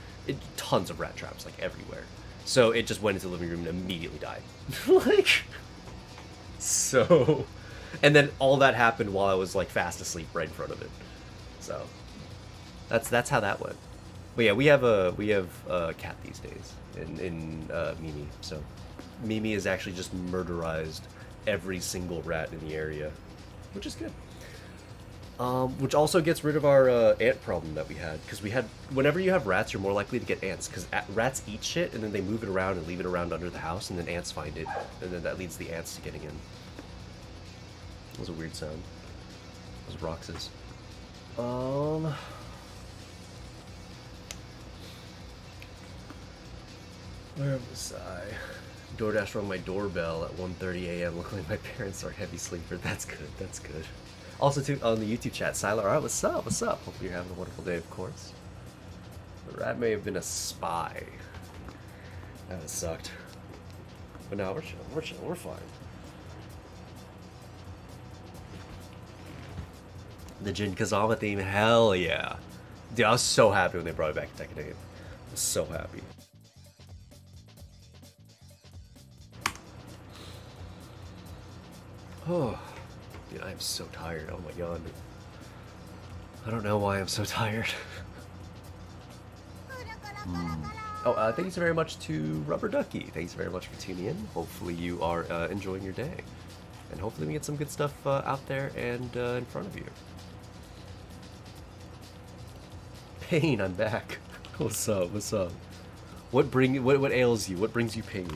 tons of rat traps, like, everywhere. So it just went into the living room and immediately died. Like, so... And then all that happened while I was, like, fast asleep right in front of it. So, that's how that went. But yeah, we have a cat these days in Mimi. So Mimi has actually just murderized every single rat in the area, which is good. Which also gets rid of our ant problem that we had, because whenever you have rats, you're more likely to get ants, because rats eat shit and then they move it around and leave it around under the house, and then ants find it, and then that leads the ants to getting in. That was a weird sound. It was Roxas. Where was I? DoorDash rung my doorbell at 1:30 a.m. Luckily my parents are heavy sleepers. That's good, that's good. Also, too, on the YouTube chat, Siler, alright, what's up, what's up? Hopefully you're having a wonderful day, of course. The rat may have been a spy. That would have sucked. But now we're chilling, we're fine. The Jin Kazama theme, hell yeah. Dude, I was so happy when they brought it back to Tekken 8. I was so happy. Oh, dude, I am so tired. Oh my god. I don't know why I'm so tired. Oh, thanks very much to Rubber Ducky. Thanks very much for tuning in. Hopefully you are enjoying your day. And hopefully we get some good stuff out there and in front of you. Pain, I'm back. What's up? What's up? What ails you? What brings you pain?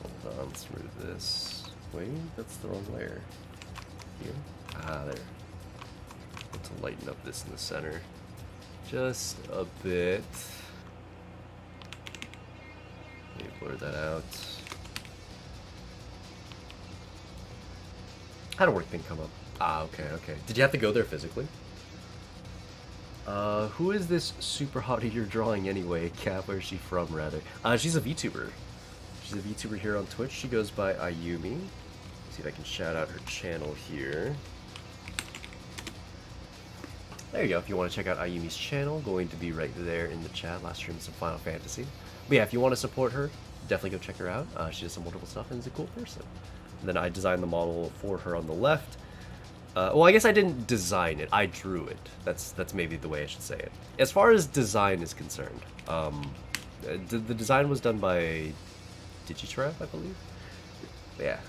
Hold on, let's remove this. Wait, that's the wrong layer. Here? Ah, there. Let's lighten up this in the center. Just a bit. Let me blur that out. How did work thing come up? Ah, okay, okay. Did you have to go there physically? Who is this super hottie you're drawing anyway? Cat, where's she from, rather? She's a VTuber. She's a VTuber here on Twitch. She goes by Ayumi. See if I can shout out her channel here. There you go. If you want to check out Ayumi's channel, going to be right there in the chat. Last stream some Final Fantasy. But yeah, if you want to support her, definitely go check her out. She does some wonderful stuff and is a cool person. And then I designed the model for her on the left. Well, I guess I didn't design it. I drew it. That's maybe the way I should say it. As far as design is concerned, the design was done by Digitrap, I believe. Yeah.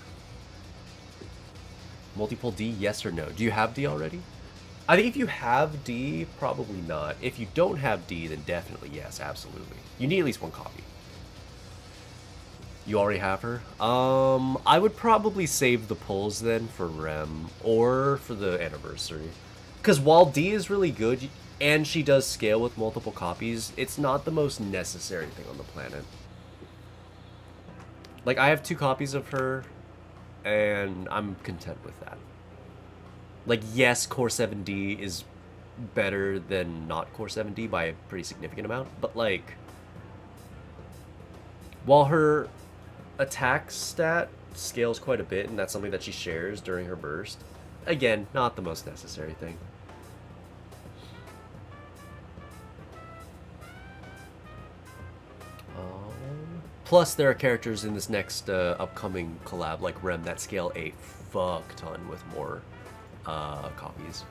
Multiple D, yes or no? Do you have D already? I think if you have D, probably not. If you don't have D, then definitely yes, absolutely. You need at least one copy. You already have her? I would probably save the pulls then for Rem or for the anniversary. Because while D is really good and she does scale with multiple copies, it's not the most necessary thing on the planet. Like, I have 2 copies of her, and I'm content with that. Like, yes, Core 7D is better than not Core 7D by a pretty significant amount, but like, while her attack stat scales quite a bit, and that's something that she shares during her burst, again, not the most necessary thing. Plus, there are characters in this next upcoming collab, like Rem, that scale a fuck ton with more copies.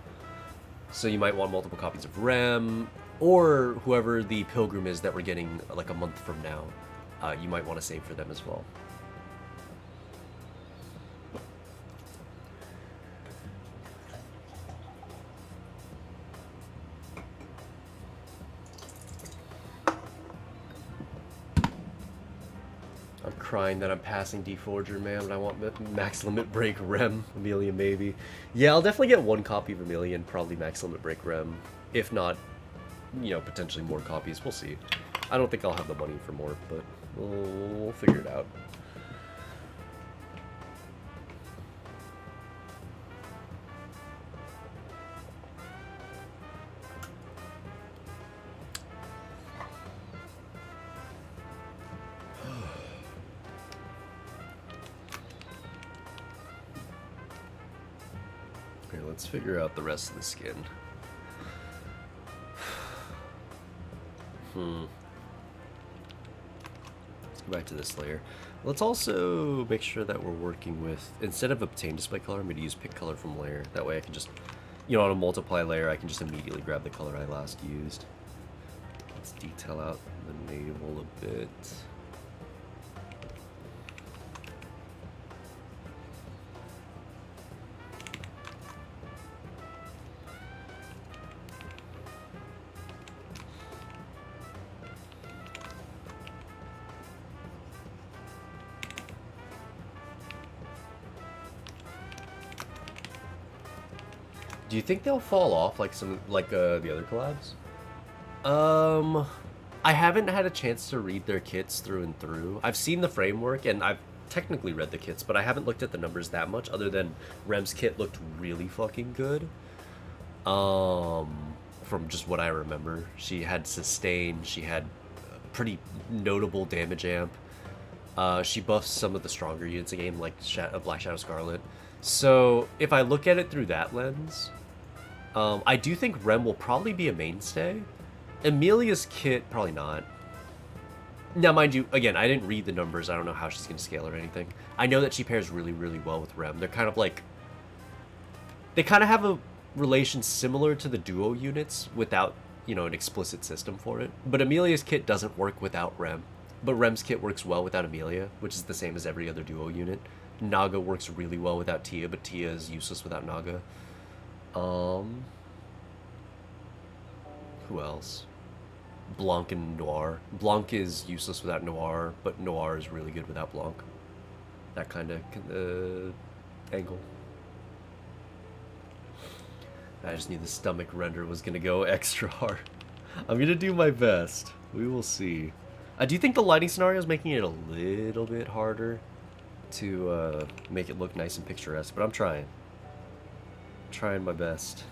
So you might want multiple copies of Rem, or whoever the pilgrim is that we're getting like a month from now. You might want to save for them as well. I'm crying that I'm passing Deforger, man, but I want Max Limit Break Rem, Amelia maybe. Yeah, I'll definitely get 1 copy of Amelia and probably Max Limit Break Rem. If not, you know, potentially more copies. We'll see. I don't think I'll have the money for more, but we'll figure it out. Here, let's figure out the rest of the skin. Let's go back to this layer. Let's also make sure that we're working with, instead of obtain display color, I'm going to use pick color from layer. That way I can just, you know, on a multiply layer, I can just immediately grab the color I last used. Let's detail out the navel a bit. Do you think they'll fall off like some the other collabs? I haven't had a chance to read their kits through and through. I've seen the framework and I've technically read the kits, but I haven't looked at the numbers that much other than Rem's kit looked really fucking good. From just what I remember. She had sustain, she had pretty notable damage amp. She buffs some of the stronger units in the game, like Black Shadow Scarlet. So if I look at it through that lens, I do think Rem will probably be a mainstay. Amelia's kit, probably not. Now, mind you, again, I didn't read the numbers. I don't know how she's going to scale or anything. I know that she pairs really, really well with Rem. They're kind of like... They kind of have a relation similar to the duo units without, you know, an explicit system for it. But Amelia's kit doesn't work without Rem. But Rem's kit works well without Amelia, which is the same as every other duo unit. Naga works really well without Tia, but Tia is useless without Naga. Who else? Blanc and Noir. Blanc is useless without Noir, but Noir is really good without Blanc. That kind of angle. I just knew the stomach render was going to go extra hard. I'm going to do my best. We will see. I do think the lighting scenario is making it a little bit harder to make it look nice and picturesque, but I'm trying. Trying my best.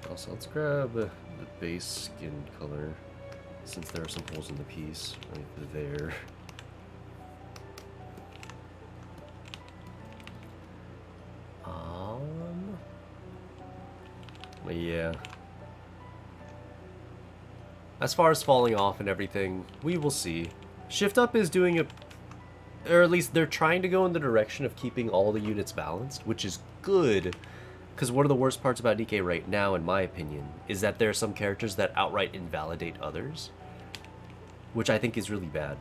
Also, let's grab the base skin color, since there are some holes in the piece right there. Yeah. As far as falling off and everything, we will see. Shift Up is doing or at least they're trying to go in the direction of keeping all the units balanced, which is good, Because one of the worst parts about Nikkei right now, in my opinion, is that there are some characters that outright invalidate others, which I think is really bad.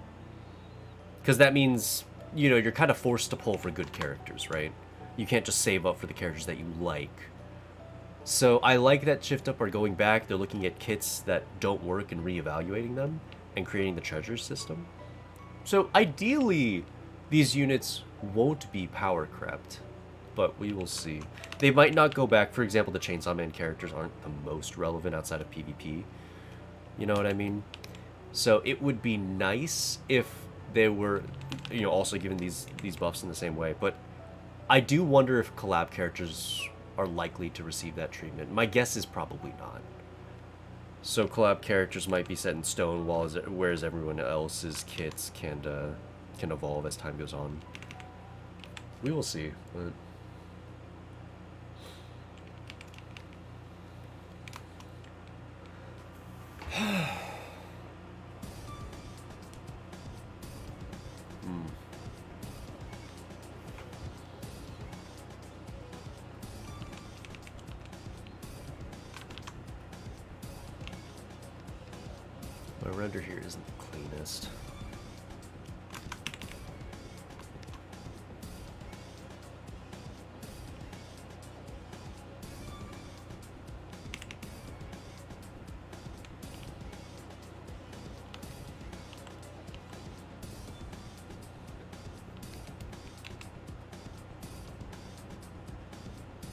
Because that means, you know, you're kind of forced to pull for good characters, right? You can't just save up for the characters that you like. So I like that Shift Up are going back. They're looking at kits that don't work and reevaluating them and creating the treasure system. So ideally, these units won't be power crept, but we will see. They might not go back. For example, the Chainsaw Man characters aren't the most relevant outside of PvP. You know what I mean? So it would be nice if they were, you know, also given these buffs in the same way. But I do wonder if collab characters are likely to receive that treatment. My guess is probably not. So collab characters might be set in stone, whereas everyone else's kits can evolve as time goes on. We will see. But my render here isn't the cleanest.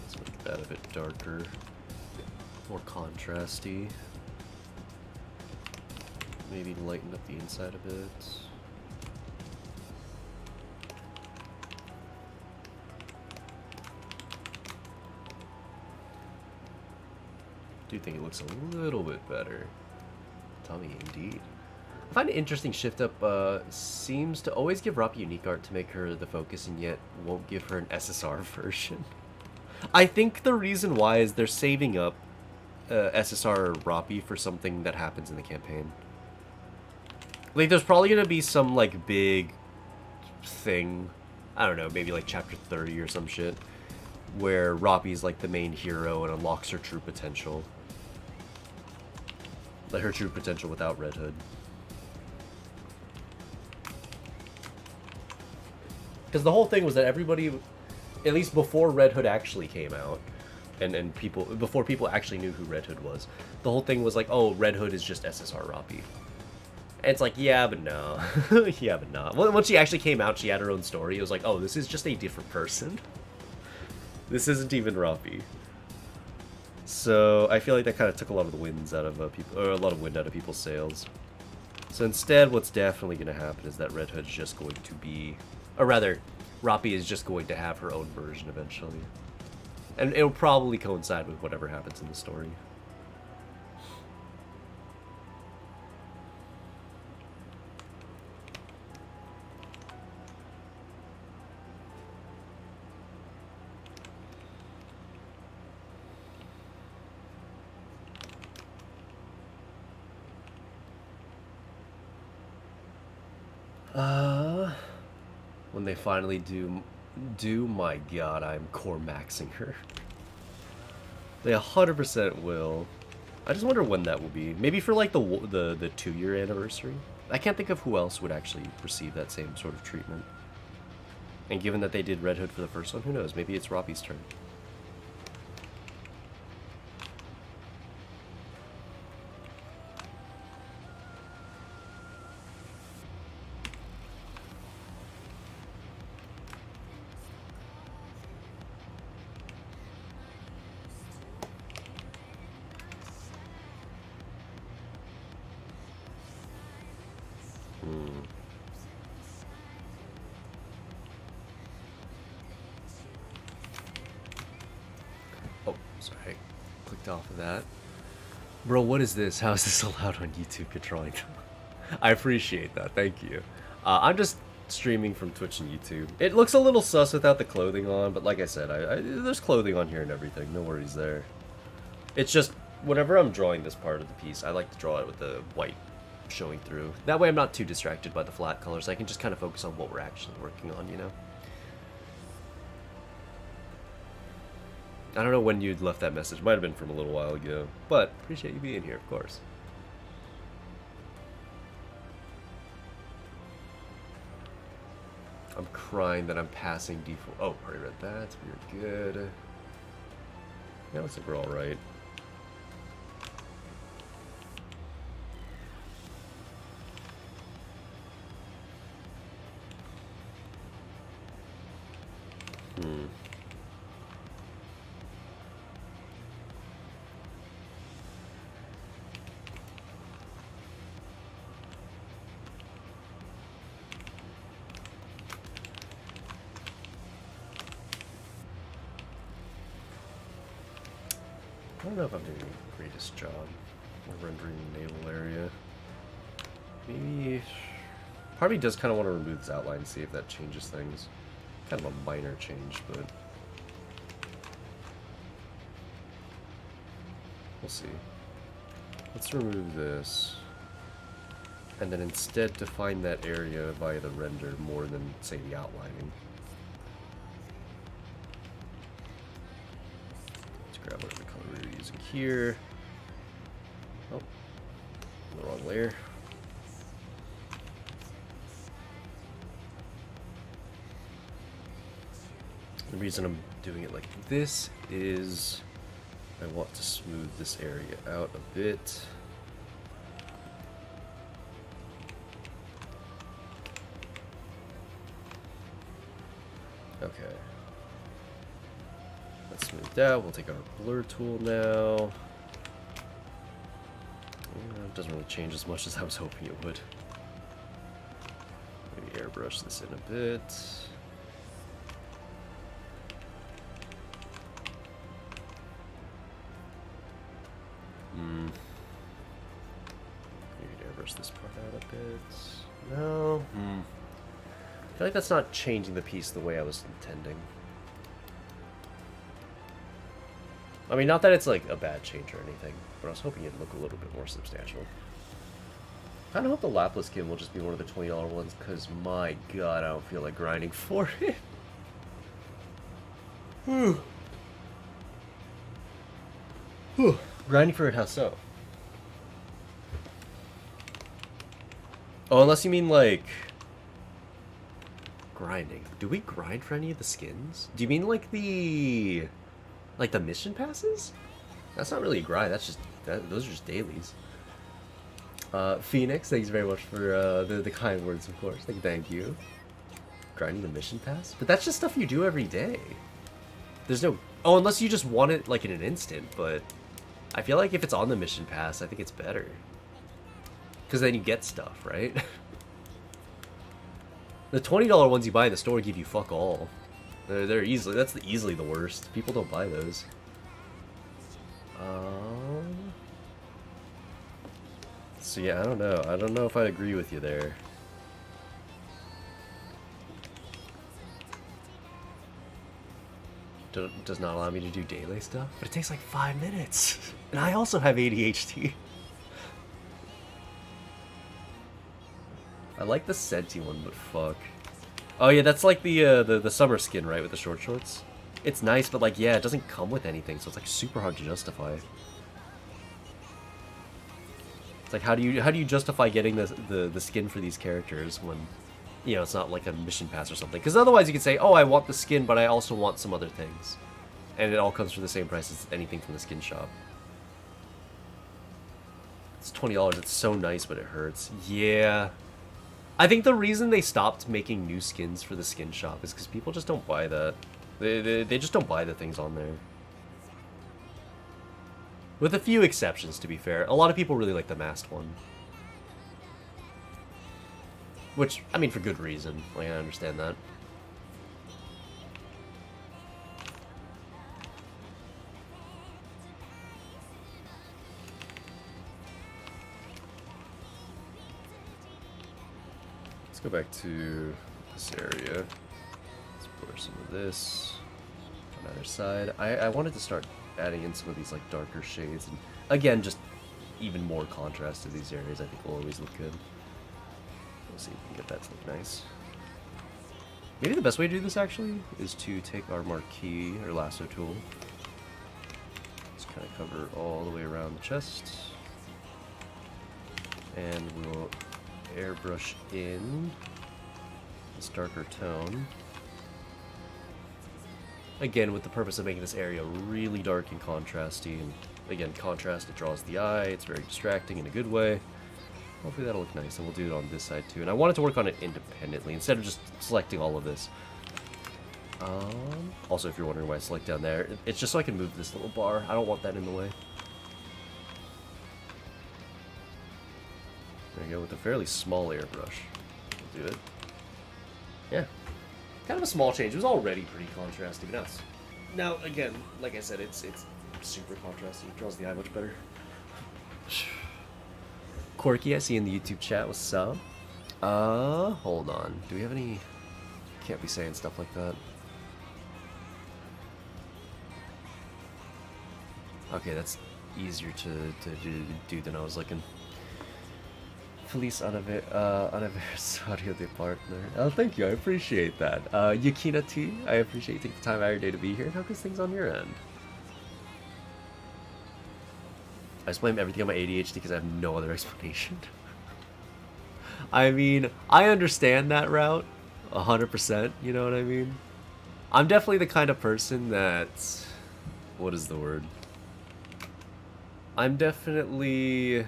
Let's make that a bit darker, more contrasty. Maybe lighten up the inside a bit. Do think it looks a little bit better. Tummy, indeed. I find it interesting Shift Up seems to always give Roppy unique art to make her the focus and yet won't give her an SSR version. I think the reason why is they're saving up SSR Roppy for something that happens in the campaign. Like, there's probably gonna be some, like, big thing, I don't know, maybe like chapter 30 or some shit, where Roppy's, like, the main hero and unlocks her true potential. Like, her true potential without Red Hood. Because the whole thing was that everybody, at least before Red Hood actually came out, and before people actually knew who Red Hood was, the whole thing was like, oh, Red Hood is just SSR Roppy. And it's like, yeah, but no. Yeah, but not. Once she actually came out, she had her own story. It was like, oh, this is just a different person. This isn't even Roppy. So I feel like that kind of took a lot of the winds out of people, or a lot of wind out of people's sails. So instead, what's definitely going to happen is that Red Hood's just going to be, or rather, Roppy is just going to have her own version eventually. And it'll probably coincide with whatever happens in the story. When they finally do, my god, I'm core maxing her. They 100% will. I just wonder when that will be. Maybe for like the 2-year anniversary. I can't think of who else would actually receive that same sort of treatment. And given that they did Red Hood for the first one, who knows? Maybe it's Roppy's turn. Off of that. Bro, what is this? How is this allowed on YouTube? Controlling. I appreciate that. Thank you. I'm just streaming from Twitch and YouTube. It looks a little sus without the clothing on, but like I said, there's clothing on here and everything. No worries there. It's just, whenever I'm drawing this part of the piece, I like to draw it with the white showing through. That way I'm not too distracted by the flat colors. I can just kind of focus on what we're actually working on, you know? I don't know when you'd left that message. Might have been from a little while ago. But appreciate you being here, of course. I'm crying that I'm passing default. Oh, already read that. We're good. Yeah, looks like we're all right. I don't know if I'm doing the greatest job of rendering the naval area. Maybe... Part of me does kind of want to remove this outline and see if that changes things. Kind of a minor change, but... We'll see. Let's remove this. And then instead define that area via the render more than, say, the outlining. Grab whatever color we're using here. Oh, the wrong layer. The reason I'm doing it like this is I want to smooth this area out a bit. Okay. That's smoothed out. We'll take our blur tool now. It doesn't really change as much as I was hoping it would. Maybe airbrush this in a bit. Maybe airbrush this part out a bit. No. I feel like that's not changing the piece the way I was intending. I mean, not that it's like a bad change or anything, but I was hoping it'd look a little bit more substantial. I kind of hope the lapless skin will just be one of the $20 ones, because my god, I don't feel like grinding for it. Grinding for it, how so? Oh, unless you mean like... grinding. Do we grind for any of the skins? Do you mean like the... like the mission passes? That's not really a grind, that's just... those are just dailies. Phoenix, thanks very much for the kind words, of course. Thank you. Grinding the mission pass? But that's just stuff you do every day. There's no... oh, unless you just want it like in an instant, but... I feel like if it's on the mission pass, I think it's better. Because then you get stuff, right? The $20 ones you buy in the store give you fuck all. They're easily... that's easily the worst. People don't buy those. So yeah, I don't know. I don't know if I agree with you there. Does not allow me to do daily stuff, but it takes like 5 minutes. And I also have ADHD. I like the Senti one, but fuck. Oh yeah, that's like the summer skin, right, with the short shorts? It's nice, but like, yeah, it doesn't come with anything, so it's like super hard to justify. It's like, how do you justify getting the skin for these characters when, you know, it's not like a mission pass or something? Because otherwise you could say, oh, I want the skin, but I also want some other things. And it all comes for the same price as anything from the skin shop. It's $20, it's so nice, but it hurts. Yeah. I think the reason they stopped making new skins for the skin shop is because people just don't buy that. They just don't buy the things on there. With a few exceptions, to be fair. A lot of people really like the masked one. Which, I mean, for good reason. Like, I understand that. Let's go back to this area. Let's blur some of this on either side. I wanted to start adding in some of these like darker shades, and again, just even more contrast to these areas. I think will always look good. We'll see if we can get that to look nice. Maybe the best way to do this actually is to take our marquee or lasso tool kind of cover all the way around the chest. And we'll airbrush in this darker tone. Again, with the purpose of making this area really dark and contrasty. And again, contrast, it draws the eye. It's very distracting in a good way. Hopefully that'll look nice, and we'll do it on this side too. And I wanted to work on it independently instead of just selecting all of this. Also, if you're wondering why I select down there, it's just so I can move this little bar. I don't want that in the way. There you go, with a fairly small airbrush. We'll do it. Yeah. Kind of a small change. It was already pretty contrasty, but now again, like I said, it's super contrasty. It draws the eye much better. Corky, I see in the YouTube chat. What's up? Hold on. Do we have any... Can't be saying stuff like that. Okay, that's easier to do than I was looking. Feliz aniversario de partner. Oh, thank you. I appreciate that. Yukina T, I appreciate you taking the time out of your day to be here. How goes things on your end? I just blame everything on my ADHD because I have no other explanation. I mean, I understand that route 100%, you know what I mean? I'm definitely the kind of person that... What is the word? I'm definitely...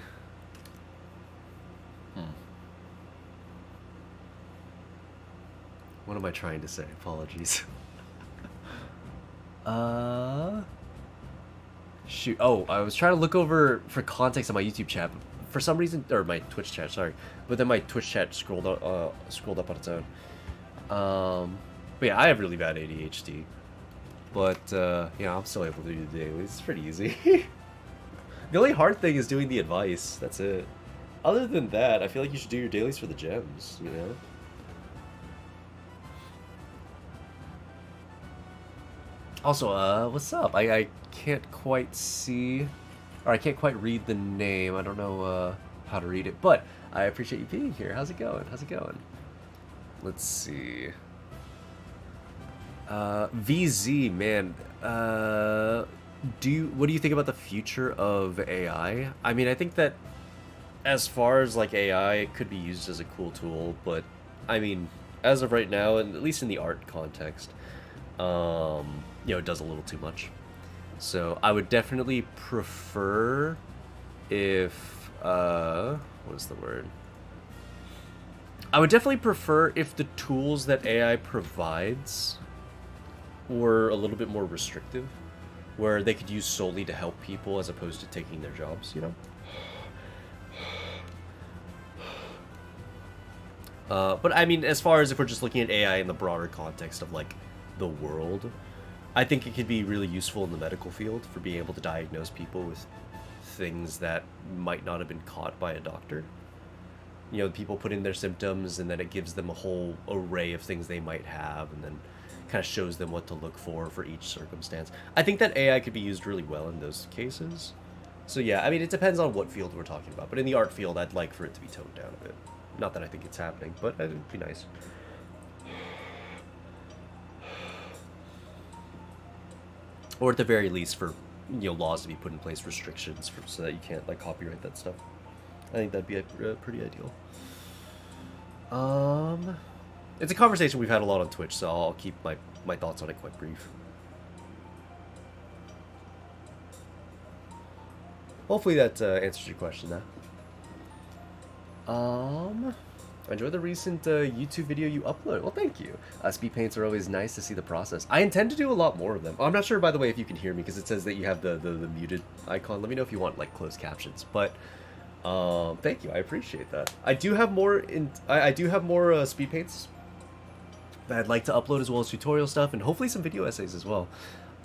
What am I trying to say? Apologies. Shoot. Oh, I was trying to look over for context on my YouTube chat. For some reason, or my Twitch chat, sorry. But then my Twitch chat scrolled up on its own. But yeah, I have really bad ADHD. But, yeah, I'm still able to do the dailies. It's pretty easy. The only hard thing is doing the advice. That's it. Other than that, I feel like you should do your dailies for the gems, you know? Also, what's up? I can't quite see, or I can't quite read the name. I don't know how to read it, but I appreciate you being here. How's it going? How's it going? Let's see. VZ, man. What do you think about the future of AI? I mean, I think that as far as like AI, it could be used as a cool tool, but I mean, as of right now, and at least in the art context, you know, it does a little too much. So I would definitely prefer if, what is the word? I would definitely prefer if the tools that AI provides were a little bit more restrictive, where they could use solely to help people as opposed to taking their jobs, you know? But I mean, as far as if we're just looking at AI in the broader context of like the world, I think it could be really useful in the medical field for being able to diagnose people with things that might not have been caught by a doctor. You know, people put in their symptoms and then it gives them a whole array of things they might have and then kind of shows them what to look for each circumstance. I think that AI could be used really well in those cases. So yeah, I mean, it depends on what field we're talking about. But in the art field, I'd like for it to be toned down a bit. Not that I think it's happening, but it would be nice. Or at the very least for, you know, laws to be put in place, restrictions so that you can't like copyright that stuff. I think that'd be pretty ideal. It's a conversation we've had a lot on Twitch, so I'll keep my thoughts on it quite brief. Hopefully that answers your question now. I enjoyed the recent YouTube video you uploaded. Well, thank you. Speed paints are always nice to see the process. I intend to do a lot more of them. I'm not sure, by the way, if you can hear me, because it says that you have the muted icon. Let me know if you want, like, closed captions. But, thank you. I appreciate that. I do have more I do have more speed paints that I'd like to upload, as well as tutorial stuff, and hopefully some video essays as well.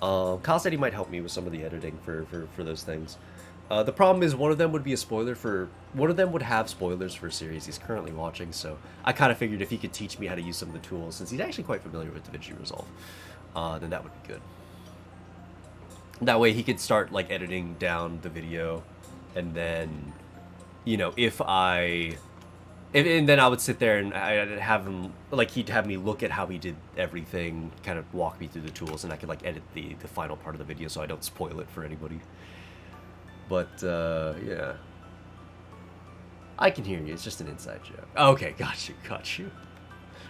Kyle said he might help me with some of the editing for those things. The problem is one of them would be a spoiler for... One of them would have spoilers for a series he's currently watching, so I kind of figured if he could teach me how to use some of the tools, since he's actually quite familiar with DaVinci Resolve, then that would be good. That way he could start, like, editing down the video, and then, you know, if I And then I would sit there and I'd have him, like, he'd have me look at how he did everything, kind of walk me through the tools, and I could, like, edit the final part of the video so I don't spoil it for anybody. But, yeah. I can hear you, it's just an inside joke. Okay, got you.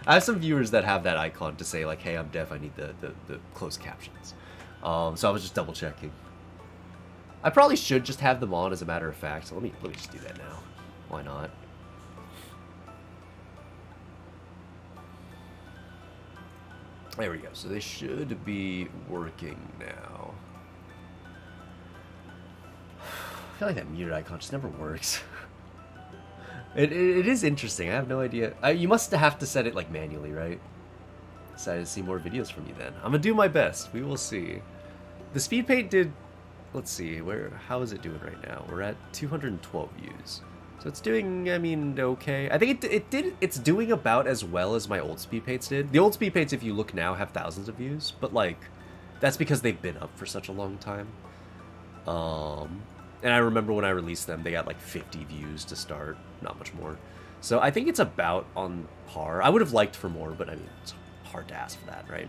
I have some viewers that have that icon to say, like, hey, I'm deaf, I need the closed captions. So I was just double checking. I probably should just have them on as a matter of fact, so let me just do that now. Why not? There we go. So they should be working now. I feel like that muted icon just never works. It is interesting. I have no idea. You must have to set it like manually, right? Excited to see more videos from you then. I'm gonna do my best. We will see. The speed paint did. Let's see. How is it doing right now? We're at 212 views. So it's doing, I mean, okay. I think it's doing about as well as my old speed paints did. The old speed paints, if you look now, have thousands of views, but like, that's because they've been up for such a long time. And I remember when I released them, they got like 50 views to start, not much more. So I think it's about on par. I would have liked for more, but I mean, it's hard to ask for that, right?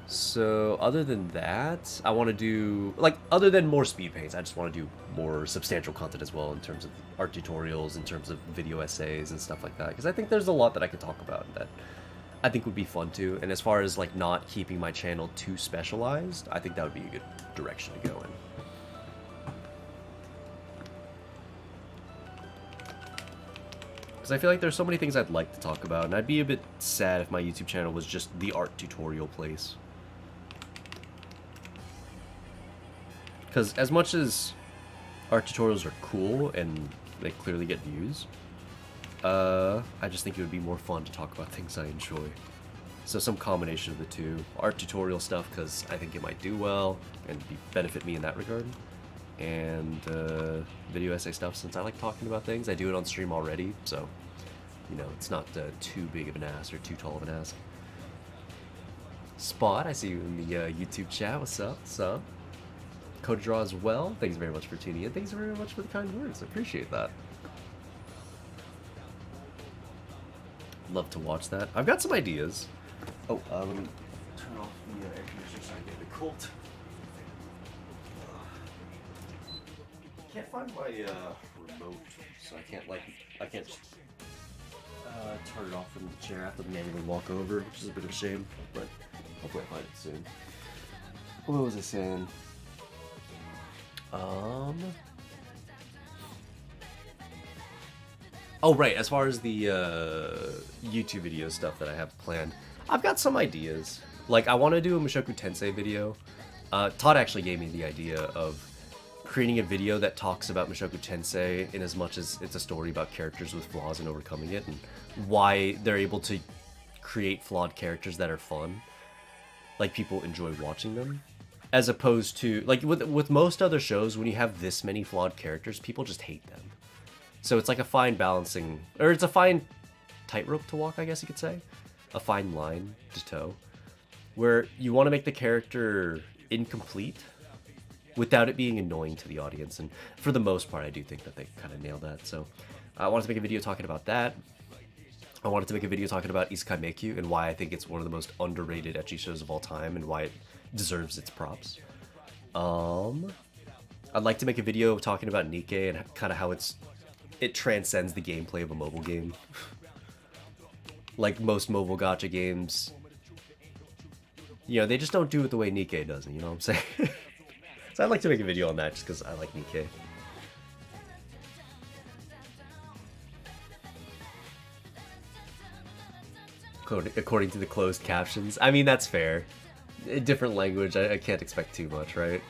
So other than that, I want to do, like, other than more speed paints, I just want to do more substantial content as well in terms of art tutorials, in terms of video essays and stuff like that. Because I think there's a lot that I could talk about that I think would be fun too. And as far as like not keeping my channel too specialized, I think that would be a good direction to go in. Because I feel like there's so many things I'd like to talk about, and I'd be a bit sad if my YouTube channel was just the art tutorial place. Because as much as art tutorials are cool and they clearly get views, I just think it would be more fun to talk about things I enjoy. So some combination of the two. Art tutorial stuff, because I think it might do well and benefit me in that regard. And video essay stuff, since I like talking about things. I do it on stream already, so, you know, it's not too big of an ask or too tall of an ask. Spot, I see you in the YouTube chat. What's up? What's up? Code Draw as well. Thanks very much for tuning in. Thanks very much for the kind words. I appreciate that. Love to watch that. I've got some ideas. Oh, let me turn off the air conditioner so I can get the cold. Can't find my remote, so I can't just turn it off from the chair. I have to manually walk over, which is a bit of a shame, but hopefully I find it soon. What was I saying? Oh, right, as far as the YouTube video stuff that I have planned, I've got some ideas. Like, I want to do a Mushoku Tensei video. Todd actually gave me the idea of creating a video that talks about Mushoku Tensei in as much as it's a story about characters with flaws and overcoming it, and why they're able to create flawed characters that are fun. Like, people enjoy watching them. As opposed to, like, with most other shows, when you have this many flawed characters, people just hate them. So it's like a fine balancing, or it's a fine tightrope to walk, I guess you could say. A fine line to toe. Where you want to make the character incomplete without it being annoying to the audience. And for the most part, I do think that they kind of nailed that. So I wanted to make a video talking about that. I wanted to make a video talking about Isekai Meikyu and why I think it's one of the most underrated ecchi shows of all time and why it deserves its props. I'd like to make a video talking about Nikke and kind of how it transcends the gameplay of a mobile game. Like most mobile gacha games, you know, they just don't do it the way Nikke does, you know what I'm saying? So I'd like to make a video on that just because I like Nikke. According to the closed captions. I mean, that's fair. A different language, I can't expect too much, right?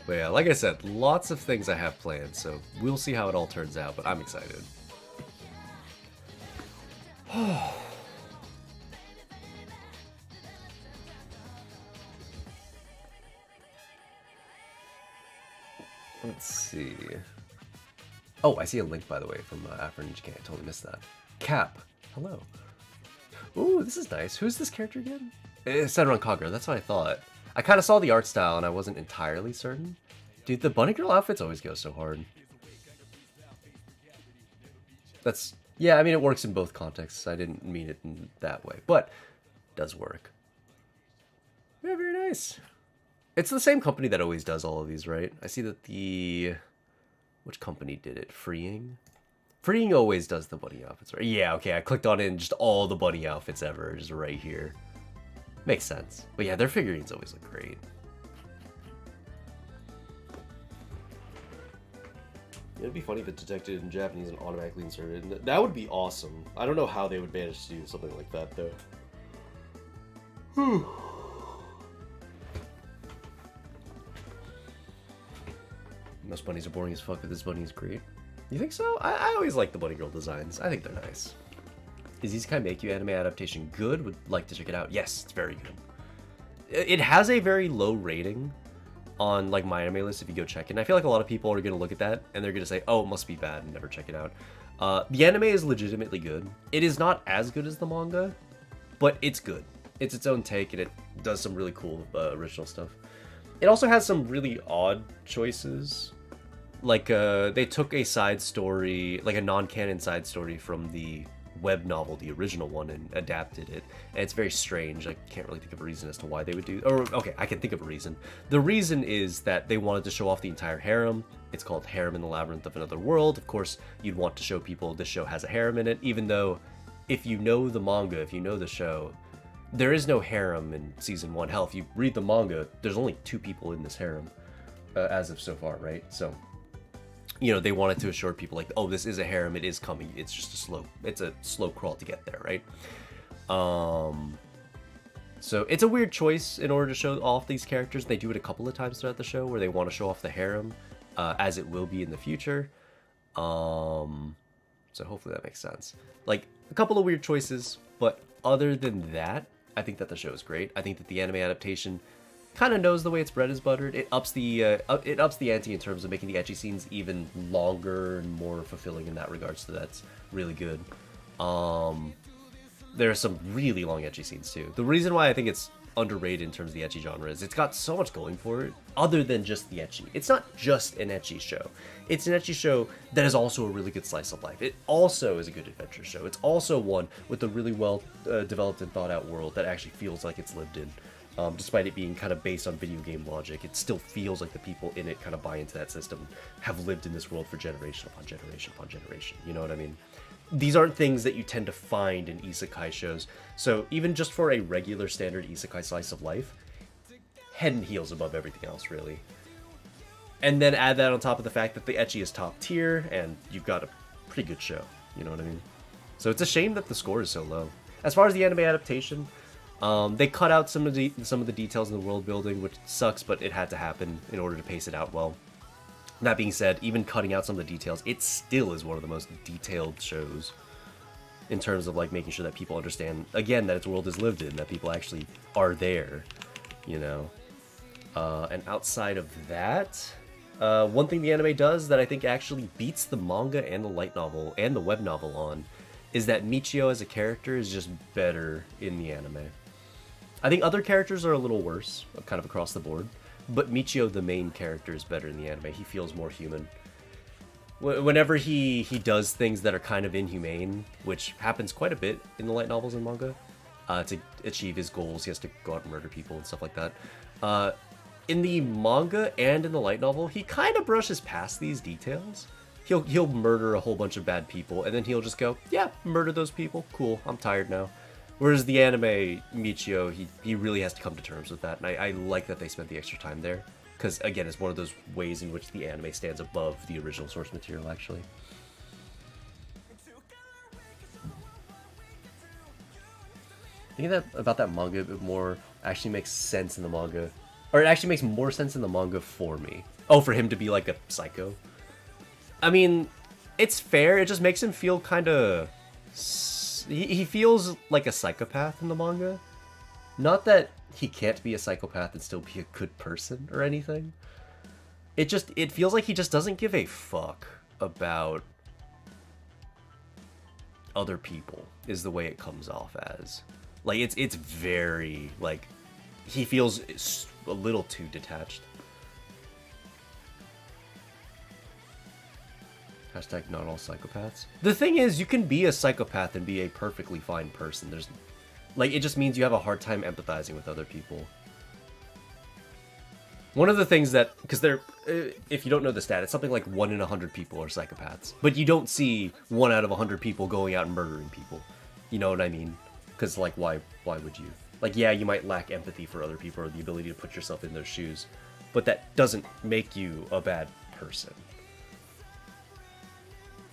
But yeah, like I said, lots of things I have planned, so we'll see how it all turns out, but I'm excited. Let's see. Oh, I see a link, by the way, from Afro Ninja King. I totally missed that. Cap. Hello. Ooh, this is nice. Who's this character again? It's Senran Kagura. That's what I thought. I kind of saw the art style and I wasn't entirely certain. Dude, the bunny girl outfits always go so hard. That's, yeah, I mean, it works in both contexts. I didn't mean it in that way, but it does work. Yeah, very nice. It's the same company that always does all of these, right? I see that the... Which company did it? Freeing? Freeing always does the bunny outfits, right? Yeah, okay, I clicked on it and just all the bunny outfits ever, just right here. Makes sense. But yeah, their figurines always look great. It'd be funny if it detected in Japanese and automatically inserted. That would be awesome. I don't know how they would manage to do something like that, though. Whew. Most bunnies are boring as fuck, but this bunny is great. You think so? I always like the bunny girl designs. I think they're nice. Is Isekai Make You anime adaptation good? Would like to check it out. Yes, it's very good. It has a very low rating on like my anime list if you go check it. And I feel like a lot of people are going to look at that and they're going to say, oh, it must be bad and never check it out. The anime is legitimately good. It is not as good as the manga, but it's good. It's its own take and it does some really cool original stuff. It also has some really odd choices. Like, they took a side story, like a non-canon side story from the web novel, the original one, and adapted it. And it's very strange. I can't really think of a reason as to why they would do... Or, okay, I can think of a reason. The reason is that they wanted to show off the entire harem. It's called Harem in the Labyrinth of Another World. Of course, you'd want to show people this show has a harem in it, even though if you know the manga, if you know the show, there is no harem in Season 1. Hell, if you read the manga, there's only 2 people in this harem, as of so far, right? So... you know, they wanted to assure people like, oh, this is a harem, it is coming. It's just it's a slow crawl to get there, right? So it's a weird choice in order to show off these characters. They do it a couple of times throughout the show where they want to show off the harem, as it will be in the future. So hopefully that makes sense. Like, a couple of weird choices, but other than that, I think that the show is great. I think that the anime adaptation kind of knows the way its bread is buttered. It ups the ante in terms of making the ecchi scenes even longer and more fulfilling in that regard, so that's really good. There are some really long ecchi scenes too. The reason why I think it's underrated in terms of the ecchi genre is it's got so much going for it other than just the ecchi. It's not just an ecchi show. It's an ecchi show that is also a really good slice of life. It also is a good adventure show. It's also one with a really well developed and thought out world that actually feels like it's lived in. Despite it being kind of based on video game logic, it still feels like the people in it kind of buy into that system, have lived in this world for generation upon generation upon generation. You know what I mean? These aren't things that you tend to find in isekai shows. So even just for a regular standard isekai slice of life, head and heels above everything else, really. And then add that on top of the fact that the ecchi is top tier, and you've got a pretty good show. You know what I mean? So it's a shame that the score is so low. As far as the anime adaptation, they cut out some of the details in the world building, which sucks, but it had to happen in order to pace it out well. That being said, even cutting out some of the details, it still is one of the most detailed shows in terms of like making sure that people understand, again, that its world is lived in, that people actually are there, you know. And outside of that, one thing the anime does that I think actually beats the manga and the light novel and the web novel on is that Michio as a character is just better in the anime. I think other characters are a little worse, kind of across the board, but Michio, the main character, is better in the anime. He feels more human. Whenever he does things that are kind of inhumane, which happens quite a bit in the light novels and manga, to achieve his goals, he has to go out and murder people and stuff like that. In the manga and in the light novel, he kind of brushes past these details. He'll murder a whole bunch of bad people, and then he'll just go, yeah, murder those people, cool, I'm tired now. Whereas the anime, Michio, he really has to come to terms with that, and I like that they spent the extra time there. Because, again, it's one of those ways in which the anime stands above the original source material, actually. Thinking about that manga a bit more actually makes sense in the manga. Or it actually makes more sense in the manga for me. Oh, for him to be like a psycho? I mean, it's fair. It just makes him feel kind of... He feels like a psychopath in the manga. Not that he can't be a psychopath and still be a good person or anything. It feels like he just doesn't give a fuck about other people, is the way it comes off as. Like, it's very, like, he feels a little too detached. Hashtag not all psychopaths. The thing is, you can be a psychopath and be a perfectly fine person. There's, like, it just means you have a hard time empathizing with other people. One of the things that, because they're, if you don't know the stat, it's something like 1 in 100 people are psychopaths. But you don't see 1 out of 100 people going out and murdering people. You know what I mean? Because, like, why would you? Like, yeah, you might lack empathy for other people or the ability to put yourself in their shoes. But that doesn't make you a bad person.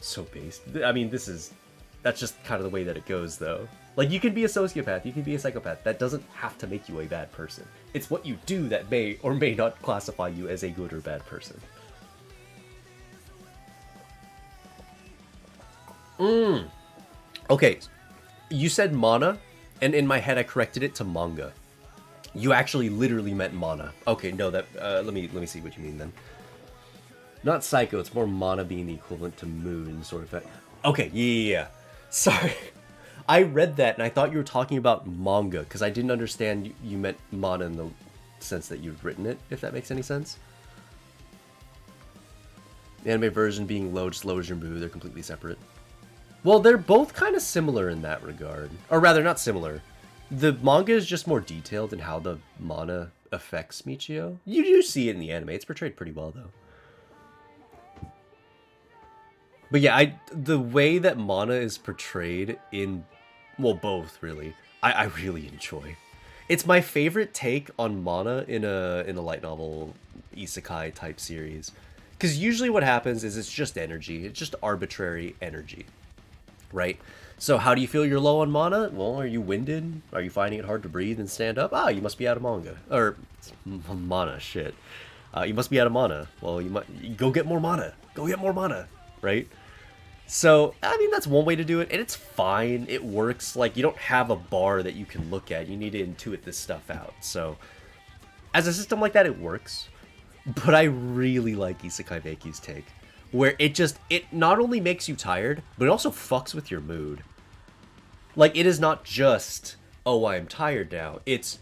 So based. I mean, that's just kind of the way that it goes, though. Like, you can be a sociopath, you can be a psychopath. That doesn't have to make you a bad person. It's what you do that may or may not classify you as a good or bad person. Okay, you said mana, and in my head I corrected it to manga. You actually literally meant mana. Okay, no, that let me see what you mean then. Not psycho, it's more mana being the equivalent to moon, sort of. Okay, yeah. Sorry. I read that and I thought you were talking about manga, because I didn't understand you meant mana in the sense that you've written it, if that makes any sense. The anime version being low just lowers your mood, they're completely separate. Well, they're both kind of similar in that regard. Or rather, not similar. The manga is just more detailed in how the mana affects Michio. You do see it in the anime, it's portrayed pretty well, though. But yeah, the way that mana is portrayed in, well, both really, I really enjoy. It's my favorite take on mana in a light novel isekai type series, because usually what happens is it's just energy, it's just arbitrary energy, right? So how do you feel you're low on mana? Well, are you winded? Are you finding it hard to breathe and stand up? Ah, you must be out of manga or mana. Shit, you must be out of mana. Well, you go get more mana. Go get more mana. Right? So, I mean, that's one way to do it, and it's fine. It works. Like, you don't have a bar that you can look at. You need to intuit this stuff out. So, as a system like that, it works. But I really like Isekai Veiki's take, where it not only makes you tired, but it also fucks with your mood. Like, it is not just, oh, I'm tired now. It's,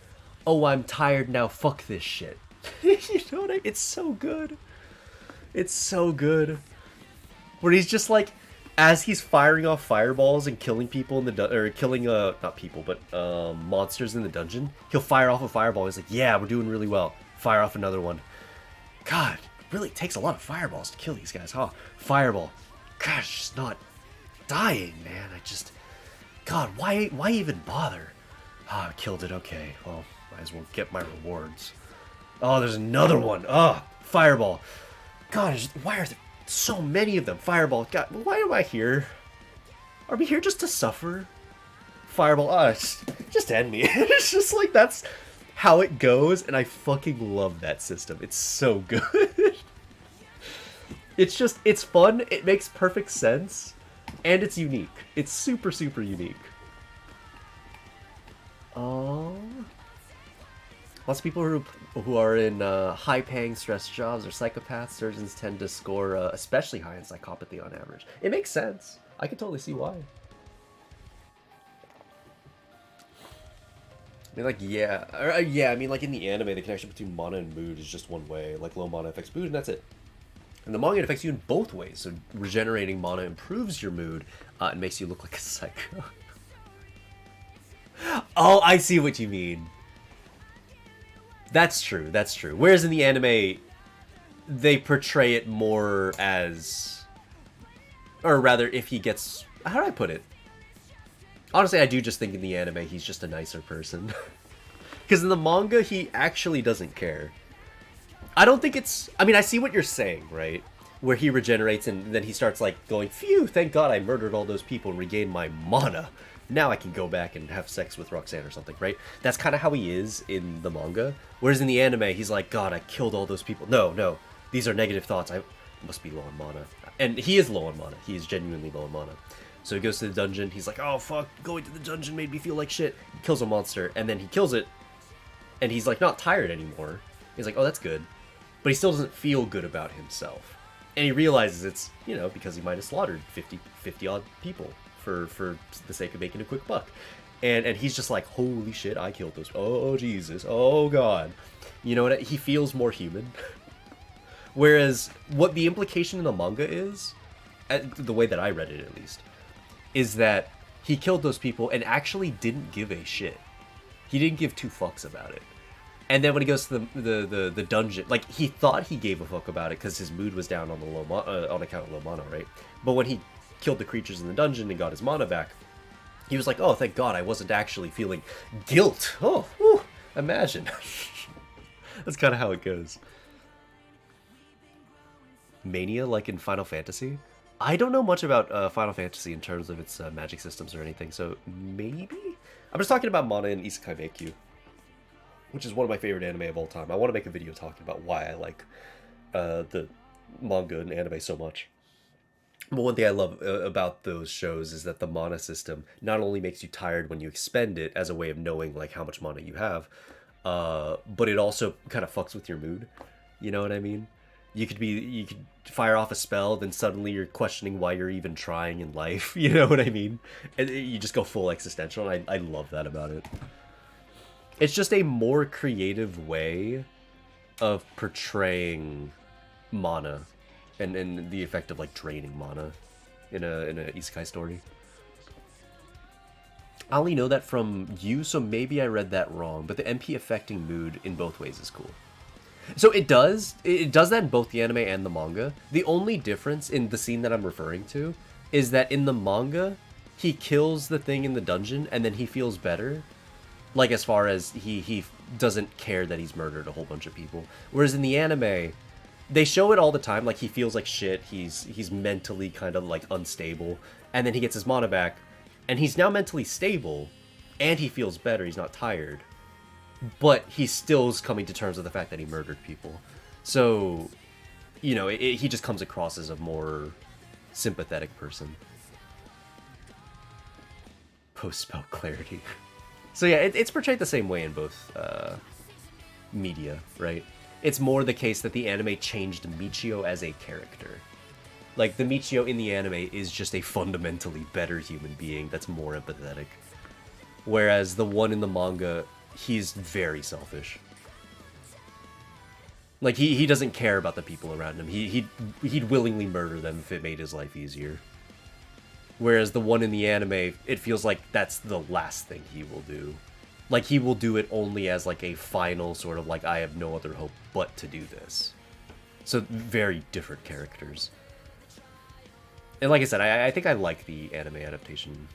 oh, I'm tired now, fuck this shit. You know what I mean? It's so good. It's so good. Where he's just like, as he's firing off fireballs and killing people in the killing not people but monsters in the dungeon, he'll fire off a fireball. He's like, yeah, we're doing really well. Fire off another one. God, it really takes a lot of fireballs to kill these guys, huh? Fireball. Gosh, just not dying, man. God, why even bother? Ah, I killed it. Okay, well, might as well get my rewards. Oh, there's another one. Oh, fireball. God, why are there so many of them? Fireball. God, why am I here? Are we here just to suffer? Fireball. Ah, just end me. It's just like, that's how it goes, and I fucking love that system. It's so good. It's fun, it makes perfect sense, and it's unique. It's super, super unique. Oh. Lots of people who are in high-paying stress jobs or psychopaths, surgeons tend to score especially high in psychopathy on average. It makes sense. I can totally see why. I mean, like, yeah. I mean, like, in the anime, the connection between mana and mood is just one way. Like, low mana affects mood, and that's it. And the manga, it affects you in both ways. So regenerating mana improves your mood and makes you look like a psycho. Oh, I see what you mean. That's true, that's true. Whereas in the anime, they portray it more as... Or rather, if he gets... How do I put it? Honestly, I do just think in the anime, he's just a nicer person. Because in the manga, he actually doesn't care. I don't think it's... I mean, I see what you're saying, right? Where he regenerates and then he starts, like, going, phew, thank God I murdered all those people and regained my mana. Now I can go back and have sex with Roxanne or something, right? That's kind of how he is in the manga. Whereas in the anime, he's like, God, I killed all those people. No, these are negative thoughts. I must be low on mana. And he is low on mana. He is genuinely low on mana. So he goes to the dungeon. He's like, oh, fuck, going to the dungeon made me feel like shit. He kills a monster, and then he kills it. And he's, like, not tired anymore. He's like, oh, that's good. But he still doesn't feel good about himself. And he realizes it's, you know, because he might have slaughtered 50 odd people for the sake of making a quick buck. And he's just like, holy shit, I killed those. Oh Jesus, oh god. You know what? He feels more human. Whereas what the implication in the manga is, the way that I read it at least, is that he killed those people and actually didn't give a shit. He didn't give two fucks about it. And then when he goes to the dungeon, like, he thought he gave a fuck about it because his mood was down on the on account of low mana, right? But when he killed the creatures in the dungeon and got his mana back, he was like, oh, thank God, I wasn't actually feeling guilt. Oh, whew, imagine. That's kind of how it goes. Mania, like in Final Fantasy? I don't know much about Final Fantasy in terms of its magic systems or anything, so maybe? I'm just talking about mana in Isekai Meikyu, which is one of my favorite anime of all time. I want to make a video talking about why I like the manga and anime so much. But one thing I love about those shows is that the mana system not only makes you tired when you expend it as a way of knowing like how much mana you have, but it also kind of fucks with your mood. You know what I mean? You could fire off a spell, then suddenly you're questioning why you're even trying in life. You know what I mean? And you just go full existential, and I love that about it. It's just a more creative way of portraying mana and the effect of like draining mana in a isekai story. I only know that from you, so maybe I read that wrong, but the MP affecting mood in both ways is cool. So it does that in both the anime and the manga. The only difference in the scene that I'm referring to is that in the manga, he kills the thing in the dungeon and then he feels better. Like, as far as he doesn't care that he's murdered a whole bunch of people. Whereas in the anime, they show it all the time. Like, he feels like shit. He's mentally kind of like unstable, and then he gets his mana back, and he's now mentally stable, and he feels better. He's not tired. But he still is coming to terms with the fact that he murdered people. So, you know, he just comes across as a more sympathetic person. Post-spell clarity. So yeah, it's portrayed the same way in both media, right? It's more the case that the anime changed Michio as a character. Like, the Michio in the anime is just a fundamentally better human being that's more empathetic. Whereas the one in the manga, he's very selfish. Like, he doesn't care about the people around him. He'd willingly murder them if it made his life easier. Whereas the one in the anime, it feels like that's the last thing he will do. Like, he will do it only as like a final sort of like, I have no other hope but to do this. So very different characters. And like I said, I think I like the anime adaptation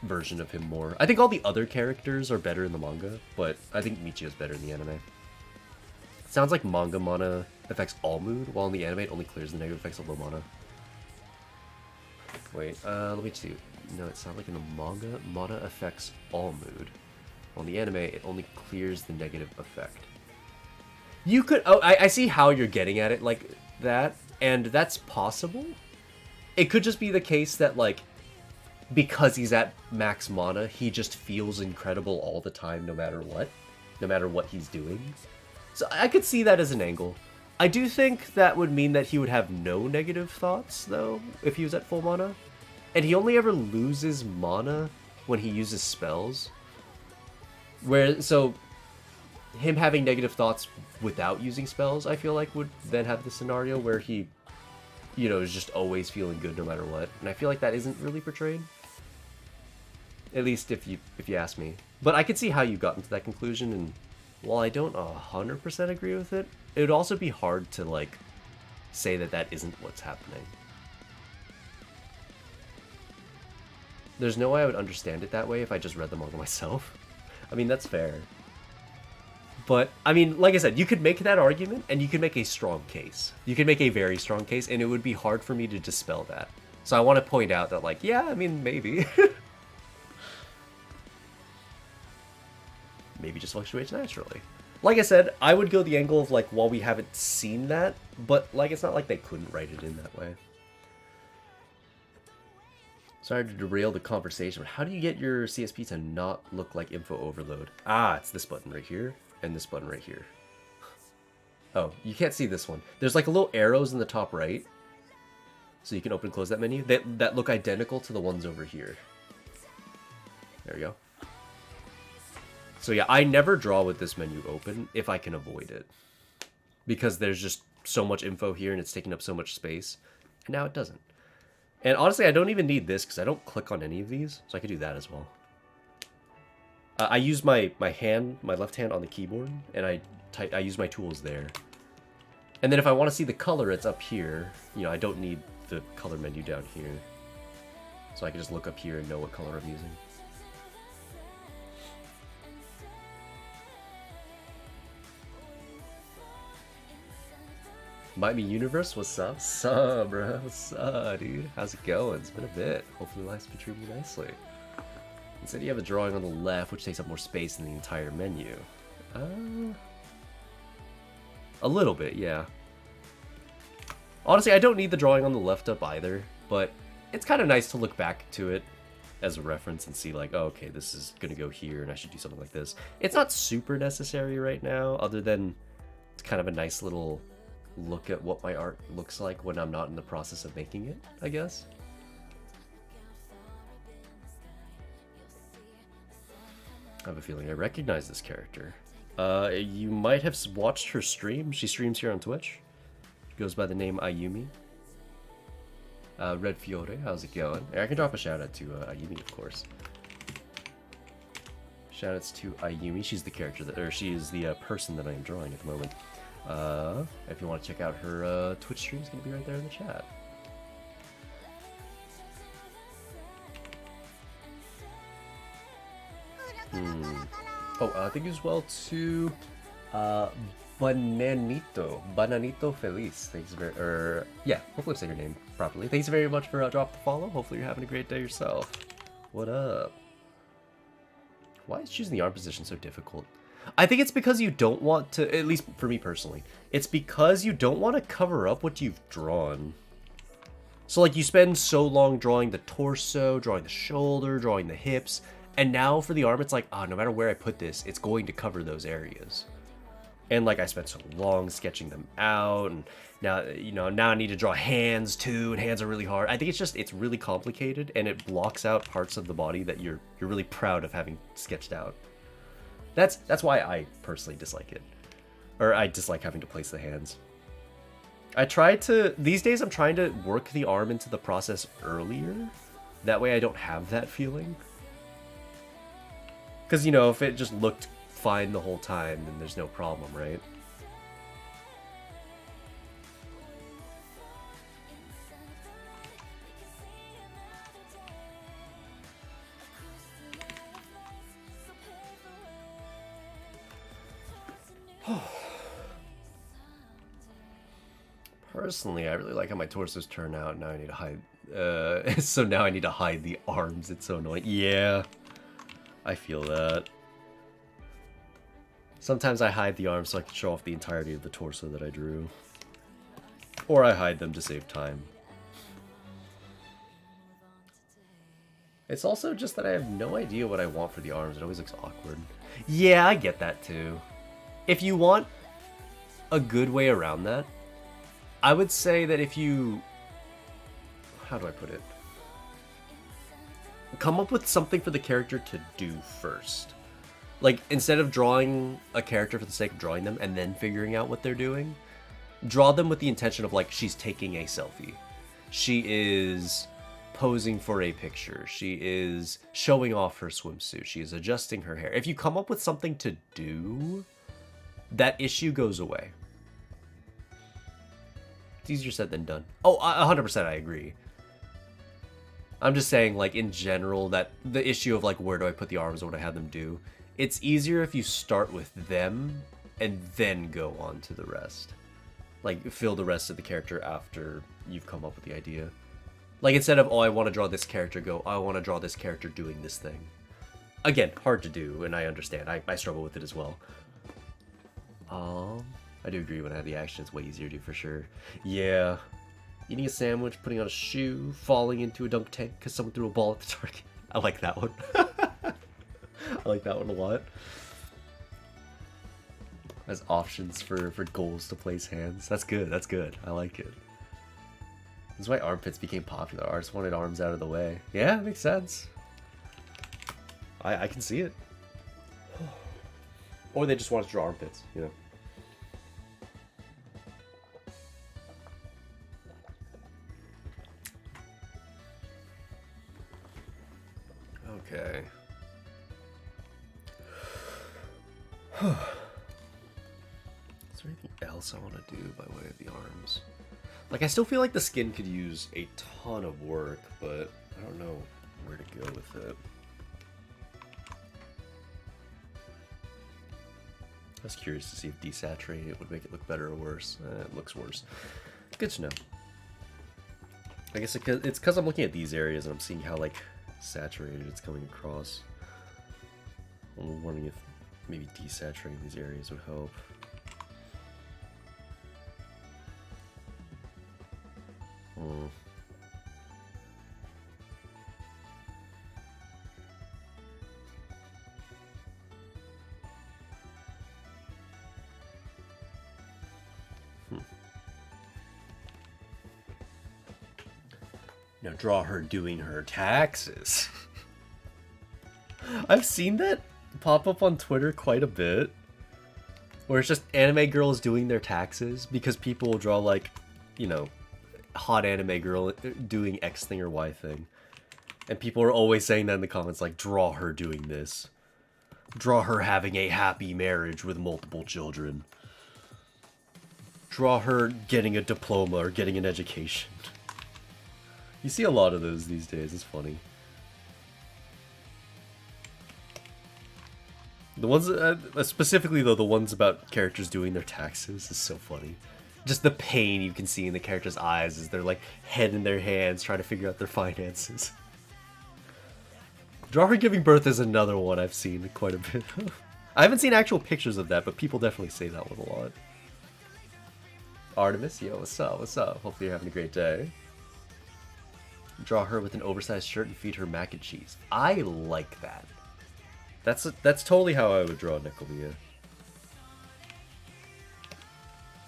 version of him more. I think all the other characters are better in the manga, but I think Michio's better in the anime. Sounds like manga mana affects all mood, while in the anime it only clears the negative effects of low mana. Wait, let me see. No, it sounds like in the manga, mana affects all mood. On the anime, it only clears the negative effect. You could... Oh, I see how you're getting at it like that, and that's possible. It could just be the case that, like, because he's at max mana, he just feels incredible all the time, no matter what he's doing. So I could see that as an angle. I do think that would mean that he would have no negative thoughts, though, if he was at full mana. And he only ever loses mana when he uses spells. So, him having negative thoughts without using spells, I feel like, would then have the scenario where he, you know, is just always feeling good no matter what. And I feel like that isn't really portrayed. At least if you ask me. But I could see how you got into that conclusion, and while I don't 100% agree with it, it would also be hard to, like, say that that isn't what's happening. There's no way I would understand it that way if I just read the manga myself. I mean, that's fair. But, I mean, like I said, you could make that argument, and you could make a strong case. You could make a very strong case, and it would be hard for me to dispel that. So I want to point out that, like, yeah, I mean, maybe. Maybe just fluctuates naturally. Like I said, I would go the angle of, like, well, we haven't seen that, but, like, it's not like they couldn't write it in that way. Sorry to derail the conversation, but how do you get your CSP to not look like info overload? Ah, it's this button right here, and this button right here. Oh, you can't see this one. There's like a little arrows in the top right, so you can open and close that menu, that look identical to the ones over here. There we go. So yeah, I never draw with this menu open if I can avoid it. Because there's just so much info here and it's taking up so much space. And now it doesn't. And honestly, I don't even need this because I don't click on any of these. So I could do that as well. I use my left hand on the keyboard, and I use my tools there. And then if I want to see the color, it's up here. You know, I don't need the color menu down here. So I can just look up here and know what color I'm using. Might Be Universe, what's up? What's up, bro? What's up, dude? How's it going? It's been a bit. Hopefully life's been treating you nicely. Instead you have a drawing on the left, which takes up more space than the entire menu. A little bit, yeah. Honestly, I don't need the drawing on the left up either, but it's kind of nice to look back to it as a reference and see like, oh, okay, this is gonna go here and I should do something like this. It's not super necessary right now, other than it's kind of a nice little look at what my art looks like when I'm not in the process of making it, I guess. I have a feeling I recognize this character. You might have watched her stream. She streams here on Twitch. She goes by the name Ayumi. Red Fiore, how's it going? I can drop a shout out to Ayumi, of course. Shout outs to Ayumi. She's the character that, or she is the person that I am drawing at the moment. If you want to check out her Twitch stream, it's gonna be right there in the chat. Oh, thank you as well to Bananito Feliz. Thanks very, yeah, hopefully I'm saying your name properly. Thanks very much for dropping the follow. Hopefully you're having a great day yourself. What up? Why is choosing the arm position so difficult? I think it's because you don't want to, at least for me personally, it's because you don't want to cover up what you've drawn. So like you spend so long drawing the torso, drawing the shoulder, drawing the hips, and now for the arm it's like, no matter where I put this, it's going to cover those areas. And like I spent so long sketching them out, and now, you know, now I need to draw hands too, and hands are really hard. I think it's just, it's really complicated, and it blocks out parts of the body that you're really proud of having sketched out. That's why I personally dislike it. Or I dislike having to place the hands. These days I'm trying to work the arm into the process earlier. That way I don't have that feeling. Because, you know, if it just looked fine the whole time, then there's no problem, right? Personally, I really like how my torsos turn out. Now I need to hide. So now I need to hide the arms. It's so annoying. Yeah, I feel that. Sometimes I hide the arms so I can show off the entirety of the torso that I drew. Or I hide them to save time. It's also just that I have no idea what I want for the arms. It always looks awkward. Yeah, I get that too. If you want a good way around that, I would say that if you... How do I put it? Come up with something for the character to do first. Like, instead of drawing a character for the sake of drawing them and then figuring out what they're doing, draw them with the intention of, like, she's taking a selfie. She is posing for a picture. She is showing off her swimsuit. She is adjusting her hair. If you come up with something to do, that issue goes away. It's easier said than done. Oh, 100% I agree. I'm just saying, like, in general, that the issue of, like, where do I put the arms, what do I have them do? It's easier if you start with them and then go on to the rest. Like, fill the rest of the character after you've come up with the idea. Like, instead of, oh, I want to draw this character, go, I want to draw this character doing this thing. Again, hard to do, and I understand. I struggle with it as well. I do agree when I have the action, it's way easier to do for sure. Yeah. Eating a sandwich, putting on a shoe, falling into a dunk tank because someone threw a ball at the target. I like that one. I like that one a lot. As options for goals to place hands. That's good, that's good. I like it. This is why armpits became popular. Artists wanted arms out of the way. Yeah, makes sense. I can see it. Or they just want to draw armpits, you know. Okay. Is there anything else I want to do by way of the arms? Like, I still feel like the skin could use a ton of work, but I don't know where to go with it. I was curious to see if desaturating it would make it look better or worse. It looks worse. Good to know. I guess it's because I'm looking at these areas and I'm seeing how, like, saturated it's coming across. I'm wondering if maybe desaturating these areas would help. Now draw her doing her taxes. I've seen that pop up on Twitter quite a bit. Where it's just anime girls doing their taxes because people will draw, like, you know, hot anime girl doing X thing or Y thing. And people are always saying that in the comments, like, draw her doing this. Draw her having a happy marriage with multiple children. Draw her getting a diploma or getting an education. You see a lot of those these days, it's funny. The ones, specifically though, the ones about characters doing their taxes is so funny. Just the pain you can see in the characters' eyes as they're like head in their hands trying to figure out their finances. Draw her giving birth is another one I've seen quite a bit of. I haven't seen actual pictures of that, but people definitely say that one a lot. Artemis, yo, what's up, what's up? Hopefully you're having a great day. Draw her with an oversized shirt and feed her mac and cheese. I like that. That's totally how I would draw Nekomiya.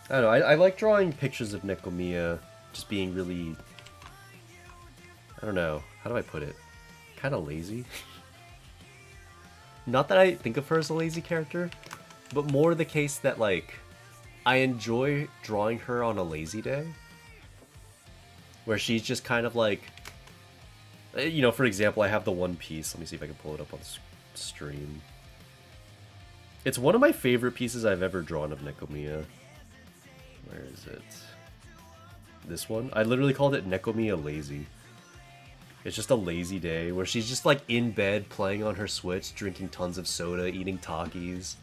I don't know, I like drawing pictures of Nekomiya just being really... I don't know, how do I put it? Kind of lazy. Not that I think of her as a lazy character, but more the case that, like, I enjoy drawing her on a lazy day. Where she's just kind of like... You know, for example, I have the One Piece. Let me see if I can pull it up on stream. It's one of my favorite pieces I've ever drawn of Nekomiya. Where is it? This one? I literally called it Nekomiya Lazy. It's just a lazy day where she's just like in bed playing on her Switch, drinking tons of soda, eating Takis.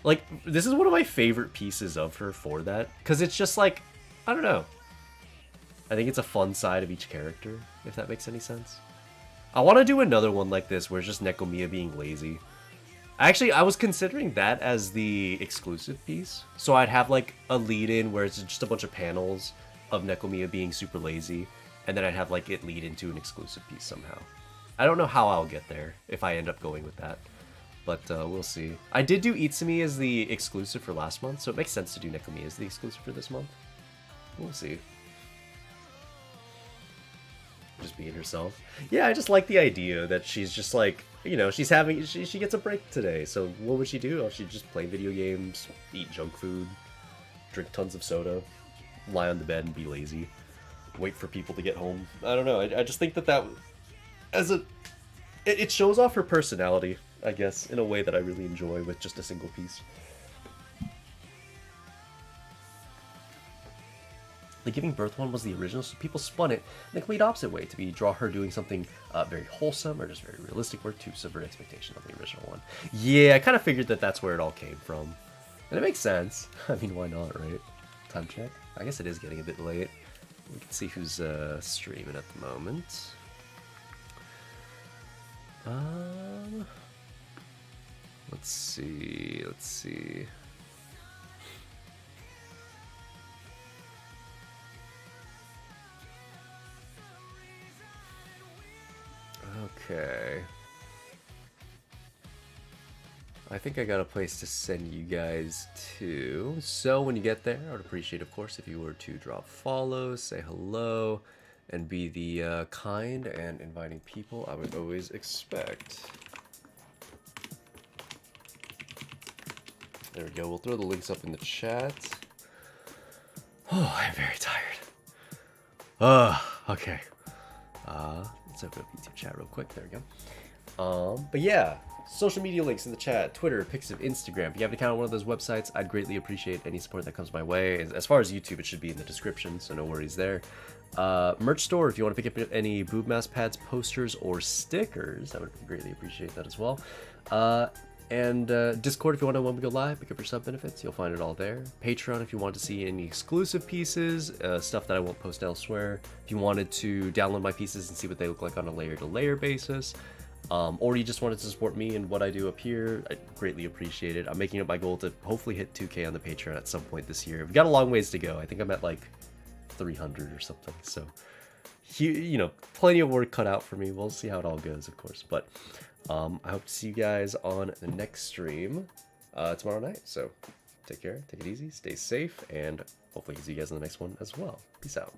Like, this is one of my favorite pieces of her for that. Because it's just like, I don't know. I think it's a fun side of each character, if that makes any sense. I want to do another one like this where it's just Nekomiya being lazy. Actually, I was considering that as the exclusive piece. So I'd have like a lead-in where it's just a bunch of panels of Nekomiya being super lazy. And then I'd have like it lead into an exclusive piece somehow. I don't know how I'll get there if I end up going with that. But we'll see. I did do Itsumi as the exclusive for last month, so it makes sense to do Nekomiya as the exclusive for this month. We'll see. Just being herself. Yeah, I just like the idea that she's just like, you know, she's having, she gets a break today. So what would she do? Oh, she'd just play video games, eat junk food, drink tons of soda, lie on the bed and be lazy, wait for people to get home. I don't know. I just think that as it shows off her personality, I guess, in a way that I really enjoy with just a single piece. The giving birth one was the original, so people spun it the complete opposite way to be draw her doing something very wholesome or just very realistic work to subvert expectation of the original one. Yeah, I kind of figured that that's where it all came from. And it makes sense. I mean, why not, right? Time check. I guess it is getting a bit late. We can see who's streaming at the moment. Let's see. Okay. I think I got a place to send you guys to. So when you get there, I would appreciate, of course, if you were to drop follows, say hello, and be the kind and inviting people I would always expect. There we go. We'll throw the links up in the chat. Oh, I'm very tired. Okay. Let's open up YouTube chat real quick. There we go. But yeah, social media links in the chat, Twitter, Pixiv, Instagram. If you have an account on one of those websites, I'd greatly appreciate any support that comes my way. As far as YouTube, it should be in the description, so no worries there. Merch store, if you want to pick up any boob mask pads, posters, or stickers, I would greatly appreciate that as well. And Discord, if you want to know when we go live, pick up your sub benefits, you'll find it all there. Patreon, if you want to see any exclusive pieces, stuff that I won't post elsewhere. If you wanted to download my pieces and see what they look like on a layer-to-layer basis, or you just wanted to support me and what I do up here, I greatly appreciate it. I'm making it my goal to hopefully hit 2K on the Patreon at some point this year. We've got a long ways to go. I think I'm at like 300 or something, so you know, plenty of work cut out for me. We'll see how it all goes, of course, but I hope to see you guys on the next stream tomorrow night. So take care, take it easy, stay safe, and hopefully see you guys in the next one as well. Peace out.